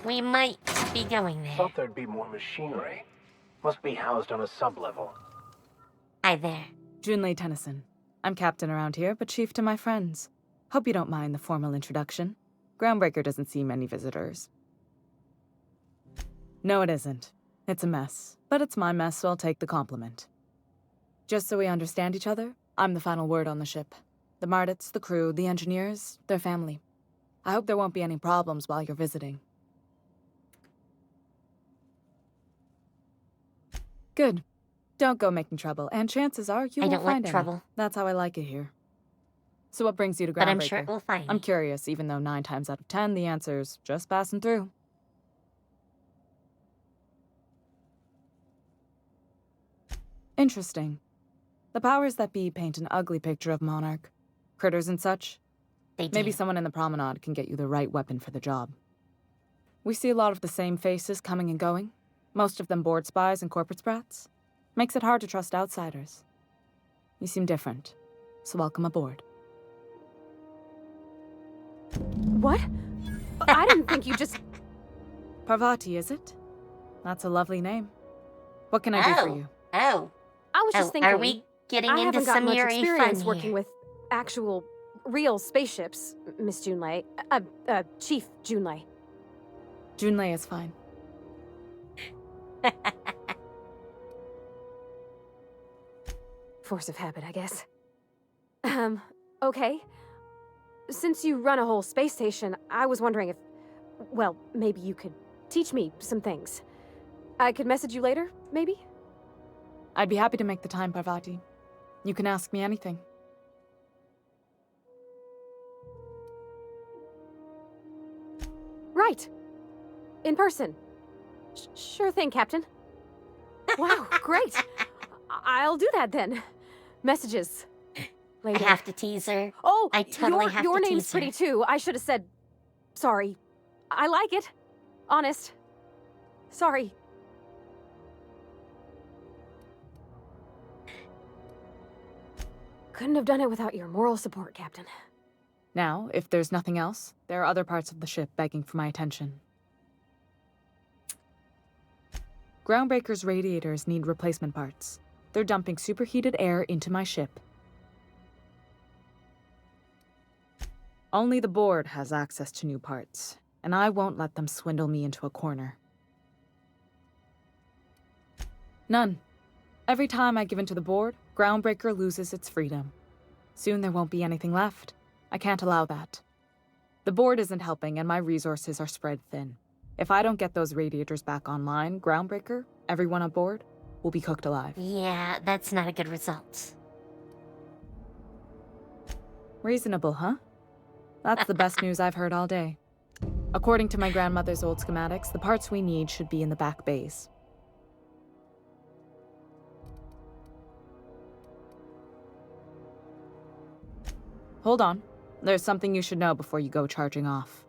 We might be going there. Thought there'd be more machinery. Must be housed on a sub-level. Hi there. Junlei Tennyson. I'm captain around here, but chief to my friends. Hope you don't mind the formal introduction. Groundbreaker doesn't see many visitors. No, it isn't. It's a mess. But it's my mess, so I'll take the compliment. Just so we understand each other, I'm the final word on the ship. The Mardits, the crew, the engineers, their family. I hope there won't be any problems while you're visiting. Good. Don't go making trouble, and chances are you I won't don't want find any. trouble. That's how I like it here. So what brings you to Groundbreaker? But I'm sure it will find I'm me. curious, even though 9 times out of 10 the answer's just passing through. Interesting. The powers that be paint an ugly picture of Monarch. Critters and such. They do. Maybe someone in the promenade can get you the right weapon for the job. We see a lot of the same faces coming and going. Most of them board spies and corporate sprats. Makes it hard to trust outsiders. You seem different, so welcome aboard. What? I didn't think you just... Parvati, is it? That's a lovely name. What can I do for you? Oh. I was just thinking... Are we getting I into haven't got some much eerie experience fun working here? with actual, real spaceships, Miss Junlei. Chief Junlei. Junlei is fine. Force of habit, I guess. Okay. Since you run a whole space station, I was wondering if... Well, maybe you could teach me some things. I could message you later, maybe? I'd be happy to make the time, Parvati. You can ask me anything. Right. In person. Sure thing, Captain. Wow, great. I'll do that then. Messages. Later. I have to tease her. Oh, I totally have your to name's tease pretty her. too. I should have said sorry. I like it. Honest. Sorry. Couldn't have done it without your moral support, Captain. Now, if there's nothing else, there are other parts of the ship begging for my attention. Groundbreaker's radiators need replacement parts. They're dumping superheated air into my ship. Only the board has access to new parts, and I won't let them swindle me into a corner. None. Every time I give in to the board, Groundbreaker loses its freedom. Soon there won't be anything left. I can't allow that. The board isn't helping, and my resources are spread thin. If I don't get those radiators back online, Groundbreaker, everyone on board, will be cooked alive. Yeah, that's not a good result. Reasonable, huh? That's the best news I've heard all day. According to my grandmother's old schematics, the parts we need should be in the back bays. Hold on. There's something you should know before you go charging off.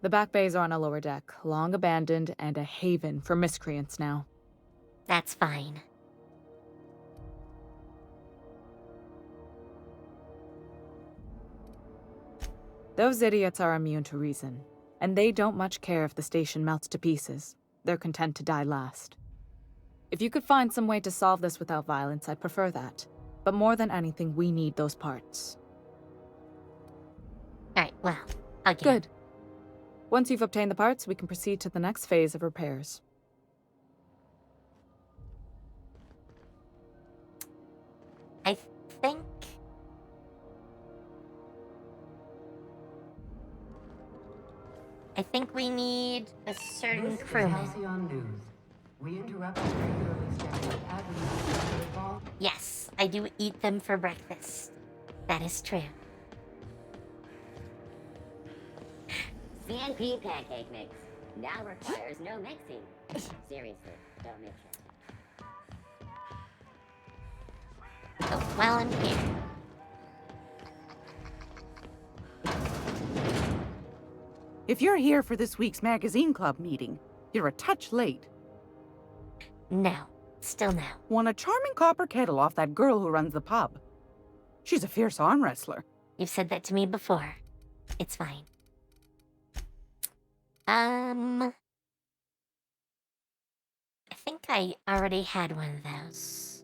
The back bays are on a lower deck, long abandoned and a haven for miscreants now. That's fine. Those idiots are immune to reason, and they don't much care if the station melts to pieces. They're content to die last. If you could find some way to solve this without violence, I'd prefer that. But more than anything, we need those parts. Alright, well, I'll get Good. Once you've obtained the parts, we can proceed to the next phase of repairs. I think... I think we need a certain crewman. Halcyon News. We interrupt the regularly scheduled admin call. Yes, I do eat them for breakfast. That is true. CNP pancake mix now requires no mixing. Seriously, don't mix it. Oh, while I'm here. If you're here for this week's magazine club meeting, you're a touch late. No, still no. Won a charming copper kettle off that girl who runs the pub. She's a fierce arm wrestler. You've said that to me before. It's fine. I think I already had one of those.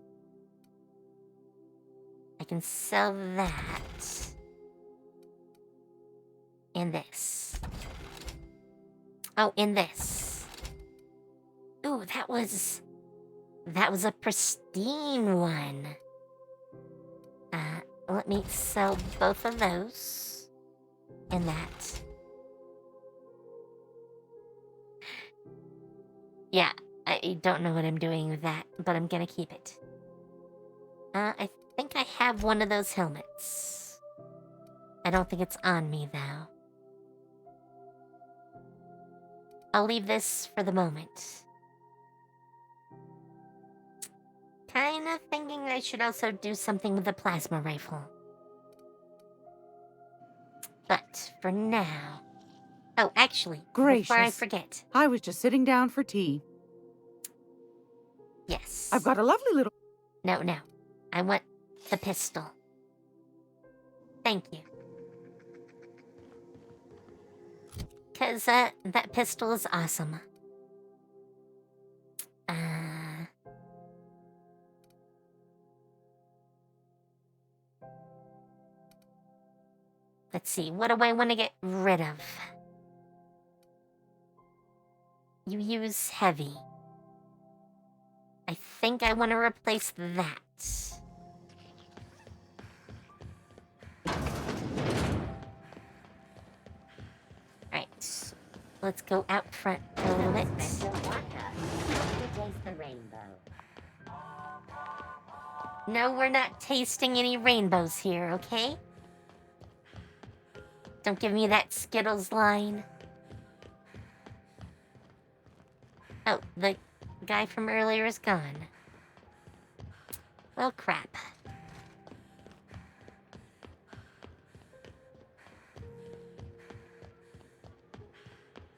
I can sell that. And this. Oh, and this. Ooh, that was a pristine one. Let me sell both of those. And that. Yeah, I don't know what I'm doing with that, but I'm gonna keep it. I think I have one of those helmets. I don't think it's on me, though. I'll leave this for the moment. Kinda thinking I should also do something with the plasma rifle. But for now... Oh, actually, Gracious. before I forget... I was just sitting down for tea. Yes. I've got a lovely little... No. I want the pistol. Thank you. Because, that pistol is awesome. Let's see, what do I want to get rid of? You use heavy. I think I want to replace that. Alright, let's go out front a little bit. No, we're not tasting any rainbows here, okay? Don't give me that Skittles line. Oh, the guy from earlier is gone. Well, crap.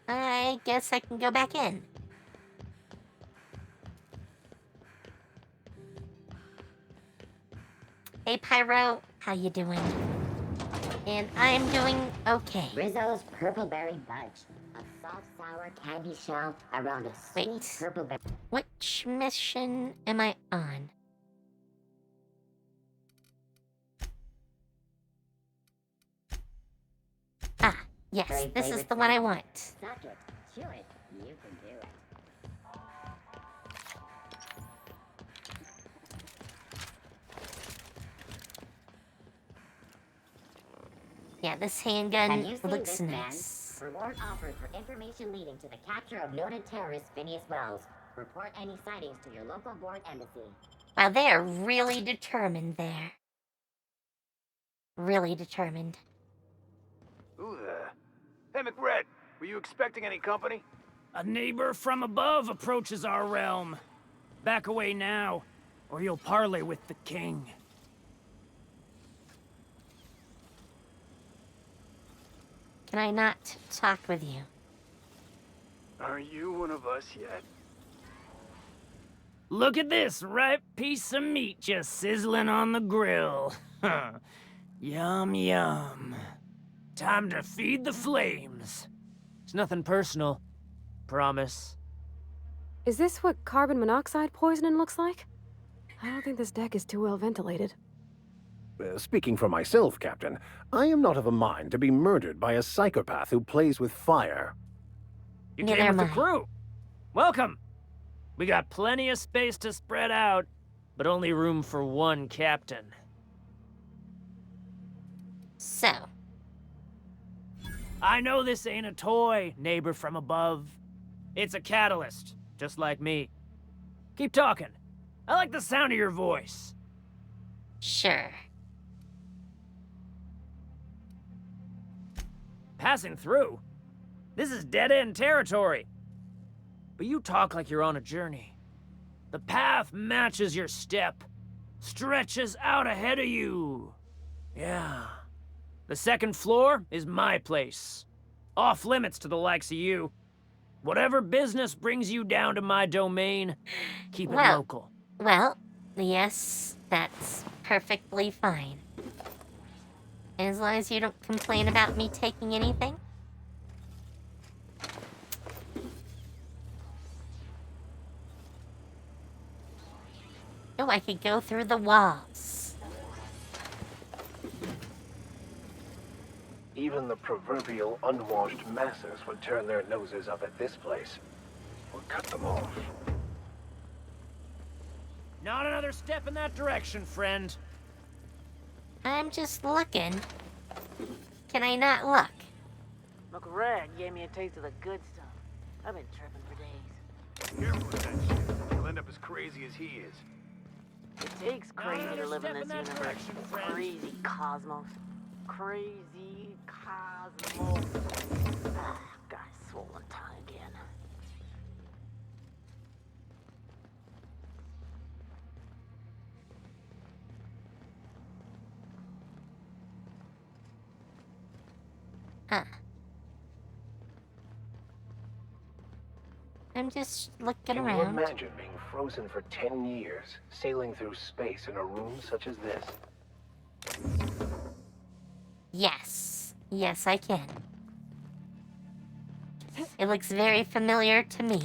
I guess I can go back in. Hey, Pyro, how you doing? And I'm doing okay. Rizzo's Purple Berry Budge. A soft, sour candy shell around a sweet purple berry. Which mission am I on? Ah, yes, this is the one I want. Suck it, chew it, you can do it. Yeah, this handgun Have you seen looks this man? nice. Reward offered for information leading to the capture of noted terrorist Phineas Wells. Report any sightings to your local board embassy. Wow, they are really determined there. Really determined. Who the... Hey, McRed, were you expecting any company? A neighbor from above approaches our realm. Back away now, or you'll parley with the king. Can I not talk with you? Are you one of us yet? Look at this ripe piece of meat just sizzling on the grill. Yum, yum. Time to feed the flames. It's nothing personal. Promise. Is this what carbon monoxide poisoning looks like? I don't think this deck is too well ventilated. Speaking for myself, Captain, I am not of a mind to be murdered by a psychopath who plays with fire. You came with the crew. Welcome. We got plenty of space to spread out, but only room for one captain. So. I know this ain't a toy, neighbor from above. It's a catalyst, just like me. Keep talking. I like the sound of your voice. Sure. Passing through? This is dead-end territory. But you talk like you're on a journey. The path matches your step, stretches out ahead of you. Yeah. The second floor is my place. Off limits to the likes of you. Whatever business brings you down to my domain, keep it local. Well, yes, that's perfectly fine. As long as you don't complain about me taking anything. Oh, I could go through the walls. Even the proverbial unwashed masses would turn their noses up at this place. Or cut them off. Not another step in that direction, friend. I'm just looking. Can I not look? McRed gave me a taste of the good stuff. I've been tripping for days. crazy as he is. It takes crazy to live in this Another step in universe. that direction, friend. Crazy cosmos. Crazy cosmos. Ah, got a swollen tongue again. Huh. I'm just looking Can you around. imagine being frozen for 10 years, sailing through space in a room such as this? Yes. Yes, I can. It looks very familiar to me.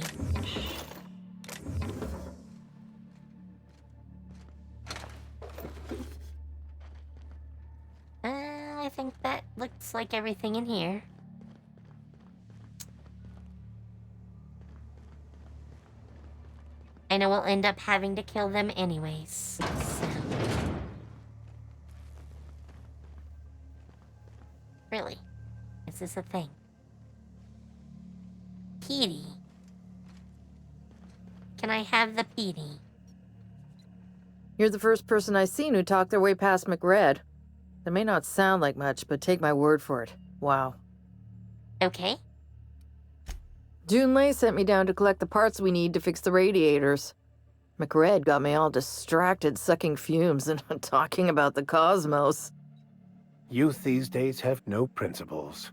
I think that looks like everything in here. I know we'll end up having to kill them anyways, so... Really? Is this a thing? Petey. Can I have the Petey? You're the first person I've seen who talked their way past McRed. That may not sound like much, but take my word for it. Wow. Okay. Junlei sent me down to collect the parts we need to fix the radiators. McRed got me all distracted sucking fumes and talking about the cosmos. Youth these days have no principles.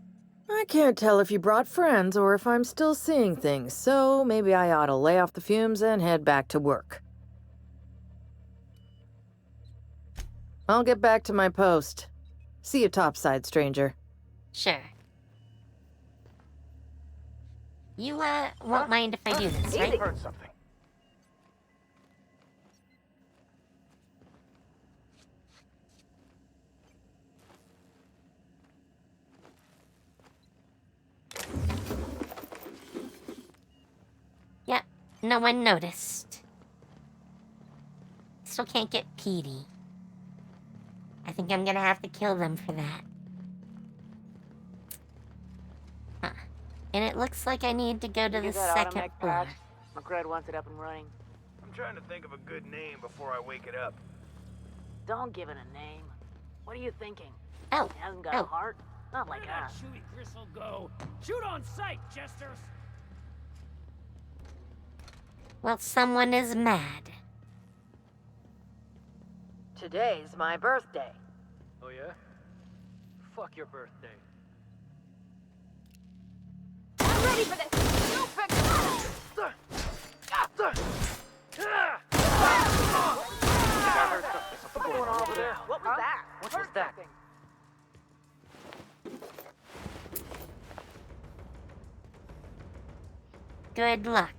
I can't tell if you brought friends or if I'm still seeing things, so maybe I ought to lay off the fumes and head back to work. I'll get back to my post. See you topside, stranger. Sure. You, won't mind if I do this, right? Heard something. Yep, no one noticed. Still can't get Petey. I think I'm gonna have to kill them for that. Huh. And it looks like I need to go to the second floor. McRed wants it up and running. I'm trying to think of a good name before I wake it up. Don't give it a name. What are you thinking? Oh. It hasn't got a heart? Not like Where did that us. shooty gristle go? Shoot on sight, jesters! Well, someone is mad. Today's my birthday. Oh yeah? Fuck your birthday. I'm ready for this! Stupid! I heard something going on over there. What was that? What was that? Good luck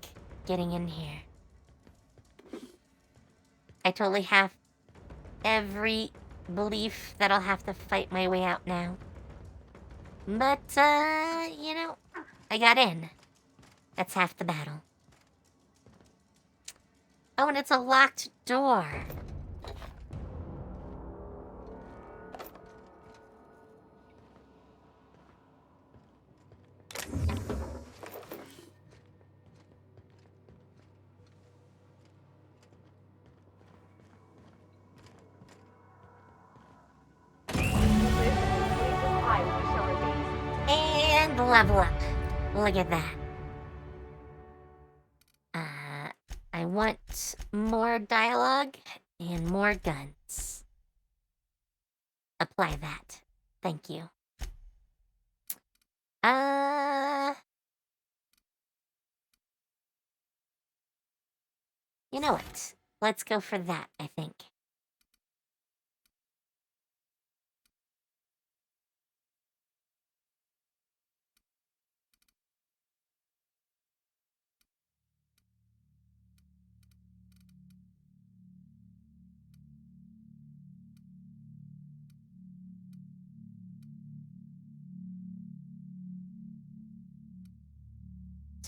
getting in here. I totally have every belief that I'll have to fight my way out now. But, you know, I got in. That's half the battle. Oh, and it's a locked door. And level up. Look at that. I want more dialogue and more guns. Apply that. Thank you. You know what? Let's go for that, I think.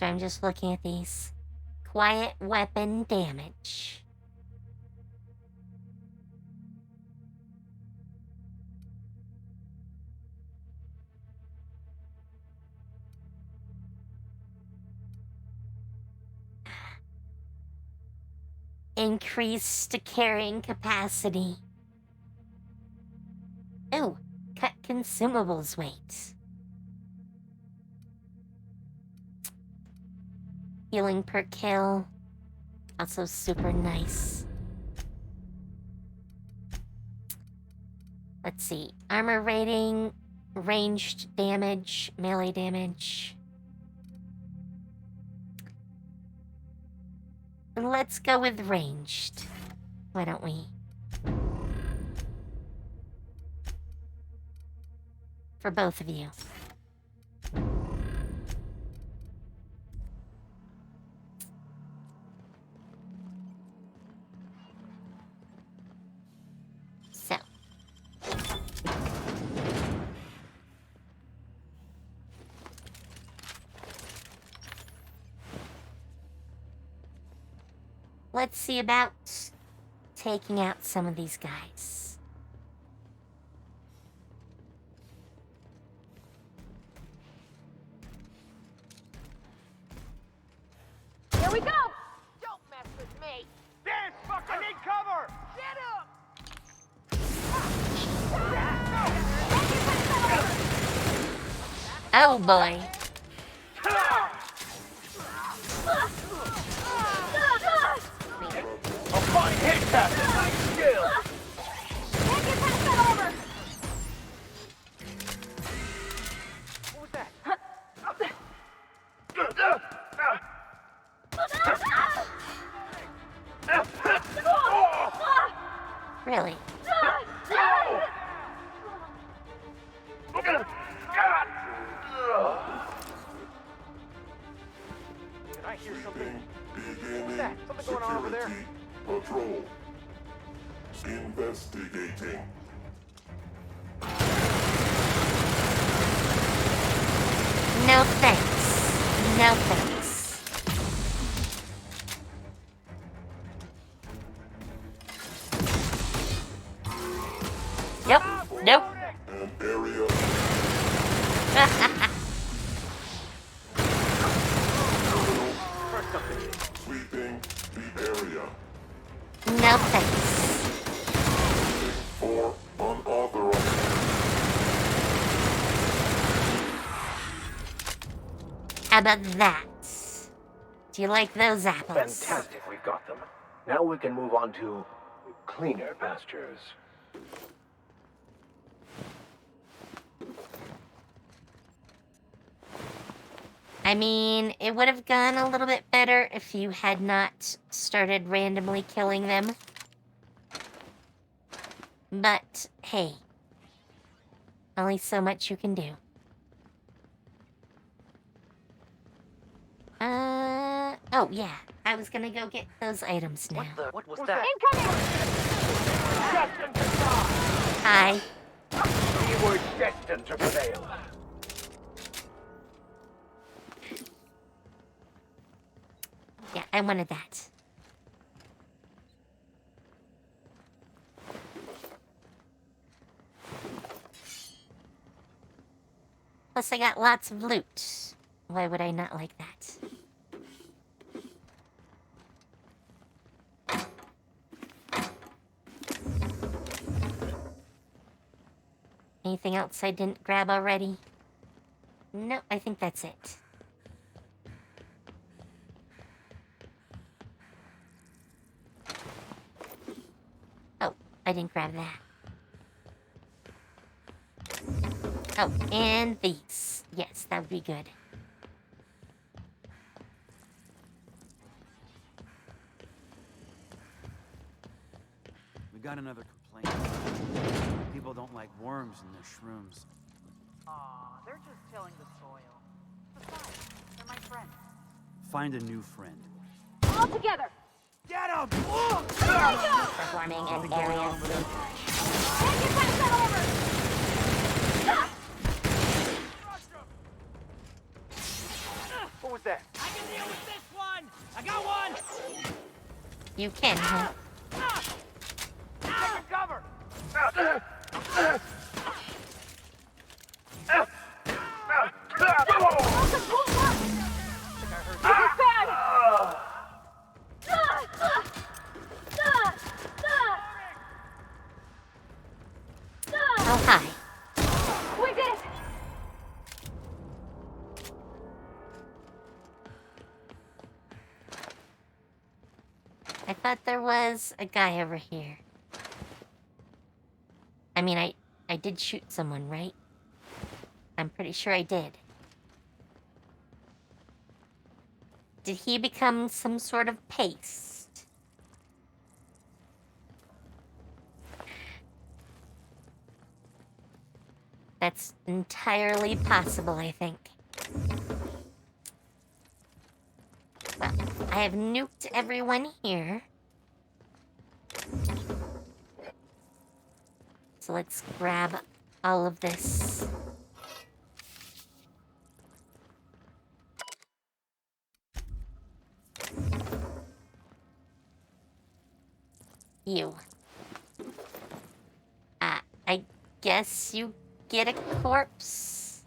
So I'm just looking at these. Quiet weapon damage. increased carrying capacity. Ooh, cut consumables weight. Healing per kill. Also super nice. Let's see. Armor rating, ranged damage, melee damage. Let's go with ranged. Why don't we? For both of you. So. Let's see about taking out some of these guys. Here we go! Don't mess with me! Dance, fucker! I need cover! Get up! Oh boy. A fine hit, Captain! Nice skill! Can't get past that over! What was that? Really? Did I hear something? What was that? Something going on over there? Patrol. Investigating. No thanks. No thanks. Yep. Nope. An area. Sweeping the area. No thanks. For unauthorized. How about that? Do you like those apples? Fantastic, we've got them. Now we can move on to cleaner pastures. I mean, it would have gone a little bit better if you had not started randomly killing them. But, hey. Only so much you can do. Oh, yeah. I was gonna go get those items now. What was that? Destined to die! Hi. We were destined to prevail. Yeah, I wanted that. Plus, I got lots of loot. Why would I not like that? Anything else I didn't grab already? No, I think that's it. Oh, I didn't grab that. Oh, and these. Yes, that would be good. We got another complaint. People don't like worms in their shrooms. Aw, they're just tilling the soil. Besides, they're my friends. Find a new friend. All together! Get him! Performing an area loop. Can't get past that over! What was that? I can deal with this one! I got one! You can, huh? Take cover! Oh, hi. We did it! I thought there was a guy over here. I mean, I did shoot someone, right? I'm pretty sure I did. Did he become some sort of paste? That's entirely possible, I think. Well, I have nuked everyone here. So let's grab all of this. You. I guess you get a corpse?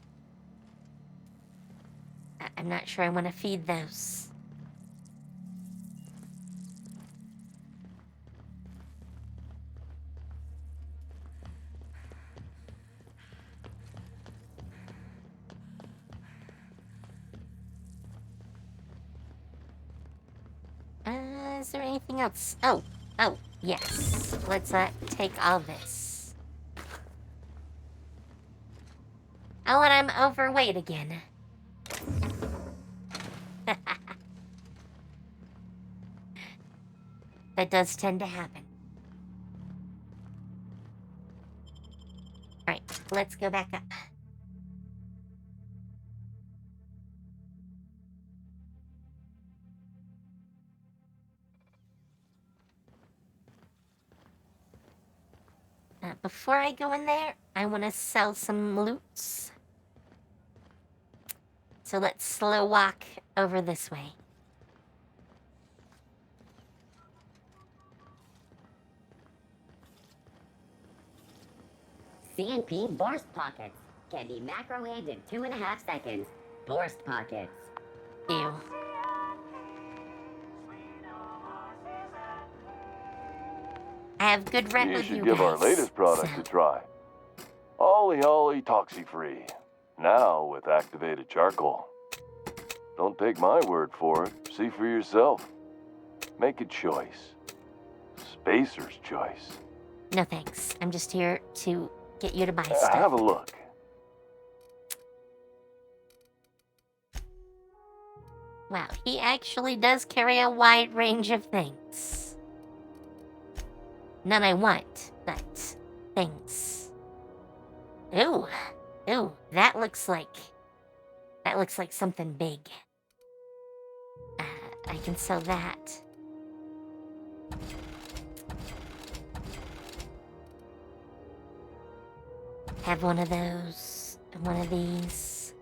I'm not sure I want to feed those. Is there anything else? Oh, yes. Let's take all this. Oh, and I'm overweight again. That does tend to happen. Alright, let's go back up. Before I go in there, I want to sell some loots. So let's slow walk over this way. CNP Borst Pockets can be microwaved in 2.5 seconds. Borst Pockets. Ew. I have good rep You with should you give our guys, latest product a try. Ollie Ollie Toxi-Free. Now with activated charcoal. Don't take my word for it. See for yourself. Make a choice. Spacer's choice. No thanks. I'm just here to get you to buy stuff. Have a look. Wow, he actually does carry a wide range of things. None I want, but things. Ooh, that looks like something big. I can sell that. Have one of those, and one of these.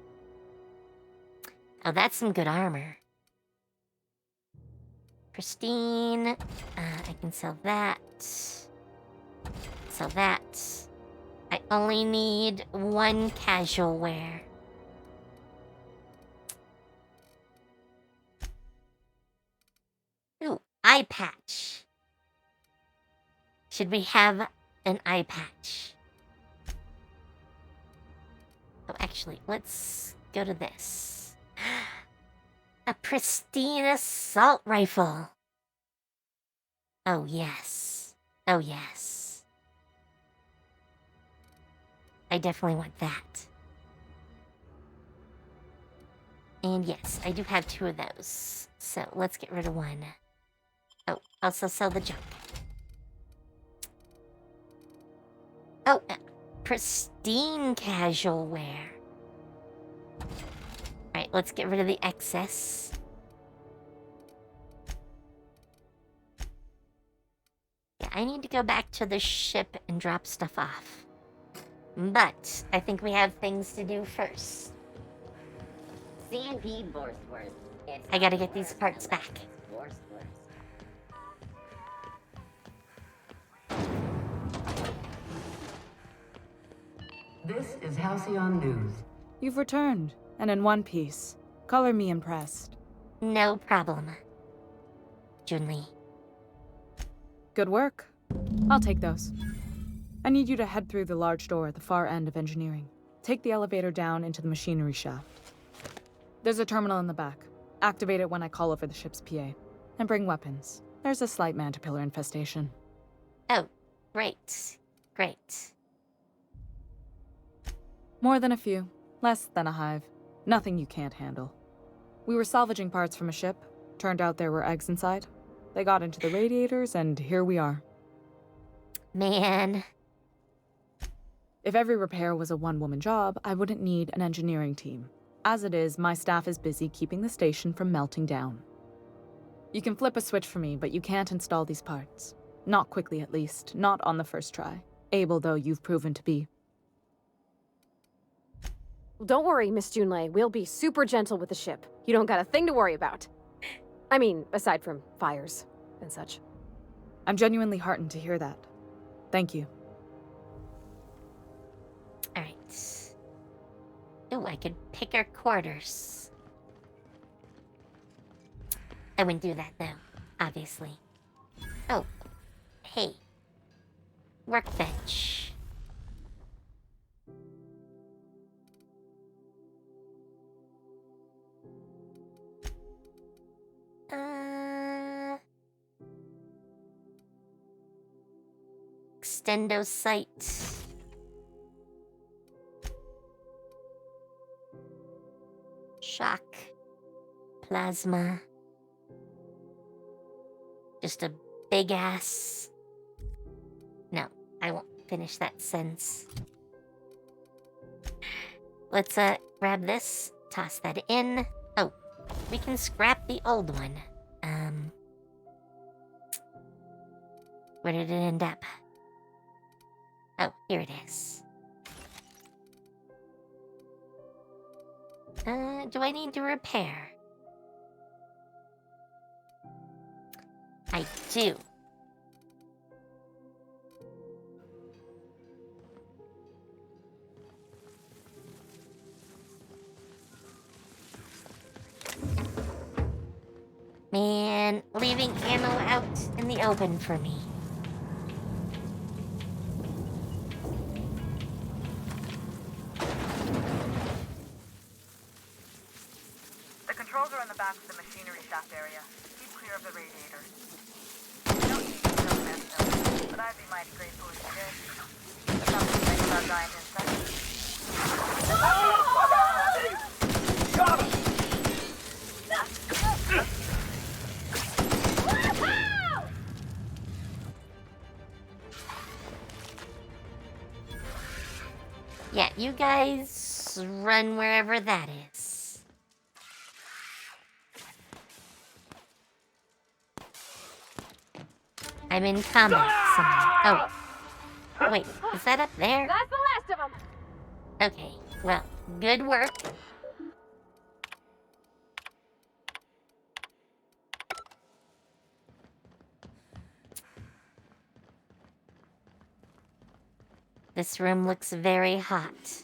Oh, that's some good armor. Pristine. I can sell that. Sell that. I only need one casual wear. Ooh, eye patch. Should we have an eye patch? Oh, actually, let's go to this. A pristine assault rifle. Oh, yes. Oh, yes. I definitely want that. And yes, I do have 2 of those. So let's get rid of one. Oh, also sell the junk. Oh, pristine casual wear. Alright, let's get rid of the excess. Yeah, I need to go back to the ship and drop stuff off. But I think we have things to do first. CNP Borstworth. I gotta get these parts back. Borstworth. This is Halcyon News. You've returned, and in one piece. Color me impressed. No problem. Junli. Good work. I'll take those. I need you to head through the large door at the far end of engineering. Take the elevator down into the machinery shaft. There's a terminal in the back. Activate it when I call over the ship's PA. And bring weapons. There's a slight mantipillar infestation. Oh, great. Great. More than a few. Less than a hive. Nothing you can't handle. We were salvaging parts from a ship. Turned out there were eggs inside. They got into the radiators, and here we are. Man. If every repair was a one-woman job, I wouldn't need an engineering team. As it is, my staff is busy keeping the station from melting down. You can flip a switch for me, but you can't install these parts. Not quickly, at least. Not on the first try. Able, though, you've proven to be. Don't worry, Miss Junlei. We'll be super gentle with the ship. You don't got a thing to worry about. I mean, aside from fires and such. I'm genuinely heartened to hear that. Thank you. Alright. Ooh, I could pick our quarters. I wouldn't do that, though, obviously. Oh. Hey. Workbench. Extendo sight. Shock. Plasma. Just a big ass. No, I won't finish that sentence. Let's grab this, toss that in. Oh, we can scrap the old one. Where did it end up? Oh, here it is. Do I need to repair? I do. Man, leaving ammo out in the open for me. The controls are in the back of the machinery shaft area. Keep clear of the radiators. You don't need to kill them, but I'd be mighty grateful if you did. There's nothing nice about dying inside. Got him! Yeah, you guys run wherever that is. I'm in combat somewhere. Oh. Wait, is that up there? That's the last of them! Okay, well, good work. This room looks very hot.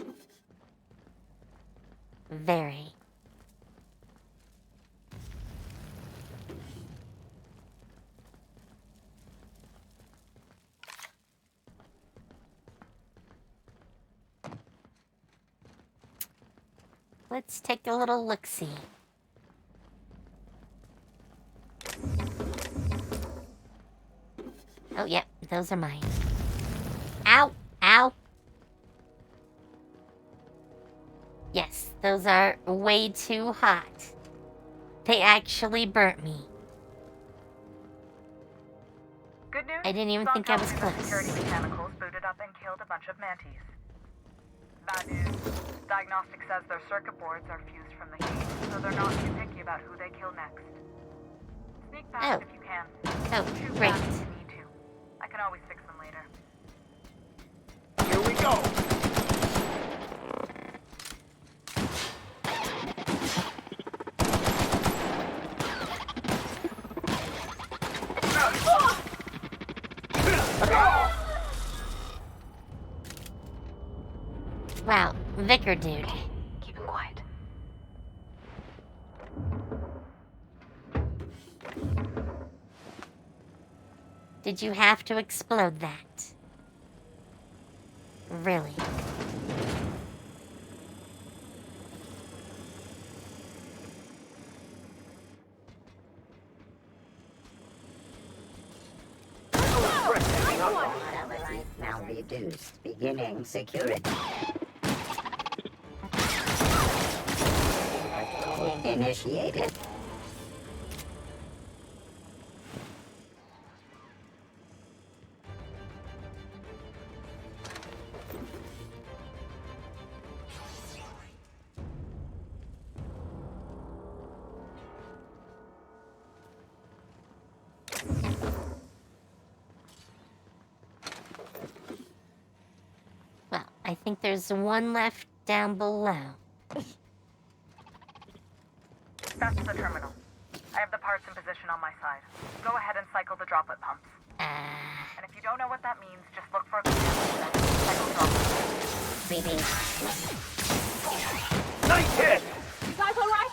Very. Let's take a little look-see. Oh, yep, those are mine. Ow! Ow! Yes, those are way too hot. They actually burnt me. Good news. I didn't even think I was The close. security mechanicals booted up and killed a bunch of mantis. Bad news. Diagnostic says their circuit boards are fused from the heat, so they're not too picky about who they kill next. Sneak past if you can. Oh, Shoot great. back if you need to. I can always fix them later. Here we go. Wow, Vicar dude. Keep him quiet. Did you have to explode that? Really. Satellite now reduced. Beginning security. Initiated. Well, I think there's one left down below. That's the terminal. I have the parts in position on my side. Go ahead and cycle the droplet pumps. And if you don't know what that means, just look for a command that says cycle droplet. Nice hit! You guys alright?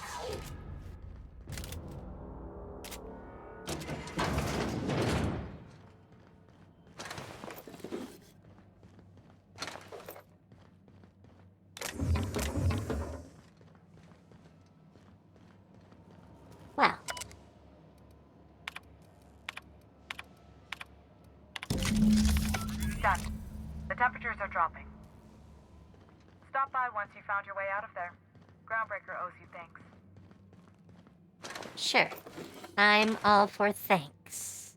Well. Done. The temperatures are dropping. Stop by once you found your way out of there. Groundbreaker owes you thanks. Sure. I'm all for thanks.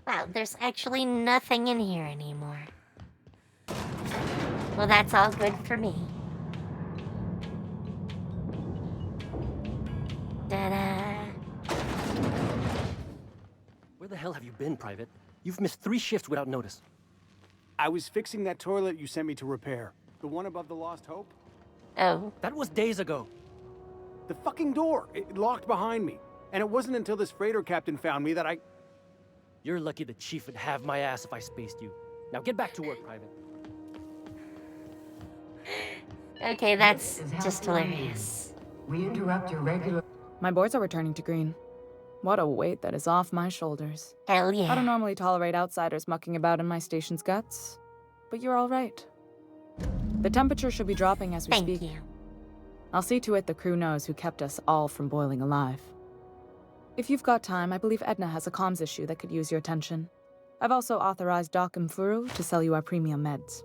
Wow, there's actually nothing in here anymore. Well, that's all good for me. Ta-da! Where the hell have you been, Private? You've missed 3 shifts without notice. I was fixing that toilet you sent me to repair. The one above the Lost Hope? Oh. That was days ago. The fucking door. It locked behind me. And it wasn't until this freighter captain found me that I... You're lucky the chief would have my ass if I spaced you. Now get back to work, Private. Okay, that's just hilarious. We interrupt your regular... My boards are returning to green. What a weight that is off my shoulders. Hell yeah. I don't normally tolerate outsiders mucking about in my station's guts, but you're all right. The temperature should be dropping as we speak. Thank you. I'll see to it the crew knows who kept us all from boiling alive. If you've got time, I believe Edna has a comms issue that could use your attention. I've also authorized Doc and Furu to sell you our premium meds.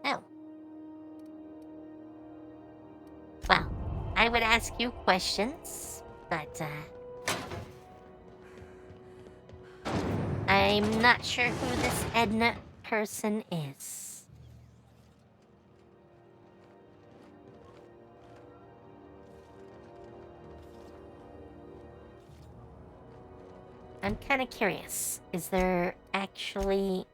Oh. Well, I would ask you questions, but, I'm not sure who this Edna person is. I'm kind of curious. Is there actually...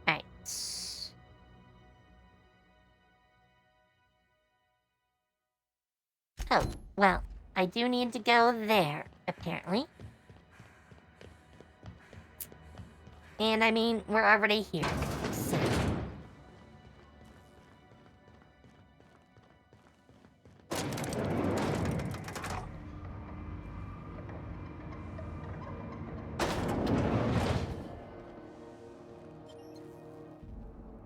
Alright. Oh, well, I do need to go there, apparently. And I mean, we're already here, so...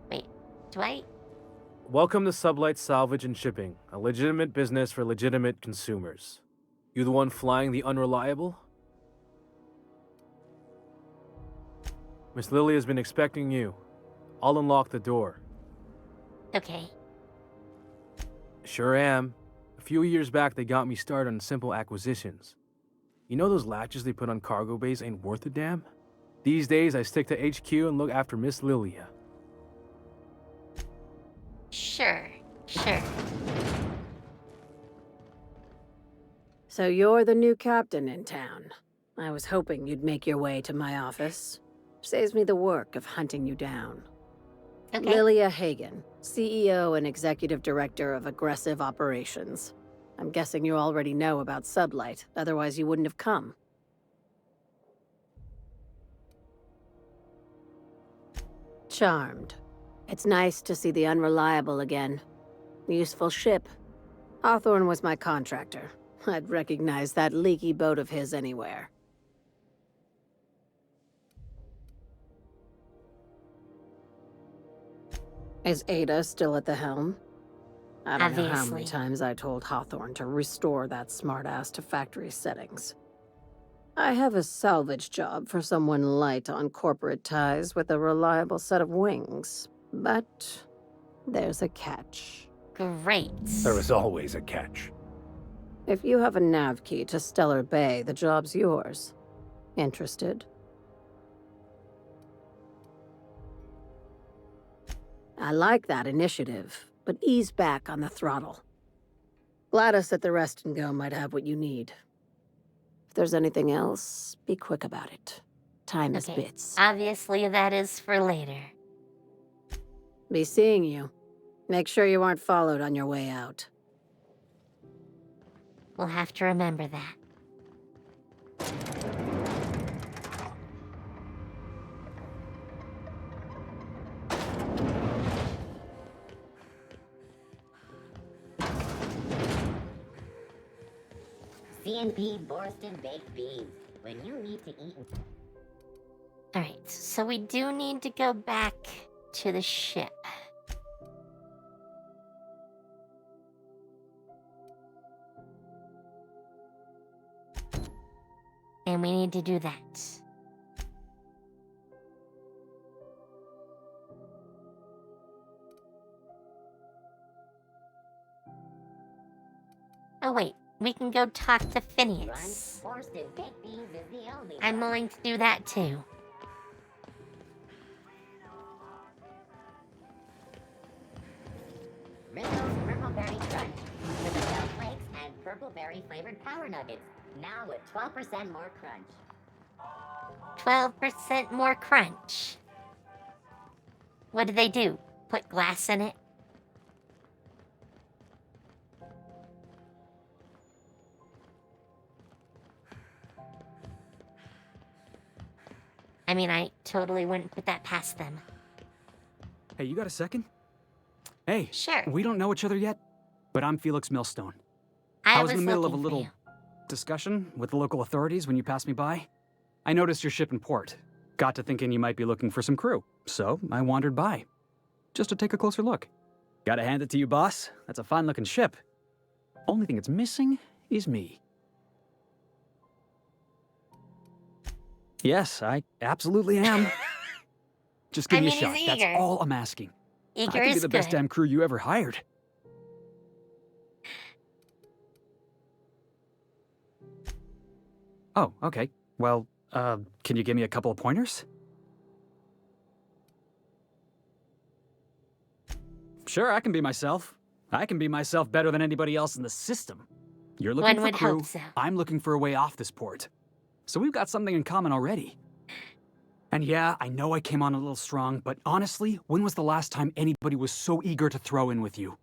Wait, do I... Welcome to Sublight Salvage and Shipping, a legitimate business for legitimate consumers. You the one flying the unreliable? Miss Lily has been expecting you. I'll unlock the door. Okay. Sure am. A few years back, they got me started on simple acquisitions. You know those latches they put on cargo bays ain't worth a damn? These days, I stick to HQ and look after Miss Lilia. Sure. So you're the new captain in town. I was hoping you'd make your way to my office. Saves me the work of hunting you down. Okay. Lilia Hagen, CEO and Executive Director of Aggressive Operations. I'm guessing you already know about Sublight, otherwise you wouldn't have come. Charmed. It's nice to see the Unreliable again. Useful ship. Hawthorne was my contractor. I'd recognize that leaky boat of his anywhere. Is Ada still at the helm? I don't know how many Obviously. times I told Hawthorne to restore that smartass to factory settings. I have a salvage job for someone light on corporate ties with a reliable set of wings. But there's a catch. Great. There is always a catch. If you have a nav key to Stellar Bay, the job's yours. Interested? I like that initiative, but ease back on the throttle. Gladys at the Rest and Go might have what you need. If there's anything else, be quick about it. Time is Okay. bits. Obviously, that is for later. Be seeing you. Make sure you aren't followed on your way out. We'll have to remember that. C&P Borston baked beans. When you need to eat. Alright, so we do need to go back to the ship. And we need to do that. Oh wait, we can go talk to Phineas. Borston baked beans is the only I'm willing to do that too. Ringo's Purple Berry Crunch with the bell flakes and purple berry flavored power nuggets. Now with 12% more crunch. 12% more crunch. What do they do? Put glass in it? I mean, I totally wouldn't put that past them. Hey, you got a second? Hey, sure. We don't know each other yet, but I'm Felix Millstone. I was in the middle of a looking for little discussion with the local authorities when you passed me by. I noticed your ship in port. Got to thinking you might be looking for some crew, so I wandered by. Just to take a closer look. Gotta hand it to you, boss. That's a fine-looking ship. Only thing it's missing is me. Yes, I absolutely am. Just give me a shot. That's all I'm asking. Eager I could be is the best good. damn crew you ever hired. Oh, okay. Well, can you give me a couple of pointers? Sure, I can be myself. I can be myself better than anybody else in the system. You're looking One for would crew. hope so. I'm looking for a way off this port. So we've got something in common already. And yeah, I know I came on a little strong, but honestly, when was the last time anybody was so eager to throw in with you?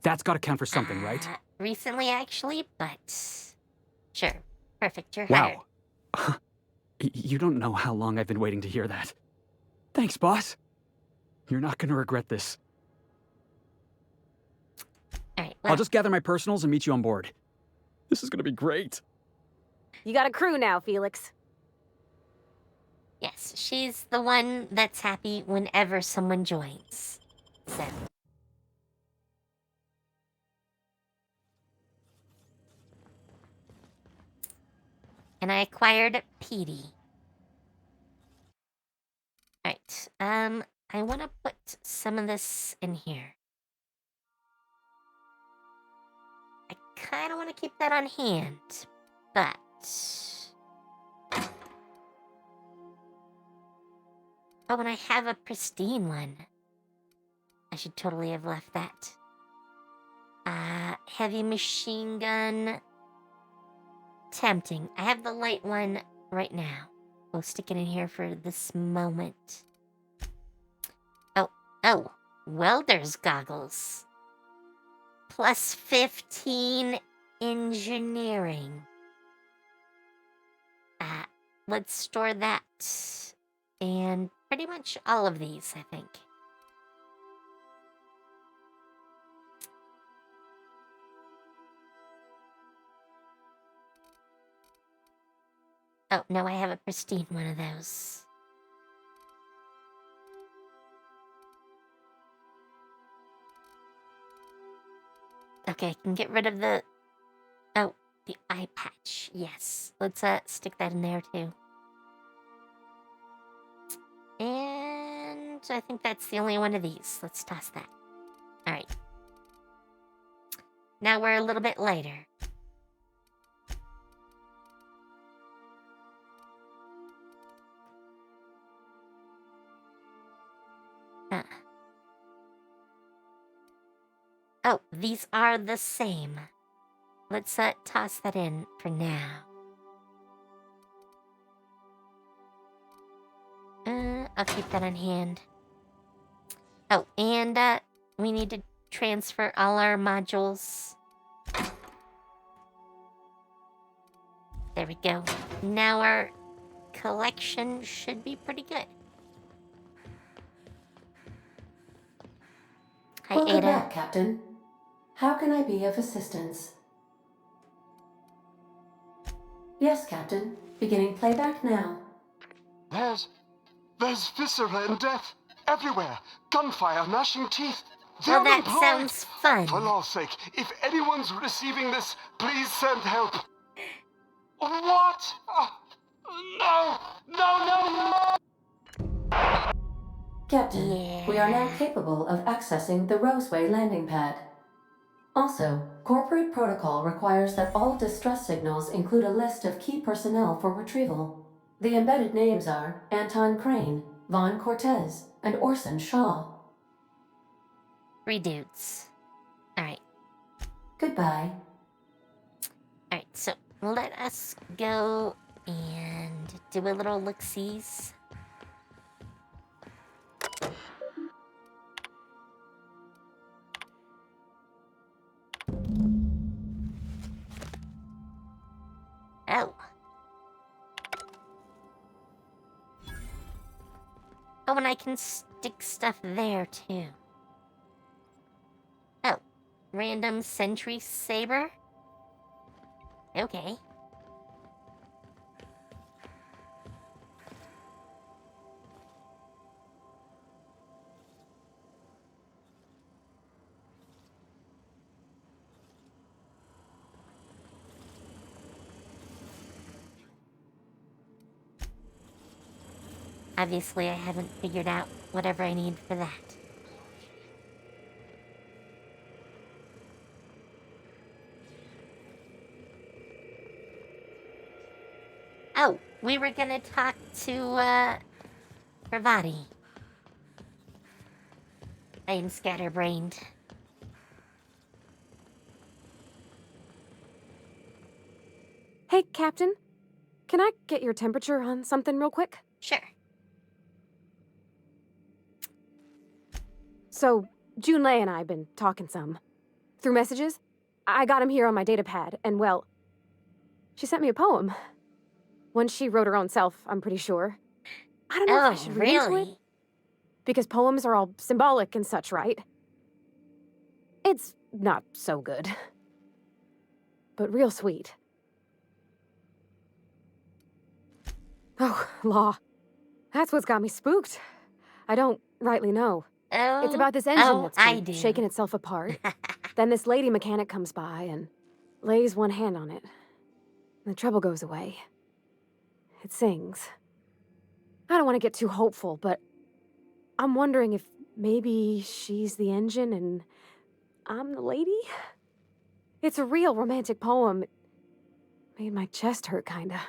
That's gotta count for something, right? Recently, actually, but sure. Perfect, you're hired. Wow. You don't know how long I've been waiting to hear that. Thanks, boss. You're not gonna regret this. Alright, I'll just gather my personals and meet you on board. This is gonna be great. You got a crew now, Felix. Yes, she's the one that's happy whenever someone joins. So. And I acquired Petey. Alright, I want to put some of this in here. I kind of want to keep that on hand, but... Oh, and I have a pristine one. I should totally have left that. Heavy machine gun. Tempting. I have the light one right now. We'll stick it in here for this moment. Oh, welder's goggles. Plus 15 engineering. Let's store that and pretty much all of these, I think. Oh, no, I have a pristine one of those. Okay, I can get rid of the... Oh, the eye patch. Yes. Let's stick that in there, too. And I think that's the only one of these. Let's toss that. Alright. Now we're a little bit lighter. Oh, these are the same. Let's toss that in for now. I'll keep that on hand. Oh, and we need to transfer all our modules. There we go. Now our collection should be pretty good. Hi, Welcome Ada. back, Captain. How can I be of assistance? Yes, Captain. Beginning playback now. There's viscera and death everywhere. Gunfire, gnashing teeth. Well, They're that sounds fun. For law's sake, if anyone's receiving this, please send help. What? No! Captain, we are now capable of accessing the Roseway landing pad. Also, corporate protocol requires that all distress signals include a list of key personnel for retrieval. The embedded names are Anton Crane, Vaughn Cortez, and Orson Shaw. 3 dudes. Alright. Goodbye. Alright, so let us go and do a little look-sees. Oh. Oh, and I can stick stuff there, too. Oh. Random sentry saber? Okay. Obviously, I haven't figured out whatever I need for that. Oh, we were gonna talk to, Pravati. I am scatterbrained. Hey, Captain. Can I get your temperature on something real quick? Sure. So, Junlei and I have been talking some. Through messages. I got him here on my datapad, and well, she sent me a poem. One she wrote her own self, I'm pretty sure. I don't know if I should read into it. Because poems are all symbolic and such, right? It's not so good. But real sweet. Oh, Law. That's what's got me spooked. I don't rightly know. Oh, It's about this engine that's I been do. shaking itself apart. Then this lady mechanic comes by and lays one hand on it. The trouble goes away. It sings. I don't want to get too hopeful, but I'm wondering if maybe she's the engine and I'm the lady? It's a real romantic poem. It made my chest hurt, kinda.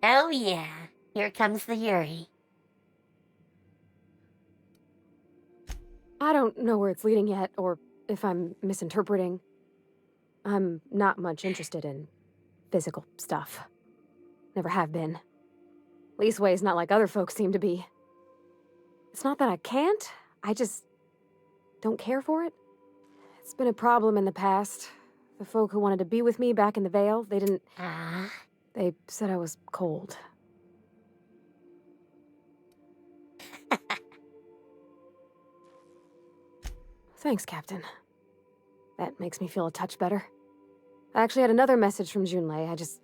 Oh yeah, here comes the Yuri. I don't know where it's leading yet, or if I'm misinterpreting. I'm not much interested in physical stuff. Never have been. Leastways not like other folks seem to be. It's not that I can't, I just don't care for it. It's been a problem in the past. The folk who wanted to be with me back in the Vale, they didn't... They said I was cold. Thanks, Captain. That makes me feel a touch better. I actually had another message from Junlei. I just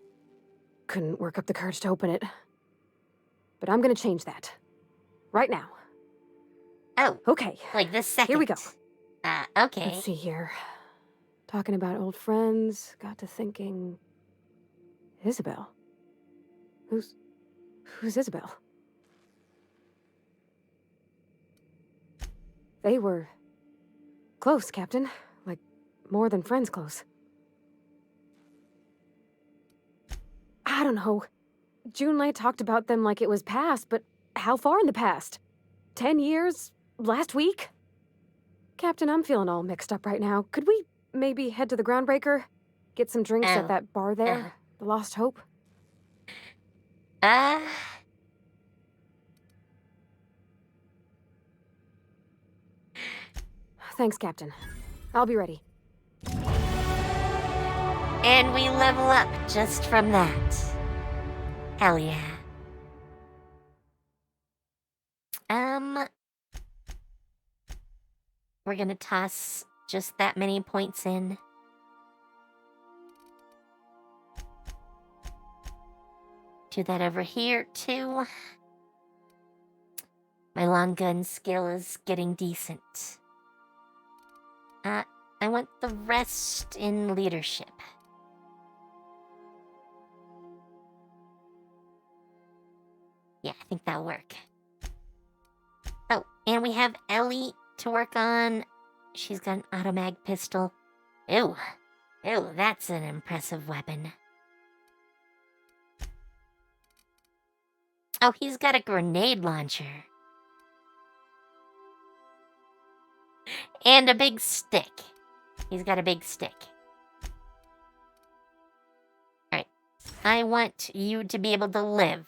couldn't work up the courage to open it. But I'm gonna change that. Right now. Oh. Okay. Like this second. Here we go. Okay. Let's see here. Talking about old friends, got to thinking... Isabel? Who's Isabel? They were... close, Captain. Like, more than friends close. I don't know. Junlei talked about them like it was past, but how far in the past? 10 years? Last week? Captain, I'm feeling all mixed up right now. Could we maybe head to the Groundbreaker? Get some drinks at that bar there? The Lost Hope? Thanks, Captain. I'll be ready. And we level up just from that. Hell yeah. We're gonna toss just that many points in. Do that over here, too. My long gun skill is getting decent. I want the rest in leadership. Yeah, I think that'll work. Oh, and we have Ellie to work on. She's got an automag pistol. Ew. Ew, that's an impressive weapon. Oh, he's got a grenade launcher. And a big stick. He's got a big stick. Alright. I want you to be able to live.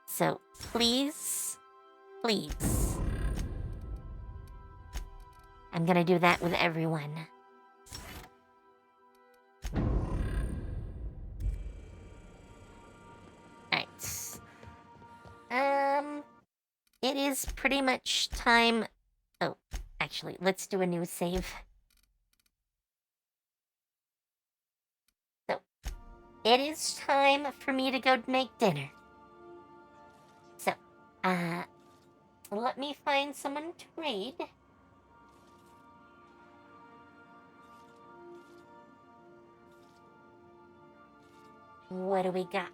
So, please, please. I'm gonna do that with everyone. Alright. It is pretty much time... Oh, actually, let's do a new save. So, it is time for me to go make dinner. So, let me find someone to raid. What do we got?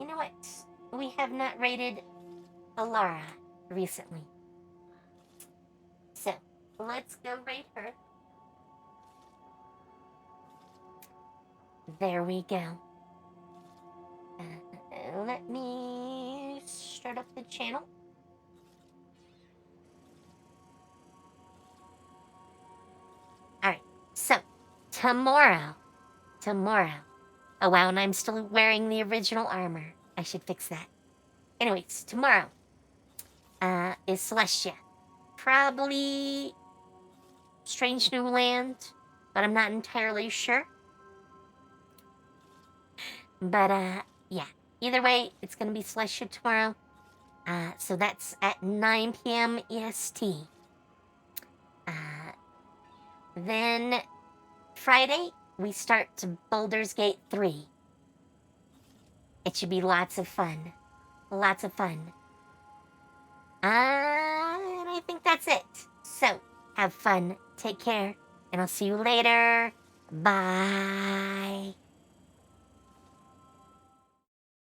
You know what? We have not raided Alara recently. So, let's go raid her. There we go. Let me start up the channel. Alright, so, tomorrow. Oh wow, and I'm still wearing the original armor. I should fix that. Anyways, tomorrow is Celestia. Probably Strange New Land, but I'm not entirely sure. But yeah. Either way, it's gonna be Celestia tomorrow. So that's at 9 p.m. EST. Then Friday, we start to Baldur's Gate 3. It should be lots of fun. Lots of fun. And I think that's it. So, have fun, take care, and I'll see you later. Bye.